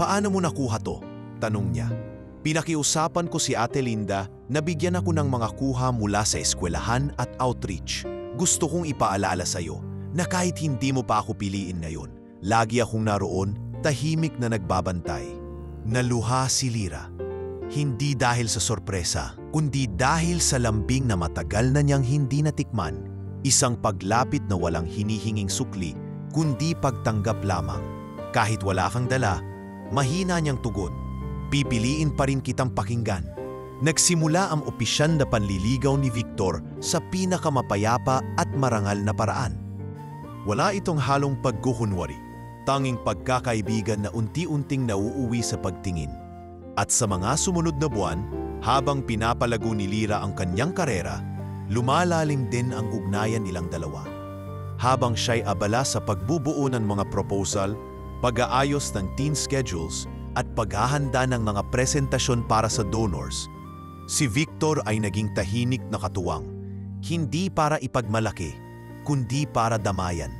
"Paano mo nakuha to?" tanong niya. "Pinakiusapan ko si Ate Linda na bigyan ako ng mga kuha mula sa eskwelahan at outreach. Gusto kong ipaalala sa iyo na kahit hindi mo pa ako piliin ngayon, lagi akong naroon, tahimik na nagbabantay." Naluha si Lira. Hindi dahil sa sorpresa, kundi dahil sa lambing na matagal na niyang hindi natikman. Isang paglapit na walang hinihinging sukli, kundi pagtanggap lamang. Kahit wala kang dala, mahina niyang tugon. "Pipiliin pa rin kitang pakinggan." Nagsimula ang opisyal na panliligaw ni Victor sa pinakamapayapa at marangal na paraan. Wala itong halong pagkukunwari, tanging pagkakaibigan na unti-unting nauuwi sa pagtingin. At sa mga sumunod na buwan, habang pinapalago ni Lira ang kanyang karera, lumalalim din ang ugnayan nilang dalawa. Habang siya'y abala sa pagbubuo ng mga proposal, pag-aayos ng teen schedules, at paghahanda ng mga presentasyon para sa donors, si Victor ay naging tahimik na katuwang. Hindi para ipagmalaki, kundi para damayan.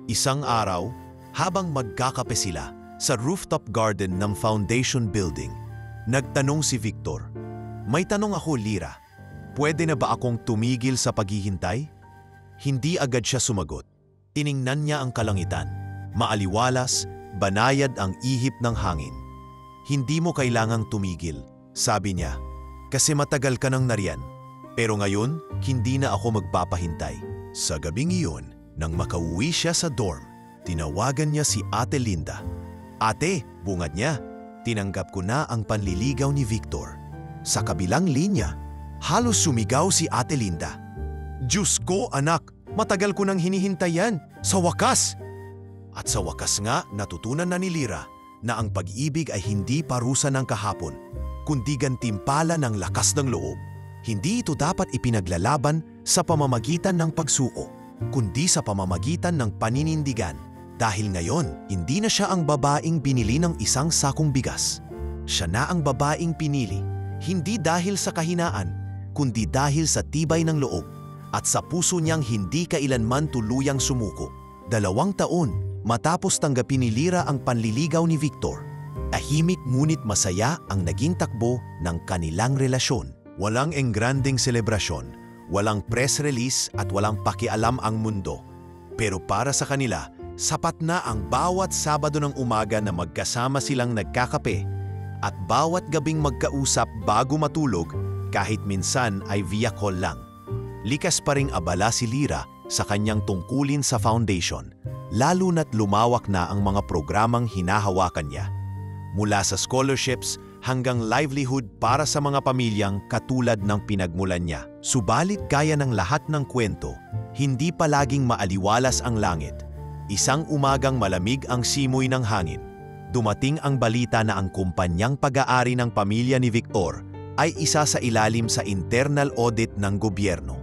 Isang araw, habang magkakape sila sa rooftop garden ng foundation building, nagtanong si Victor, "May tanong ako, Lira. Pwede na ba akong tumigil sa paghihintay?" Hindi agad siya sumagot. Tiningnan niya ang kalangitan. Maaliwalas, banayad ang ihip ng hangin. "Hindi mo kailangang tumigil," sabi niya, "kasi matagal ka nang nariyan. Pero ngayon, hindi na ako magpapahintay." Sa gabing iyon, nang makauwi siya sa dorm, tinawagan niya si Ate Linda. "Ate," bungad niya, "tinanggap ko na ang panliligaw ni Victor." Sa kabilang linya, halos sumigaw si Ate Linda. "Diyos ko, anak, matagal ko nang hinihintay yan. Sa wakas!" At sa wakas nga, natutunan na ni Lira na ang pag-ibig ay hindi parusa ng kahapon, kundi gantimpala ng lakas ng loob. Hindi ito dapat ipinaglalaban sa pamamagitan ng pagsuko, kundi sa pamamagitan ng paninindigan. Dahil ngayon, hindi na siya ang babaeng binili ng isang sakong bigas. Siya na ang babaeng pinili, hindi dahil sa kahinaan, kundi dahil sa tibay ng loob at sa puso niyang hindi kailanman tuluyang sumuko. 2 taon matapos tanggapin ni Lira ang panliligaw ni Victor, tahimik ngunit masaya ang naging takbo ng kanilang relasyon. Walang engranding selebrasyon, walang press release at walang pakialam ang mundo. Pero para sa kanila, sapat na ang bawat Sabado ng umaga na magkasama silang nagkakape at bawat gabing magkausap bago matulog kahit minsan ay via call lang. Likas pa ring abala si Lira sa kanyang tungkulin sa foundation, lalo na't lumawak na ang mga programang hinahawakan niya. Mula sa scholarships hanggang livelihood para sa mga pamilyang katulad ng pinagmulan niya. Subalit gaya ng lahat ng kwento, hindi palaging maaliwalas ang langit. Isang umagang malamig ang simoy ng hangin. Dumating ang balita na ang kumpanyang pag-aari ng pamilya ni Victor ay isa sa ilalim sa internal audit ng gobyerno.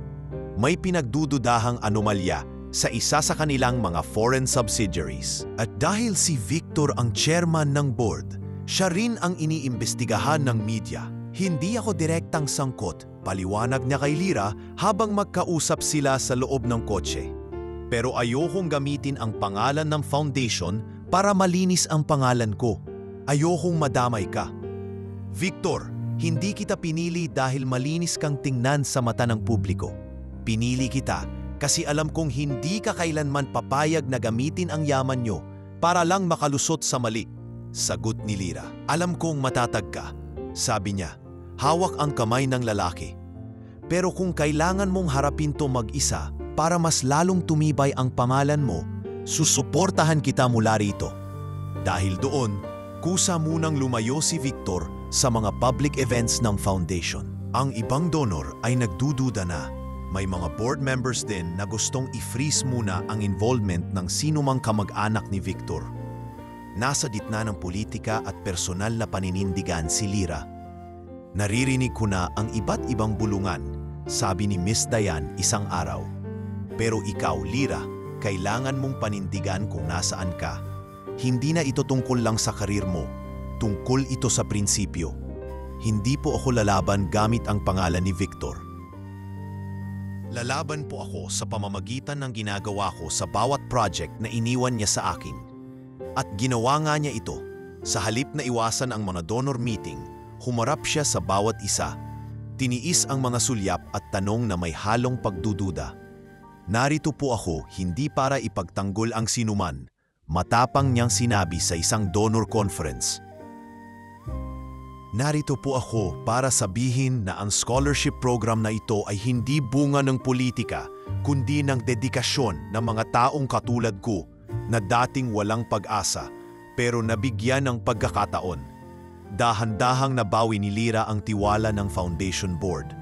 May pinagdududahang anomalya sa isa sa kanilang mga foreign subsidiaries. At dahil si Victor ang chairman ng board, siya rin ang iniimbestigahan ng media. "Hindi ako direktang sangkot," paliwanag niya kay Lira habang magkausap sila sa loob ng kotse. "Pero ayokong gamitin ang pangalan ng foundation para malinis ang pangalan ko. Ayokong madamay ka. Victor, hindi kita pinili dahil malinis kang tingnan sa mata ng publiko. Pinili kita kasi alam kong hindi ka kailanman papayag na gamitin ang yaman nyo para lang makalusot sa mali." Sagot ni Lira. "Alam kong matatag ka," sabi niya. Hawak ang kamay ng lalaki. "Pero kung kailangan mong harapin to mag-isa para mas lalong tumibay ang pangalan mo, susuportahan kita mula rito." Dahil doon, kusa munang lumayo si Victor sa mga public events ng foundation. Ang ibang donor ay nagdududa na. May mga board members din na gustong i-freeze muna ang involvement ng sinumang kamag-anak ni Victor. Nasa gitna ng politika at personal na paninindigan si Lira. "Naririnig ko na ang iba't ibang bulungan," sabi ni Miss Dayan isang araw. "Pero ikaw, Lira, kailangan mong panindigan kung nasaan ka. Hindi na ito tungkol lang sa karir mo, tungkol ito sa prinsipyo. Hindi po ako lalaban gamit ang pangalan ni Victor. Lalaban po ako sa pamamagitan ng ginagawa ko sa bawat project na iniwan niya sa akin. At ginawa nga niya ito. Sa halip na iwasan ang mga donor meeting, humarap siya sa bawat isa. Tiniis ang mga sulyap at tanong na may halong pagdududa. Narito po ako hindi para ipagtanggol ang sinuman, matapang niyang sinabi sa isang donor conference. Narito po ako para sabihin na ang scholarship program na ito ay hindi bunga ng politika, kundi ng dedikasyon ng mga taong katulad ko na dating walang pag-asa pero nabigyan ng pagkakataon. Dahan-dahang nabawi ni Lira ang tiwala ng foundation board.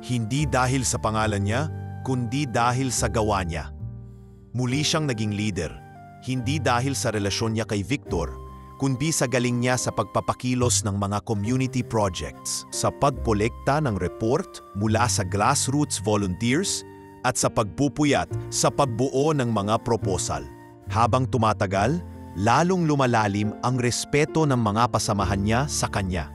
Hindi dahil sa pangalan niya, kundi dahil sa gawa niya. Muli siyang naging leader, hindi dahil sa relasyon niya kay Victor, kundi sa galing niya sa pagpapakilos ng mga community projects, sa pagkolekta ng report mula sa grassroots volunteers at sa pagpupuyat sa pagbuo ng mga proposal. Habang tumatagal, lalong lumalalim ang respeto ng mga pasamahan niya sa kanya.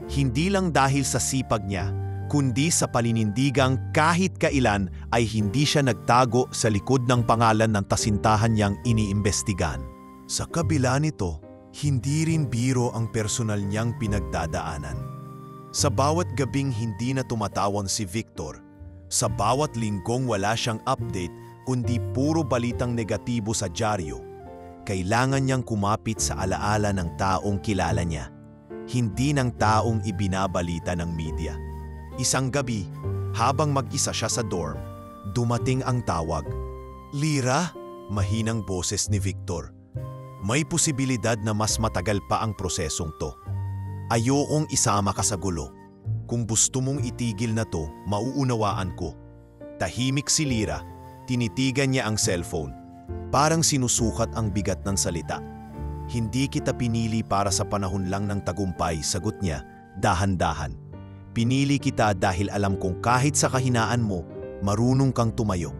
Hindi lang dahil sa sipag niya, kundi sa paninindigang kahit kailan ay hindi siya nagtago sa likod ng pangalan ng tasintahan niyang iniimbestigan. Sa kabila nito, hindi rin biro ang personal niyang pinagdadaanan. Sa bawat gabing hindi na tumatawan si Victor, sa bawat linggong wala siyang update kundi puro balitang negatibo sa dyaryo, kailangan niyang kumapit sa alaala ng taong kilala niya, hindi ng taong ibinabalita ng media. Isang gabi, habang mag-isa siya sa dorm, dumating ang tawag. "Lira?" Mahinang boses ni Victor. "May posibilidad na mas matagal pa ang prosesong to. Ayokong isama ka sa gulo. Kung gusto mong itigil na to, mauunawaan ko." Tahimik si Lira, tinitigan niya ang cellphone. Parang sinusukat ang bigat ng salita. "Hindi kita pinili para sa panahon lang ng tagumpay," sagot niya, dahan-dahan. "Pinili kita dahil alam kong kahit sa kahinaan mo, marunong kang tumayo.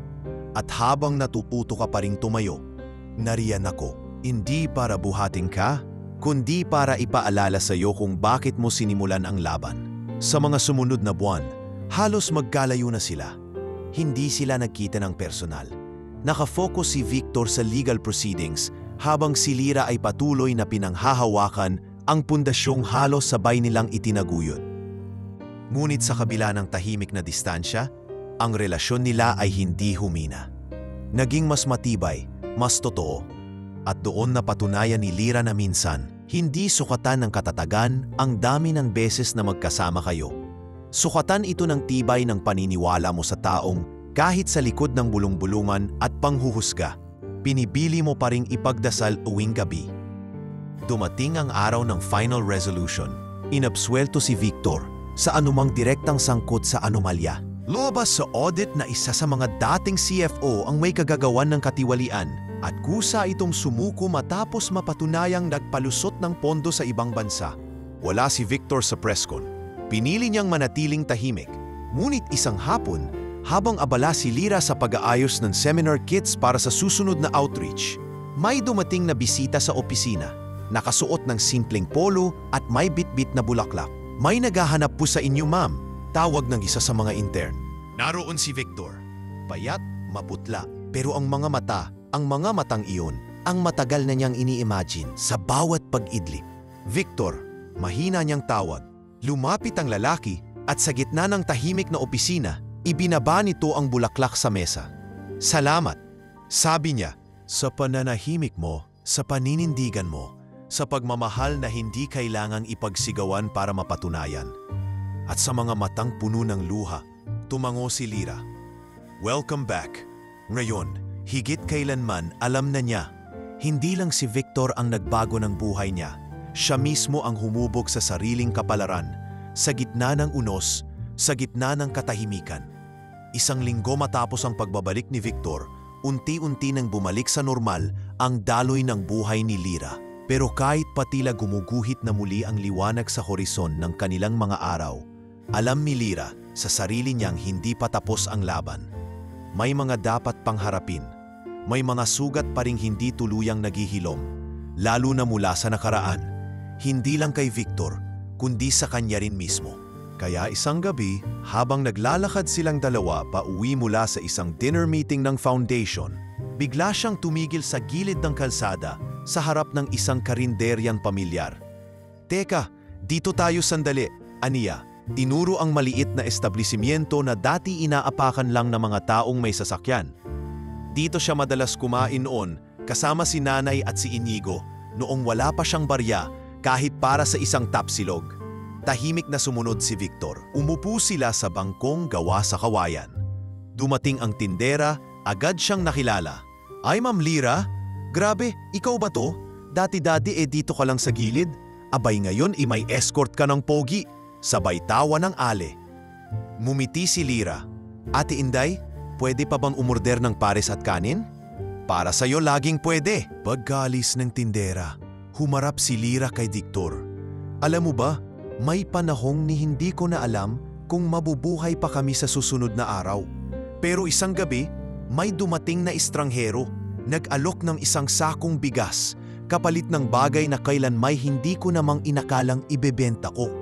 At habang natututo ka pa ring tumayo, nariyan ako. Hindi para buhatin ka, kundi para ipaalala sa iyo kung bakit mo sinimulan ang laban." Sa mga sumunod na buwan, halos magkalayo na sila. Hindi sila nagkita ng personal. Nakafocus si Victor sa legal proceedings habang si Lira ay patuloy na pinanghahawakan ang pundasyong halos sabay nilang itinaguyod. Ngunit sa kabila ng tahimik na distansya, ang relasyon nila ay hindi humina. Naging mas matibay, mas totoo, at doon napatunayan ni Lira na minsan, hindi sukatan ng katatagan ang dami ng beses na magkasama kayo. Sukatan ito ng tibay ng paniniwala mo sa taong kahit sa likod ng bulong-bulungan at panghuhusga, pinibili mo pa ring ipagdasal tuwing gabi. Dumating ang araw ng final resolution. Inabsuelto si Victor sa anumang direktang sangkot sa anomalya. Lumabas sa audit na isa sa mga dating CFO ang may kagagawan ng katiwalian at kusa itong sumuko matapos mapatunayang nagpalusot ng pondo sa ibang bansa. Wala si Victor sa presscon. Pinili niyang manatiling tahimik. Ngunit isang hapon, habang abala si Lira sa pag-aayos ng seminar kits para sa susunod na outreach, may dumating na bisita sa opisina. Nakasuot ng simpleng polo at may bitbit na bulaklak. "May naghahanap po sa inyo, ma'am," tawag ng isa sa mga intern. Naroon si Victor. Payat, maputla, pero ang mga matang iyon, ang matagal na niyang ini-imagine sa bawat pag-idlip. "Victor," mahina niyang tawag. Lumapit ang lalaki at sa gitna ng tahimik na opisina, ibinaba nito ang bulaklak sa mesa. "Salamat," sabi niya, "sa pananahimik mo, sa paninindigan mo, sa pagmamahal na hindi kailangang ipagsigawan para mapatunayan." At sa mga matang puno ng luha, tumango si Lira. "Welcome back." Ngayon, higit kailanman alam na niya, hindi lang si Victor ang nagbago ng buhay niya. Siya mismo ang humubog sa sariling kapalaran, sa gitna ng unos, sa gitna ng katahimikan. Isang linggo matapos ang pagbabalik ni Victor, unti-unti nang bumalik sa normal ang daloy ng buhay ni Lira. Pero kahit pa tila gumuguhit na muli ang liwanag sa horizon ng kanilang mga araw, alam ni Lira sa sarili niyang hindi pa tapos ang laban. May mga dapat pang harapin. May mga sugat pa ring hindi tuluyang naghihilom, lalo na mula sa nakaraan. Hindi lang kay Victor, kundi sa kanya rin mismo. Kaya isang gabi, habang naglalakad silang dalawa pauwi mula sa isang dinner meeting ng foundation, bigla siyang tumigil sa gilid ng kalsada sa harap ng isang karinderyang pamilyar. "Teka, dito tayo sandali," aniya. Tinuro ang maliit na establishmento na dati inaapakan lang ng mga taong may sasakyan. Dito siya madalas kumain noon kasama si Nanay at si Inigo noong wala pa siyang barya kahit para sa isang tapsilog. Tahimik na sumunod si Victor. Umupo sila sa bangkong gawa sa kawayan. Dumating ang tindera, agad siyang nakilala. "Ay, Ma'am Lira, grabe, ikaw ba to? Dati-dati dito ka lang sa gilid. Abay ngayon may escort ka ng pogi." Sabay tawa ng Ale. Mumiti si Lira. "Ate Inday, pwede pa bang umorder ng pares at kanin?" "Para sa'yo laging pwede." Pagkalis ng tindera, humarap si Lira kay Victor. "Alam mo ba, may panahong ni hindi ko na alam kung mabubuhay pa kami sa susunod na araw. Pero isang gabi, may dumating na estranghero, nag-alok ng isang sakong bigas, kapalit ng bagay na kailan may hindi ko namang inakalang ibebenta ko.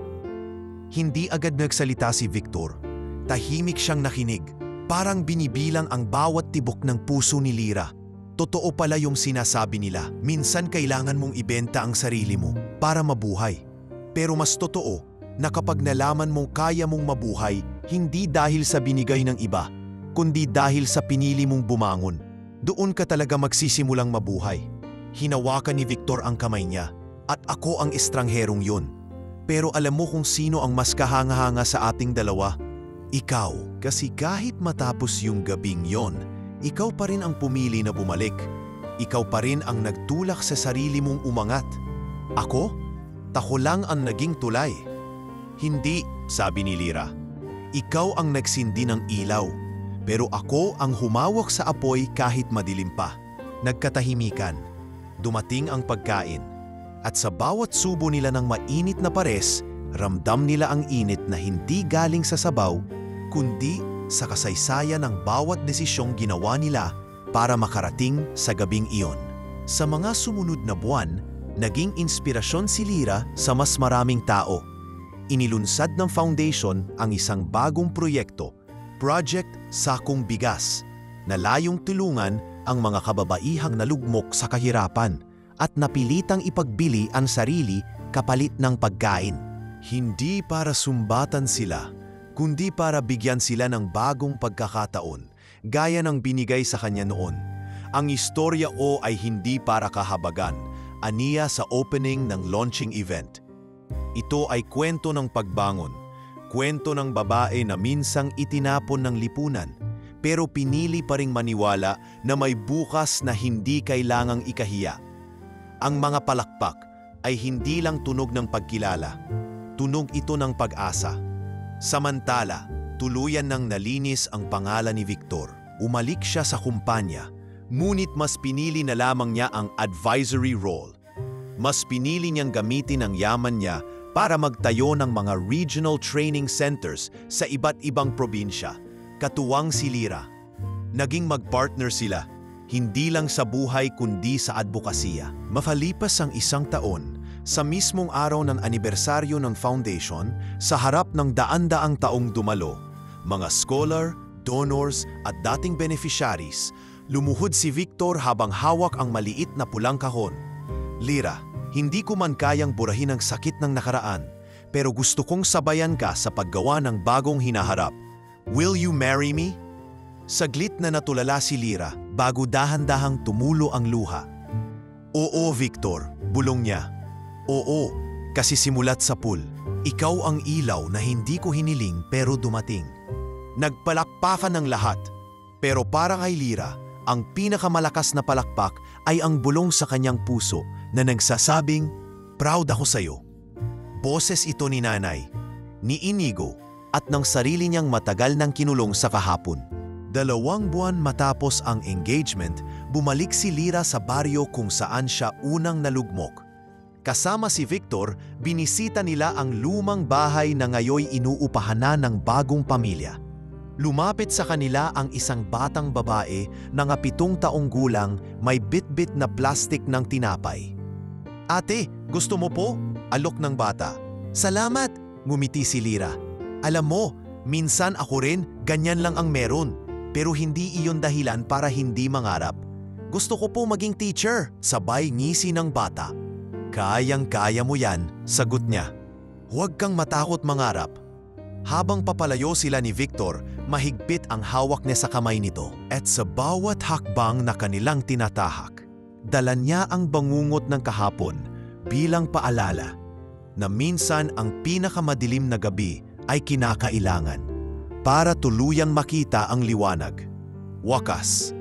Hindi agad nagsalita si Victor. Tahimik siyang nakinig. Parang binibilang ang bawat tibok ng puso ni Lyra. Totoo pala yung sinasabi nila. Minsan kailangan mong ibenta ang sarili mo para mabuhay. Pero mas totoo na kapag nalaman mong kaya mong mabuhay, hindi dahil sa binigay ng iba, kundi dahil sa pinili mong bumangon, doon ka talaga magsisimulang mabuhay. Hinawakan ni Victor ang kamay niya, at ako ang estrangherong yun. Pero alam mo kung sino ang mas kahanga-hanga sa ating dalawa? Ikaw, kasi kahit matapos yung gabing yon, ikaw pa rin ang pumili na bumalik. Ikaw pa rin ang nagtulak sa sarili mong umangat. Ako? Tako lang ang naging tulay. Hindi, sabi ni Lyra. Ikaw ang nagsindi ng ilaw, pero ako ang humawak sa apoy kahit madilim pa. Nagkatahimikan. Dumating ang pagkain. At sa bawat subo nila ng mainit na pares, ramdam nila ang init na hindi galing sa sabaw, kundi sa kasaysayan ng bawat desisyong ginawa nila para makarating sa gabing iyon. Sa mga sumunod na buwan, naging inspirasyon si Lyra sa mas maraming tao. Inilunsad ng foundation ang isang bagong proyekto, Project Sakong Bigas, na layong tulungan ang mga kababaihang nalugmok sa kahirapan at napilitang ipagbili ang sarili kapalit ng pagkain. Hindi para sumbatan sila, kundi para bigyan sila ng bagong pagkakataon, gaya ng binigay sa kanya noon. Ang istorya o ay hindi para kahabagan, aniya sa opening ng launching event. Ito ay kwento ng pagbangon, kwento ng babae na minsang itinapon ng lipunan, pero pinili pa ring maniwala na may bukas na hindi kailangang ikahiya. Ang mga palakpak ay hindi lang tunog ng pagkilala, tunog ito ng pag-asa. Samantala, tuluyan nang nalinis ang pangalan ni Victor. Umalik siya sa kumpanya, ngunit mas pinili na lamang niya ang advisory role. Mas pinili niyang gamitin ang yaman niya para magtayo ng mga regional training centers sa iba't ibang probinsya, katuwang si Lyra. Naging magpartner sila, hindi lang sa buhay kundi sa advokasya. Mafalipas ang isang taon, sa mismong araw ng anibersaryo ng foundation, sa harap ng daan-daang taong dumalo, mga scholar, donors at dating beneficiaries, lumuhod si Victor habang hawak ang maliit na pulang kahon. Lyra, hindi ko man kayang burahin ang sakit ng nakaraan, pero gusto kong sabayan ka sa paggawa ng bagong hinaharap. Will you marry me? Saglit na natulala si Lyra bago dahan-dahang tumulo ang luha. Oo, Victor, bulong niya. Oo, kasi simulat sa pool, ikaw ang ilaw na hindi ko hiniling pero dumating. Nagpalakpakan ng lahat, pero para kay Lyra, ang pinakamalakas na palakpak ay ang bulong sa kanyang puso na nagsasabing, "Proud ako sa'yo." Boses ito ni Nanay, ni Inigo, at ng sarili niyang matagal nang kinulong sa kahapon. 2 buwan matapos ang engagement, bumalik si Lyra sa baryo kung saan siya unang nalugmok. Kasama si Victor, binisita nila ang lumang bahay na ngayoy inuupahan na ng bagong pamilya. Lumapit sa kanila ang isang batang babae na 7 taong gulang, may bit-bit na plastik ng tinapay. "Ate, gusto mo po?" alok ng bata. "Salamat," ngumiti si Lyra. "Alam mo, minsan ako rin ganyan lang ang meron, pero hindi iyon dahilan para hindi mangarap. Gusto ko po maging teacher," sabay ngisi ng bata. "Kayang-kaya mo yan," sagot niya. "Huwag kang matakot mangarap." Habang papalayo sila ni Victor, mahigpit ang hawak niya sa kamay nito. At sa bawat hakbang na kanilang tinatahak, dala niya ang bangungot ng kahapon bilang paalala na minsan ang pinakamadilim na gabi ay kinakailangan para tuluyang makita ang liwanag. Wakas.